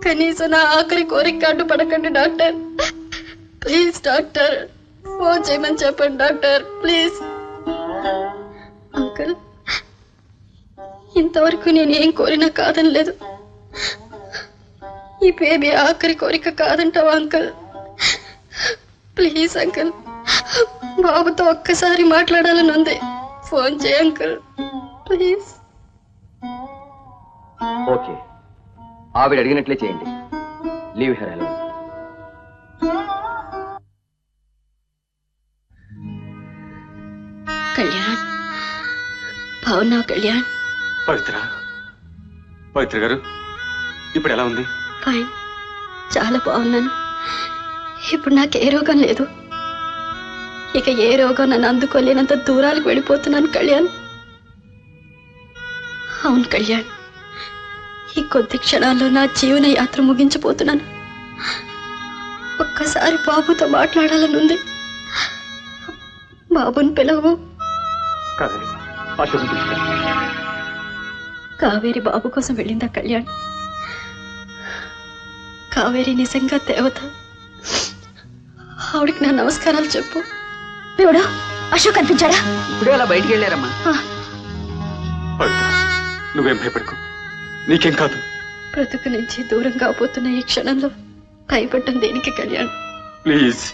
కనీసం నా ఆఖరి కోరిక అడ్డుపడకండి డాక్టర్. ప్లీజ్ డాక్టర్, ఫోన్ చేయమని చెప్పండి డాక్టర్, ప్లీజ్. అంకుల్, ఇంతవరకు నేను ఏం కోరినా కాదని లేదు. ఈ బేబీ ఆఖరి కోరిక కాదంటావా అంకుల్? ప్లీజ్ అంకుల్, బాబుతో ఒక్కసారి మాట్లాడాలని ఉంది. ఫోన్ చేయ అంకుల్, ప్లీజ్. ఓకే, ఆవిడ అడిగినట్లే చేయండి. Leave her alone. కళ్యాణ్, బావున్నావు కళ్యాణ్? పవిత్ర గారు ఇప్పుడు ఎలా ఉంది? ఫైన్, చాలా బాగున్నాను. ఇప్పుడు నాకు ఏ రోగం లేదు. ఇక ఏ రోగం నన్ను అందుకోలేనంత దూరాలకు వెళ్ళిపోతున్నాను కళ్యాణ్. అవును కళ్యాణ్, ఈ కొద్ది క్షణాల్లో నా జీవన యాత్ర ముగించిపోతున్నాను. ఒక్కసారి బాబుతో మాట్లాడాలని ఉంది. బాబుని పిలవు. కావేరి బాబు కోసం వెళ్ళిందా కళ్యాణ్? కావేరి నిజంగా దేవత. ఆవిడికి నా నమస్కారాలు చెప్పు. దేవుడా, అశోక్ కనిపించాడా? ఇప్పుడే అలా బయటికి వెళ్ళారమ్మా. నువ్వేం భయపడకు, నీకేం కాదు. బ్రతుకు నుంచి దూరం కాబోతున్న ఈ క్షణంలో భయపడ్డం దేనికి కళ్యాణ్? ప్లీజ్.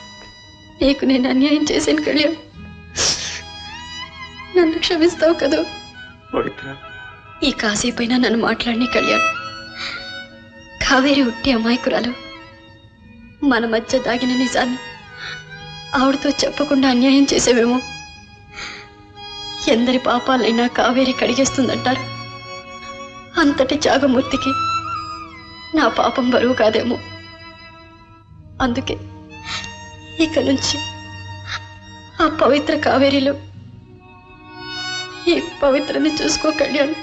నీకు నేను అన్యాయం చేశాను కళ్యాణ్, నన్ను క్షమిస్తావు కదా? పవిత్ర, ఈ కాసేపైనా నన్ను మాట్లాడిని కళ్యాణ్. కావేరి ఉట్టి అమాయకురాలు. మన మధ్య దాగిన నిజాన్ని ఆవిడతో చెప్పకుండా అన్యాయం చేసేవేమో. ఎందరి పాపాలైనా కావేరి కడిగేస్తుందంటారు. అంతటి త్యాగమూర్తికి నా పాపం బరువు కాదేమో. అందుకే ఇక నుంచి ఆ పవిత్ర కావేరిలో ఈ పవిత్రని చూసుకో కళ్యాణ్.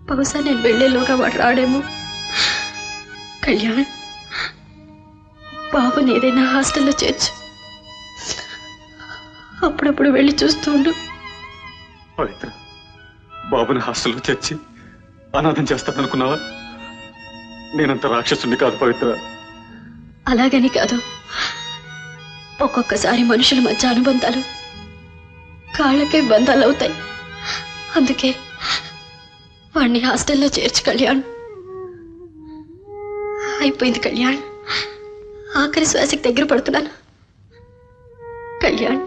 బహుశా నేను వెళ్లేలోగా వాడు రాడేమో. కళ్యాణ్, బాబుని ఏదైనా హాస్టల్లో చేర్చు. అప్పుడప్పుడు వెళ్ళి చూస్తూ ఉండు. పవిత్ర, బాబుని హాస్టల్లో చేర్చి అనాథం చేస్తాననుకున్నావా? నేనంత రాక్షసుని కాదు పవిత్ర. అలాగని కాదు, ఒక్కొక్కసారి మనుషుల మధ్య అనుబంధాలు కాళ్ళకే బంధాలు అవుతాయి. అందుకే వాడిని హాస్టల్లో చేర్చు కళ్యాణ్. అయిపోయింది కళ్యాణ్, ఆఖరి శ్వాసకి దగ్గర పడుతున్నాను కళ్యాణ్.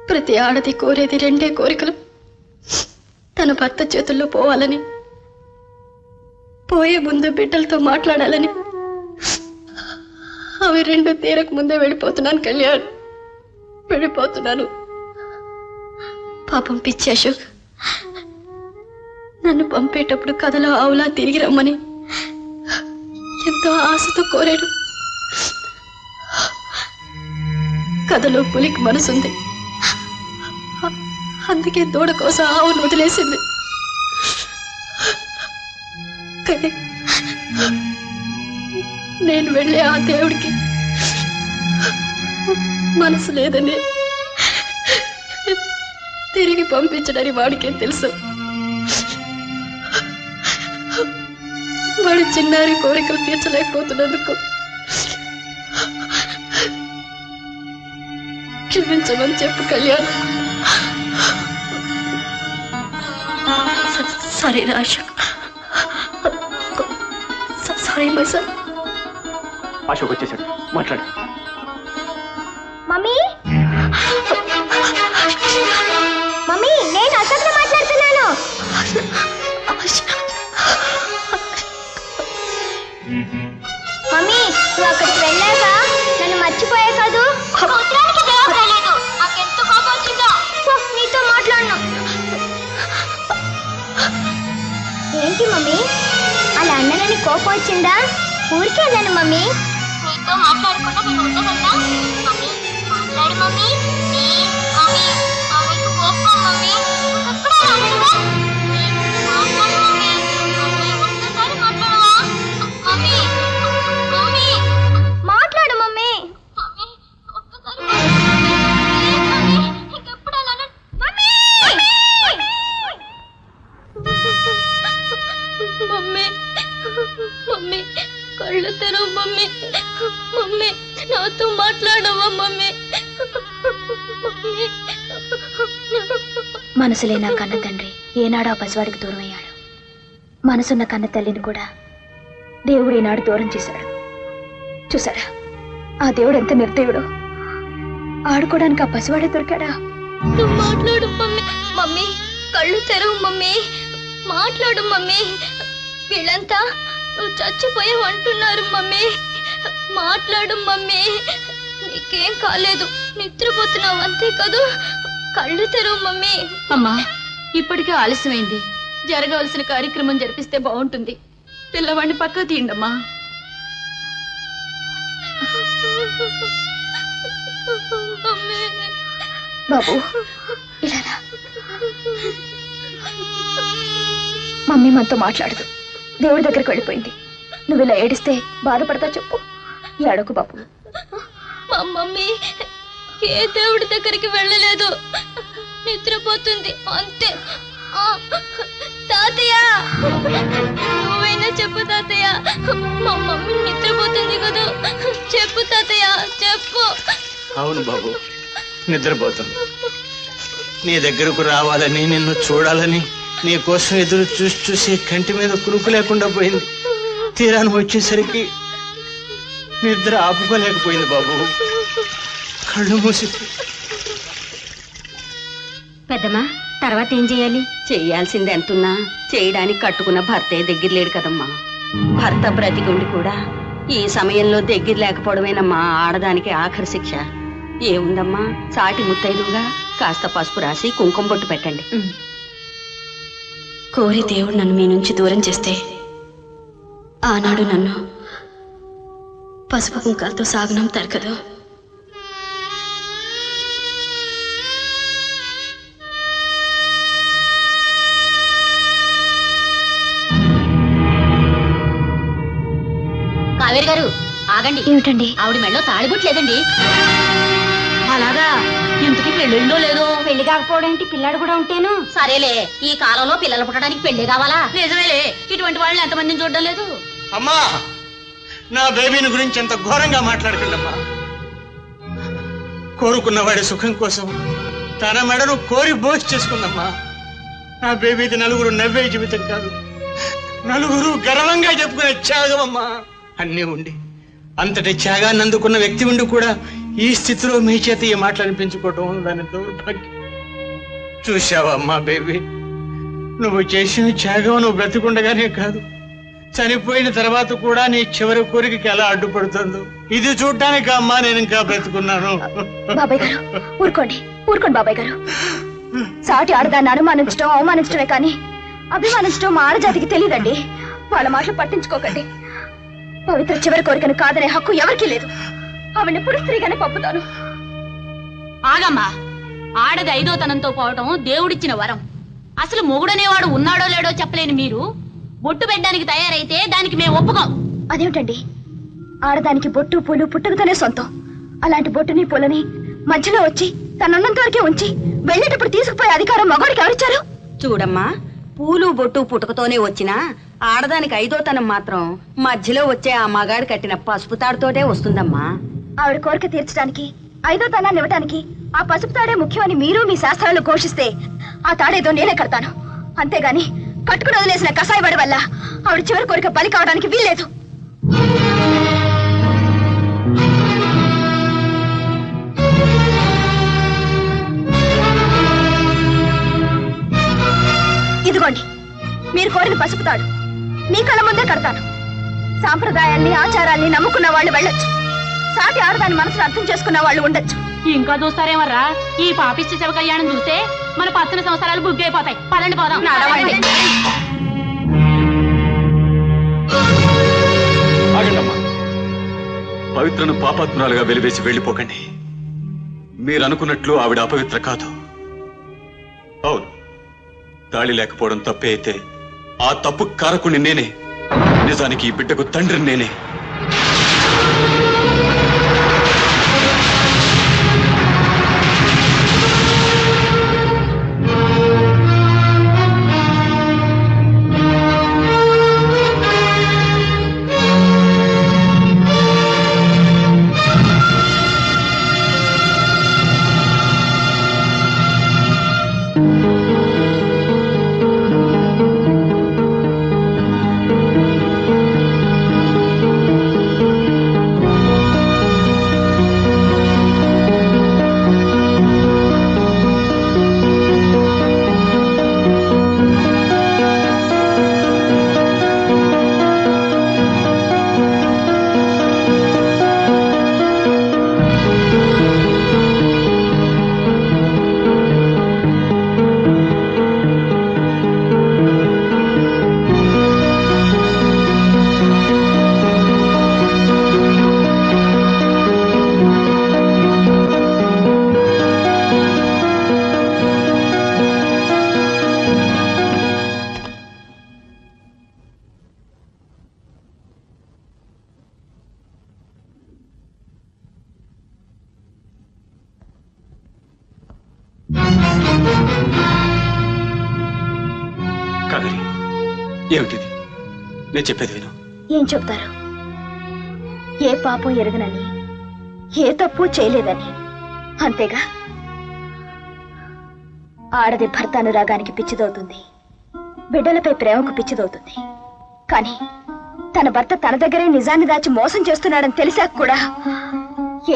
ప్రతి ఆడది కోరేది రెండే కోరికలు: తన భర్త చేతుల్లో పోవాలని, పోయే ముందు బిడ్డలతో మాట్లాడాలని. అవి రెండు తీరక ముందే వెళ్ళిపోతున్నాను కళ్యాణ్, వెళ్ళిపోతున్నాను. పాపం పిచ్చి అశోక్ నన్ను పంపేటప్పుడు కథలో ఆవులా తిరిగి రమ్మని ఎంతో ఆశతో కోరాడు. కథలో పులికి మనసుంది, అందుకే దూడ కోసం ఆవును వదిలేసింది. కానీ నేను వెళ్ళే ఆ దేవుడికి మనసు లేదని తిరిగి పంపించడని వాడికేం తెలుసు. వాడి చిన్నారి కోరికలు తీర్చలేకపోతున్నందుకు క్షమించమని చెప్పు Kalyan. Sorry Ashok, sorry my sir. Ashok వచ్చేసాడు, మాట్లాడు. మమ్మీ మమ్మీ నేను అసలు మాట్లాడుతున్నాను. మమ్మీ నువ్వు అక్కడికి వెళ్ళాక నన్ను మర్చిపోయా కాదు. నీతో మాట్లాడను. ఏంటి మమ్మీ అలా అన్నని కోపం వచ్చిందా? ఊరికే వెళ్ళాను మమ్మీ. నీతో మాట్లాడకుండా నేను ఉండగలనా? మమ్మీ మాట్లాడు మమ్మీ. Please mummy. మమ్మీకి కోపం మమ్మీ. ఎప్పుడూ అనడుగా. మాట్లాడు మమ్మీ. మమ్మీ ఒక్కసారి మాట్లాడవా? మమ్మీ మమ్మీ మాట్లాడు మమ్మీ. మమ్మీ ఒక్కసారి ప్లీజ్ మమ్మీ. ఇంకెప్పుడు అలా మమ్మీ. మమ్మీ మమ్మీ కళ్ళు తెరవు మమ్మీ. మమ్మీ నాతో మాట్లాడవా మమ్మీ. మనసులేనా కన్న తండ్రి ఏనాడు ఆ పసివాడికి దూరం అయ్యాడు. మనసున్న కన్న తల్లిని కూడా దేవుడు ఈనాడు దూరం చేశాడు. చూసాడా ఆ దేవుడు ఎంత నిర్దయుడు. ఆడుకోవడానికి ఆ పసివాడే దొరికాడా? నువ్వు మాట్లాడు మమ్మీ. మమ్మీ కళ్ళు తెరవు మమ్మీ. మాట్లాడు మమ్మీ. వీళ్ళంతా నువ్వు చచ్చిపోయావు అంటున్నారు మమ్మీ. మాట్లాడు మమ్మీ. నీకేం కాలేదు, నిద్రపోతున్నావు అంతే కదూ. కళ్ళు తెరవు మమ్మీ. అమ్మా ఇప్పటికే ఆలస్యమైంది. జరగవలసిన కార్యక్రమం జరిపిస్తే బాగుంటుంది. పిల్లవాడిని పక్క తీయండమ్మా. బాబు ఇలా రా. మమ్మీ మనతో మాట్లాడదు, దేవుడి దగ్గరికి వెళ్ళిపోయింది. నువ్వు ఇలా ఏడిస్తే బాధపడతా చెప్పు. ఏడకు బాబు. మా మమ్మీ ఏ దేవుడి దగ్గరికి వెళ్ళలేదు, నిద్రపోతుంది అంతే. తాతయ్య నువ్వైనా చెప్పు తాతయ్య. మా మమ్మీ నిద్రపోతుంది కదా, చెప్పు తాతయ్య చెప్పు. అవును బాబు, నిద్రపోతాను. నీ దగ్గరకు రావాలని, నిన్ను చూడాలని, నీ కోసం ఎదురు చూసి చూసి కంటి మీద కురుకు లేకుండా పోయింది. తీరాను వచ్చేసరికి నిద్ర ఆపుకోలేకపోయింది బాబు. కళ్ళు మూసి. పెద్దమ్మా తర్వాత ఏం చేయాలి? చేయాల్సింది ఎంతున్నా చేయడానికి కట్టుకున్న భర్తే దగ్గర లేడు కదమ్మా. భర్త బ్రతికుండి కూడా ఈ సమయంలో దగ్గర లేకపోవడమేనమ్మా ఆడదానికి ఆఖరి శిక్ష. ఏముందమ్మా, సాటి ముత్తైదుగా కాస్త పసుపు రాసి కుంకుమ బొట్టు పెట్టండి. కోరి దేవుడు నన్ను మీ నుంచి దూరం చేస్తే ఆనాడు నన్ను పసుపు కుంకాలతో సాగనంతారు కదా. కావేరి గారు ఆగండి. ఏమిటండి? ఆవిడ మెళ్ళో తాళిబుట్లేదండి. అలాగా? ఇంతకీ పెళ్ళిందో లేదో? పెళ్లి కాకపోవడం ఏంటి, పిల్లాడు కూడా ఉంటేను. సరేలే, ఈ కాలంలో పిల్లలు పుట్టడానికి పెళ్లి కావాలా? నిజమేలే, ఇటువంటి వాళ్ళని ఎంతమందిని చూడడం లేదు. అమ్మా, నా బేబీని గురించి ఎంత ఘోరంగా మాట్లాడకండమ్మా. కోరుకున్నవాడి సుఖం కోసం తన మెడను కోరి బోసి చేసుకుందమ్మా. నా బేబీది నలుగురు నవ్వే జీవితం కాదు, నలుగురు గర్వంగా చెప్పుకునే త్యాగం అమ్మా. అన్నీ ఉండి అంతటి త్యాగాన్ని అందుకున్న వ్యక్తి ఉండి కూడా ఈ స్థితిలో మీ చేత ఈ మాటలు అనిపించుకోవటం దాని దౌర్భాగ్యం. చూశావా అమ్మా బేబీ, నువ్వు చేసిన త్యాగం నువ్వు బ్రతికుండగానే కాదు, చనిపోయిన తర్వాత కూడా నీ చివరి కోరికకి ఎలా అడ్డుపడుతుందో ఇది చూడ్డానికి అమ్మా నేను ఇంకా బ్రతుకున్నాను. బాబాయ్ గారు ఊరుకోండి, ఊరుకోండి బాబాయ్ గారు. సాటి ఆడదాన్ని అనుమానించడం అవమానించడమే కానీ అభిమానించడం మా ఆడజాతికి తెలియదండి. వాళ్ళ మాటలు పట్టించుకోకండి. పవిత్ర చివరి కోరికను కాదనే హక్కు ఎవరికీ లేదు. ఆవిడ ఎప్పుడు స్త్రీగానే పంపుతాను. ఆగమ్మా, ఆడది ఐదోతనంతో పోవటం దేవుడిచ్చిన వరం. అసలు మొగుడనేవాడు ఉన్నాడో లేడో చెప్పలేని మీరు బొట్టు పెట్టడానికి తయారైతే దానికి మేము ఒప్పుకోం. అదేమిటండి, ఆడదానికి బొట్టు పూలు పుట్టుకతోనే సొంతం. అలాంటి బొట్టుని పూలని మధ్యలో వచ్చి తనున్నంత వరకే ఉంచి వెళ్ళేటప్పుడు తీసుకుపోయే అధికారం మగవాడికి ఎవరిచ్చారు? చూడమ్మా, పూలు బొట్టు పుట్టుకతోనే వచ్చినా ఆడదానికి ఐదోతనం మాత్రం మధ్యలో వచ్చే ఆ మగాడు కట్టిన పసుపు తాడుతోటే వస్తుందమ్మా. ఆవిడ కోరిక తీర్చడానికి ఐదో తనాన్ని ఇవ్వడానికి ఆ పసుపు తాడే ముఖ్యమని మీరు మీ శాస్త్రాలు ఘోషిస్తే ఆ తాడేదో నేనే కడతాను. అంతేగాని కట్టుకుని వదిలేసిన కసాయివాడి వల్ల ఆవిడ చివరి కోరిక బలి కావడానికి వీల్లేదు. మీరు కోరిన పసుపు తాడు మీ కళ్ళ ముందే కడతాను. సాంప్రదాయాల్ని ఆచారాల్ని నమ్ముకున్న వాళ్ళు వెళ్ళొచ్చు, సాటి ఆడదాని మనసును అర్థం చేసుకున్న వాళ్ళు ఉండొచ్చు. ఇంకా చూస్తారేమర్రా, ఈ పాపిష్టి శివ కళ్యాణం చూస్తే మన 10 సంవత్సరాలు బుగ్గి అయిపోతాయి. పదండి పోదాం. ఆగండమ్మా. పవిత్రను పాపాత్మురాలుగా వెలివేసి వెళ్ళిపోకండి. మీరు అనుకున్నట్లు ఆవిడ అపవిత్ర కాదు. అవును, తాళి లేకపోవడం తప్పే అయితే ఆ తప్పు కారకుని నేనే. నిజానికి ఈ బిడ్డకు తండ్రిని నేనే. కావేరి, ఏమిటిది? నేను చెప్పేది విను. ఏం చెప్తారు? ఏ పాపం ఎరగనని, ఏ తప్పు చేయలేదని, అంతేగా. ఆడది భర్త అనురాగానికి పిచ్చిదవుతుంది, బిడ్డలపై ప్రేమకు పిచ్చిదవుతుంది. కానీ తన భర్త తన దగ్గరే నిజాన్ని దాచి మోసం చేస్తున్నాడని తెలిసాక కూడా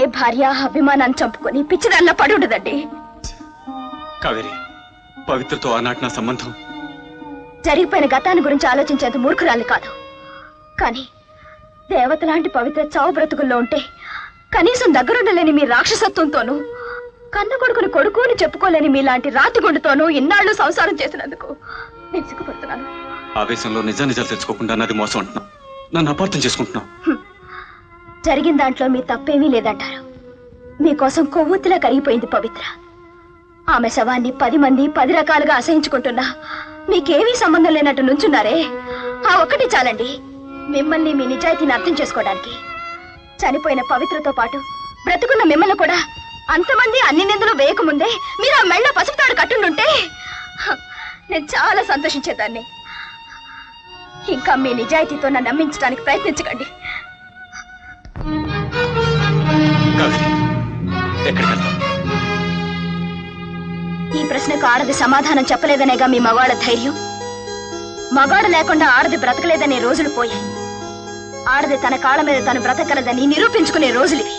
ఏ భార్య అభిమానాన్ని చంపుకొని పిచ్చిదానిలా పడి ఉండదండి. కావేరి, పవిత్రతో ఆనాటి నా సంబంధం జరిగిపోయిన గతాన్ని గురించి ఆలోచించేంత మూర్ఖురాలి కాదు. కానీ దేవత లాంటి పవిత్ర చావు బ్రతుకుల్లో ఉంటే కనీసం దగ్గరుండలేని మీ రాక్షసత్వంతోనూ, కన్న కొడుకుని కొడుకుని చెప్పుకోలేని మీలాంటి రాతిగుండుతోనూ ఇన్నాళ్లు సంసారం చేసినందుకు నేను సిగ్గుపడుతున్నాను. ఆవేశంలో నిజాలు తెచ్చుకోకుండా నాది మోసం అంటున్నావు. నన్ను అపార్థం చేసుకుంటున్నావు. జరిగిన దాంట్లో మీ తప్పేమీ లేదంటారు. మీకోసం కొవ్వొత్తిలా కరిగిపోయింది పవిత్ర. ఆమె శవాన్ని 10 మంది 10 రకాలుగా అసహించుకుంటున్నా మీకేమీ సంబంధం లేనట్టు నుంచున్నారే, ఆ ఒక్కటి చాలండి మిమ్మల్ని మీ నిజాయితీని అర్థం చేసుకోవడానికి. చనిపోయిన పవిత్రతో పాటు బ్రతుకున్న మిమ్మల్ని కూడా అంతమంది అన్ని నిందలు వేయకముందే మీరు ఆ మెళ్ళ పసుపుతాడు కట్టుండుంటే నేను చాలా సంతోషించేదాన్ని. ఇంకా మీ నిజాయితీతో నన్ను నమ్మించడానికి ప్రయత్నించకండి. ఈ ప్రశ్నకు ఆడది సమాధానం చెప్పలేదనేగా మీ మగాళ్ళ ధైర్యం. మగాడు లేకుండా ఆడది బ్రతకలేదనే రోజులు పోయాయి. ఆడది తన కాళ్ళ మీద తను బ్రతకలదని నిరూపించుకునే రోజులివి.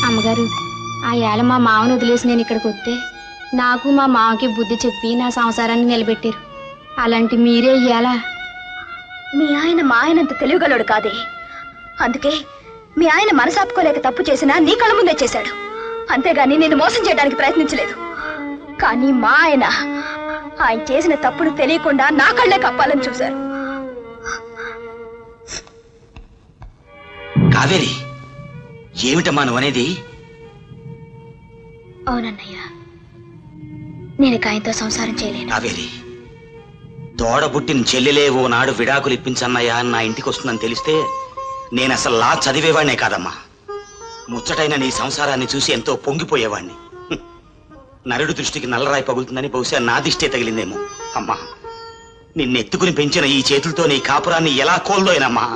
అమ్మగారు, ఆ ఏళ మా మామను వదిలేసి నేను ఇక్కడికి వస్తే నాకు మా మామకి బుద్ధి చెప్పి నా సంసారాన్ని నిలబెట్టారు. అలాంటి మీరే ఇయ్యాలా? మీ ఆయన మా ఆయనంత తెలివిగలడు కాదే. అందుకే మీ ఆయన మనసాపుకోలేక తప్పు చేసినా నీ కళ్ళ ముందే చేశాడు. అంతేగాని నేను మోసం చేయడానికి ప్రయత్నించలేదు. కానీ మా ఆయన చేసిన తప్పును తెలియకుండా నా కళ్ళే కప్పాలని చూశారు. కావేరి, ఏమిటమ్మా నువ్వు అనేది? అవునన్నయ్య, నేను ఆయనతో సంసారం చేయలేను. కావేరి, తోడబుట్టిన చెల్లెలే ఓ నాడు విడాకులు ఇప్పించన్నయ్యా అని నా ఇంటికి వస్తుందని తెలిస్తే నేను అసలు లా చదివేవాడినే కాదమ్మా. ముచ్చటైన నీ సంసారాన్ని చూసి ఎంతో పొంగిపోయేవాణ్ణి. నరుడు దృష్టికి నల్లరాయి పగులుతుందని బహుశా నా దిష్టే తగిలిందేమో. అమ్మా, నిన్నెత్తుకుని పెంచిన ఈ చేతులతో నీ కాపురాన్ని ఎలా కోల్దోయినమ్మా.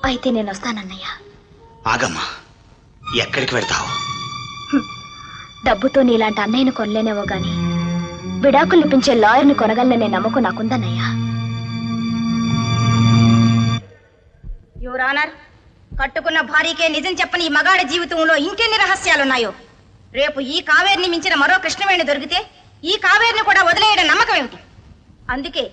అయితే నేను వస్తానన్నయ్య. ఆగమ్మా, ఎక్కడికి వెళ్తావు? డబ్బుతో నీలాంటి అన్నయ్యను కొనలేనేవో గాని విడాకులు ఇప్పించే లాయర్ని కొనగలననే నమ్మకం నాకుందన్నయ్యా. యువర్ ఆనర్, కట్టుకున్న భార్యకే నిజం చెప్పని ఈ మగాడి జీవితంలో ఇంకెన్ని రహస్యాలున్నాయో. రేపు ఈ కావేరిని మించిన మరో కృష్ణవేణి దొరికితే ఈ కావేరిని కూడా వదిలేయడం నమ్మకం ఏమిటి? అందుకే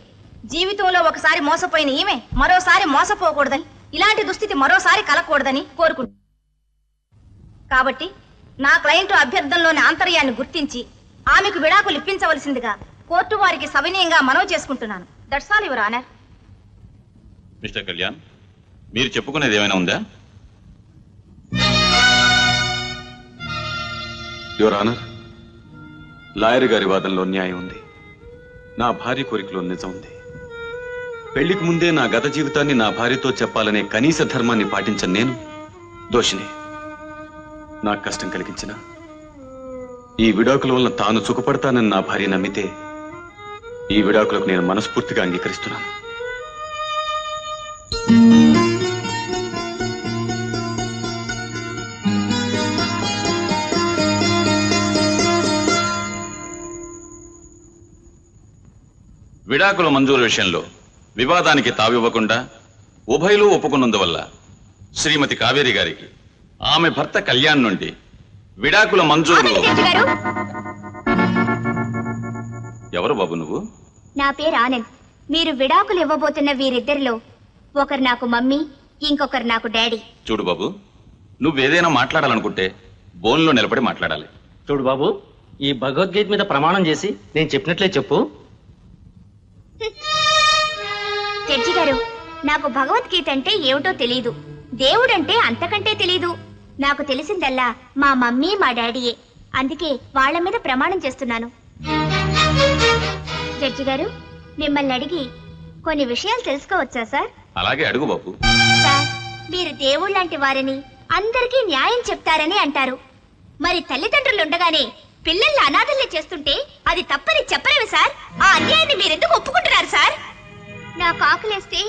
జీవితంలో ఒకసారి మోసపోయిన ఈమె మరోసారి మోసపోకూడదని, ఇలాంటి దుస్థితి మరోసారి కలగకూడదని కోరుకుంటున్నాను. కాబట్టి నా క్లయింట్ అభ్యర్థనలోని ఆంతర్యాన్ని గుర్తించి ఆమెకు విడాకులు ఇప్పించవలసిందిగా కోర్టు వారికి సవినయంగా మనవి చేసుకుంటున్నాను. That's all your honour. Mister Kalyan, మీరు చెప్పుకునేది ఏమైనా ఉందా? యువర్ ఆనర్, లాయర్ గారి వాదనలో న్యాయం ఉంది. నా భార్య కోరికలో నిజం ఉంది. పెళ్లికి ముందే నా గత జీవితాన్ని నా భార్యతో చెప్పాలనే కనీస ధర్మాన్ని పాటించని నేను దోషిని. నాకు కష్టం కలిగించిన ఈ విడాకుల వలన తాను సుఖపడతానని నా భార్య నమ్మితే ఈ విడాకులకు నేను మనస్ఫూర్తిగా అంగీకరిస్తున్నాను. విడాకుల మంజూరు విషయంలో వివాదానికి తావివ్వకుండా ఉభయులు ఒప్పుకున్నందువల్ల శ్రీమతి కావేరి గారికి ఆమె భర్త కళ్యాణ్ నుండి విడాకుల మంజూరు. ఎవరు బాబు నువ్వు? నా పేరు ఆనంద్. మీరు విడాకులు ఇవ్వబోతున్న వీరిద్దరిలో ఒకరు నాకు మమ్మీ, ఇంకొకరు నాకు డాడీ. చూడు బాబు, నువ్వేదైనా మాట్లాడాలనుకుంటే బోన్లో నిలబడి మాట్లాడాలి. చూడు బాబు, ఈ భగవద్గీత మీద ప్రమాణం చేసి నేను చెప్పినట్లే చెప్పు. జడ్జి గారు, నాకు భగవద్గీత అంటే ఏమిటో తెలీదు, దేవుడంటే అంతకంటే తెలీదు. నాకు తెలిసిందల్లా మా మమ్మీ మా డాడీయే. అందుకే వాళ్ళ మీద ప్రమాణం చేస్తున్నాను. జడ్జి గారు, మిమ్మల్ని అడిగి కొన్ని విషయాలు తెలుసుకోవచ్చా సార్? అలాగే అడుగు బాబు. సార్, మీరు దేవుళ్ళంటి వారని, అందరికీ న్యాయం చెప్తారని అంటారు. మరి తల్లిదండ్రులు ఉండగానే పిల్లల్ని అనాథల్ని చేస్తుంటే అది తప్పని చెప్పలేవు సార్. ఆ అన్యాయాన్ని మీరెందుకు ఒప్పుకుంటున్నారు సార్? నాకు ఆకలేస్తే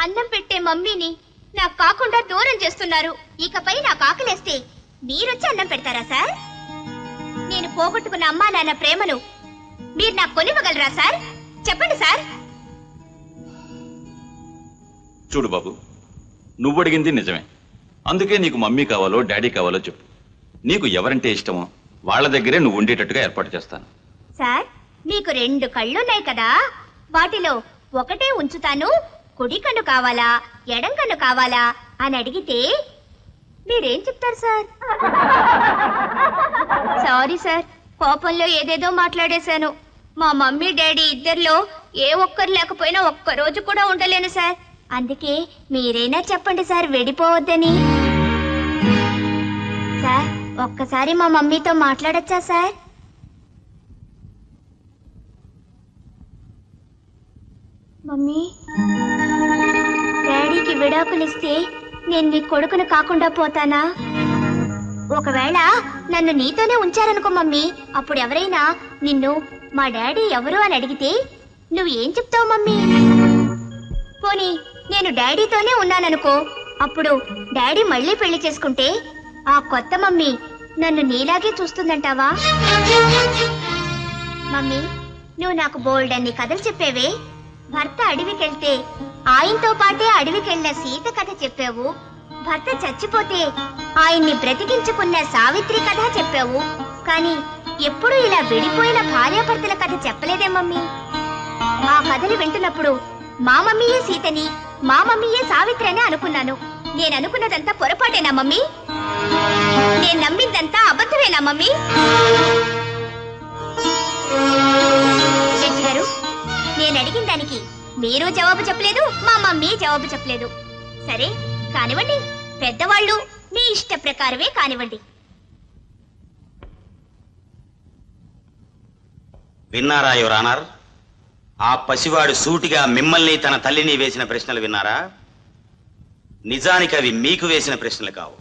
అన్నం పెట్టే మమ్మీని నాకు కాకుండా దూరం చేస్తున్నారు. ఇకపై నాకు ఆకలేస్తే మీరొచ్చి అన్నం పెడతారా సార్? నేను పోగొట్టుకున్న అమ్మా నాన్న ప్రేమను మీరు నాకు కొనివ్వగలరా సార్? చెప్పండి సార్. చూడు బాబు, నువ్వు అడిగింది నిజమే. అందుకే నీకు మమ్మీ కావాలో డాడీ కావాలో చెప్పు. నీకు ఎవరంటే ఇష్టమో వాళ్ళ దగ్గరే నువ్వు ఉండేటట్టుగా ఏర్పాటు చేస్తాను. సార్, మీకు 2 కళ్ళున్నాయి కదా, వాటిలో ఒకటే ఉంచుతాను. కుడి కన్ను కావాలా ఎడం కన్ను కావాలా అని అడిగితే మీరేం చెప్తారు సార్? సారీ సార్, కోపంలో ఏదేదో మాట్లాడేశాను. మా మమ్మీ డాడీ ఇద్దరిలో ఏ ఒక్కరు లేకపోయినా ఒక్కరోజు కూడా ఉండలేను సార్. అందుకే మీరైనా చెప్పండి సార్, వెడిపోవద్దని. సార్, ఒక్కసారి మా మమ్మీతో మాట్లాడచ్చా సార్? మమ్మీ, డాడీకి విడాకులిస్తే నేను నీ కొడుకును కాకుండా పోతానా? ఒకవేళ నన్ను నీతోనే ఉంచారనుకో మమ్మీ, అప్పుడు ఎవరైనా నిన్ను మా డాడీ ఎవరు అని అడిగితే నువ్వు ఏం చెప్తావు మమ్మీ? పోనీ నేను డాడీతోనే ఉన్నాననుకో, అప్పుడు డాడీ మళ్ళీ పెళ్లి చేసుకుంటే ఆ కొత్త మమ్మీ నన్ను నీలాగే చూస్తుందంటావా? మమ్మీ, నువ్వు నాకు బోల్డన్ని కథలు చెప్పేవే. భర్త అడవికెళ్తే ఆయనతో పాటే అడవికెళ్ళిన సీత కథ చెప్పావు. భర్త చచ్చిపోతే ఆయన్ని బ్రతికించుకున్న సావిత్రి కథ చెప్పావు. కానీ ఎప్పుడూ ఇలా విడిపోయిన భార్యాభర్తల కథ చెప్పలేదే మమ్మీ. ఆ కథలు వింటున్నప్పుడు మా మమ్మీయే సీతని, మా మమ్మీయే సావిత్రి అని అనుకున్నాను. నేను అనుకున్నదంతా పొరపాటేనా మమ్మీ? నేను నమ్మిందంతా అబద్ధమేనా మమ్మీ? జడ్జి గారు, నేను అడిగిన దానికి మీరు జవాబు చెప్పలేదు, మా మమ్మీ జవాబు చెప్పలేదు. సరే కానివ్వండి, పెద్దవాళ్ళు మీ ఇష్ట ప్రకారమే కానివ్వండి. విన్నారా యువర్ ఆనర్? ఆ పసివాడు సూటిగా మిమ్మల్ని తన తల్లిని వేసిన ప్రశ్నలు విన్నారా? నిజానికి అవి మీకు వేసిన ప్రశ్నలు కావు,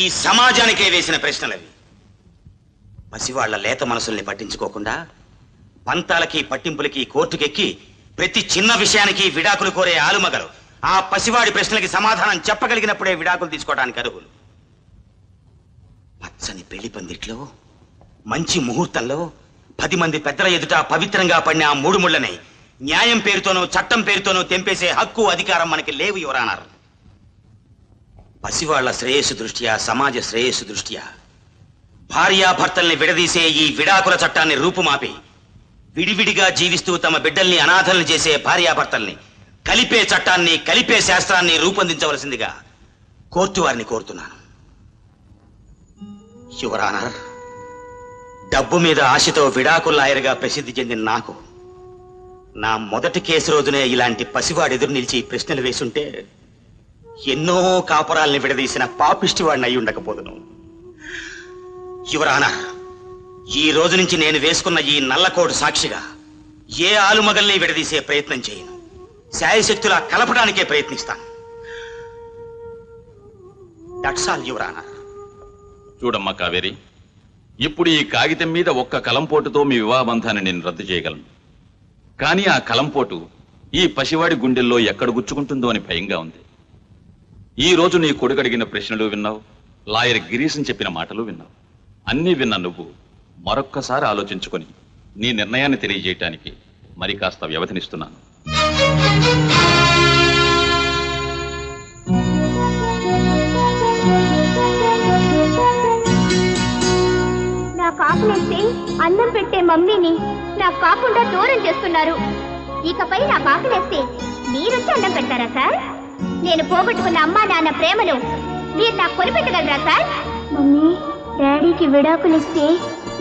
ఈ సమాజానికే వేసిన ప్రశ్నలవి. పసివాళ్ల లేత మనసుల్ని పట్టించుకోకుండా పంతాలకి పట్టింపులకి కోర్టుకెక్కి ప్రతి చిన్న విషయానికి విడాకులు కోరే ఆలుమగలు ఆ పసివాడి ప్రశ్నలకి సమాధానం చెప్పగలిగినప్పుడే విడాకులు తీసుకోవడానికి అర్హులు. పచ్చని పెళ్లి పందిట్లో మంచి ముహూర్తంలో 10 మంది పెద్దల ఎదుట పవిత్రంగా పడిన ఆ 3 ముళ్ళని న్యాయం పేరుతోనూ చట్టం పేరుతోనూ తెంపేసే హక్కు అధికారం మనకి లేవు యువర్ ఆనర్. పసివాళ్ల శ్రేయస్సు దృష్ట్యా, సమాజ శ్రేయస్సు దృష్ట్యా భార్యాభర్తల్ని విడదీసే ఈ విడాకుల చట్టాన్ని రూపుమాపి విడివిడిగా జీవిస్తూ తమ బిడ్డల్ని అనాథల్ని చేసే భార్యాభర్తల్ని కలిపే చట్టాన్ని, కలిపే శాస్త్రాన్ని రూపొందించవలసిందిగా కోర్టు వారిని కోరుతున్నాను. యువర్ ఆనర్, డబ్బు మీద ఆశతో విడాకుల లాయర్గా ప్రసిద్ధి చెందిన నాకు నా మొదటి కేసు రోజునే ఇలాంటి పసివాడు ఎదురు నిలిచి ప్రశ్నలు వేసుంటే ఎన్నో కాపురాల్ని విడదీసిన పాపిష్టివాడిని అయి ఉండకపోదును. యువర్ ఆనర్, ఈ రోజు నుంచి నేను వేసుకున్న ఈ నల్లకోటు సాక్షిగా ఏ ఆలుమగల్ని విడదీసే ప్రయత్నం చేయను. శాయశక్తులా కలపడానికే ప్రయత్నిస్తాను. That's all your honour. చూడమ్మా కావేరి, ఇప్పుడు ఈ కాగితం మీద ఒక్క కలంపోటుతో మీ వివాహ బంధాన్ని నేను రద్దు చేయగలను. కానీ ఆ కలంపోటు ఈ పసివాడి గుండెల్లో ఎక్కడ గుచ్చుకుంటుందో అని భయంగా ఉంది. ఈ రోజు నీ కొడుకు అడిగిన ప్రశ్నలు విన్నావు, లాయర్ గిరీశం చెప్పిన మాటలు విన్నావు. అన్నీ విన్న నువ్వు మరొక్కసారి ఆలోచించుకొని నీ నిర్ణయాన్ని తెలియజేయటానికి మరి కాస్త వ్యవధినిస్తున్నాను. నా కాకులేస్తే అన్నం పెట్టే మమ్మీని నాకు కాకుండా దూరం చేస్తున్నారు. ఇకపై నా కాకులేస్తే మీరొచ్చి అన్నం పెడతారా సార్? నేను పోగొట్టుకున్న అమ్మా నాన్న ప్రేమను మీరు నాకు కొనిపెట్టగలరా సార్? మమ్మీ, డాడీకి విడాకులిస్తే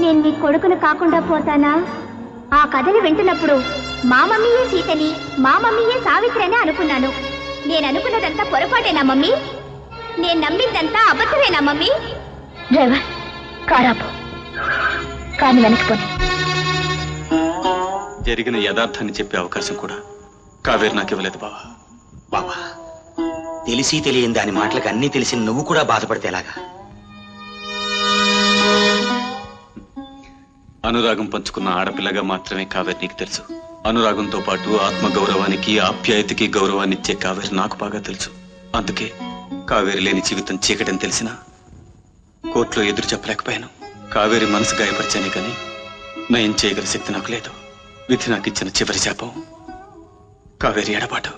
నేను మీ కొడుకును కాకుండా పోతానా? ఆ కథలు వింటున్నప్పుడు మా మమ్మీయే సీతని, మా మమ్మీయే సావిత్రి అని అనుకున్నాను. నేను అనుకున్నదంతా పొరపాటేనా మమ్మీ? నేను నమ్మిందంతా అబద్ధమేనా మమ్మీ? డ్రైవర్, కారాపు కానీ వెనక్కిపోయి జరిగిన యథార్థాన్ని చెప్పే అవకాశం కూడా కావేరి నాకు ఇవ్వలేదు బావా. బాబా, తెలిసి తెలియని దాని మాటలకు అన్నీ తెలిసి నువ్వు కూడా బాధపడితే ఎలాగా? అనురాగం పంచుకున్న ఆడపిల్లగా మాత్రమే కావేరి నీకు తెలుసు. అనురాగంతో పాటు ఆత్మగౌరవానికి, ఆప్యాయతకి గౌరవాన్ని ఇచ్చే కావేరి నాకు బాగా తెలుసు. అందుకే కావేరి లేని జీవితం చీకటని తెలిసినా కోర్టులో ఎదురు చెప్పలేకపోయాను. కావేరి మనసు గాయపరిచానే కానీ నయం చేయగల శక్తి నాకు లేదు. విధి నాకు ఇచ్చిన చివరి శాపం కావేరి ఎడబాటు.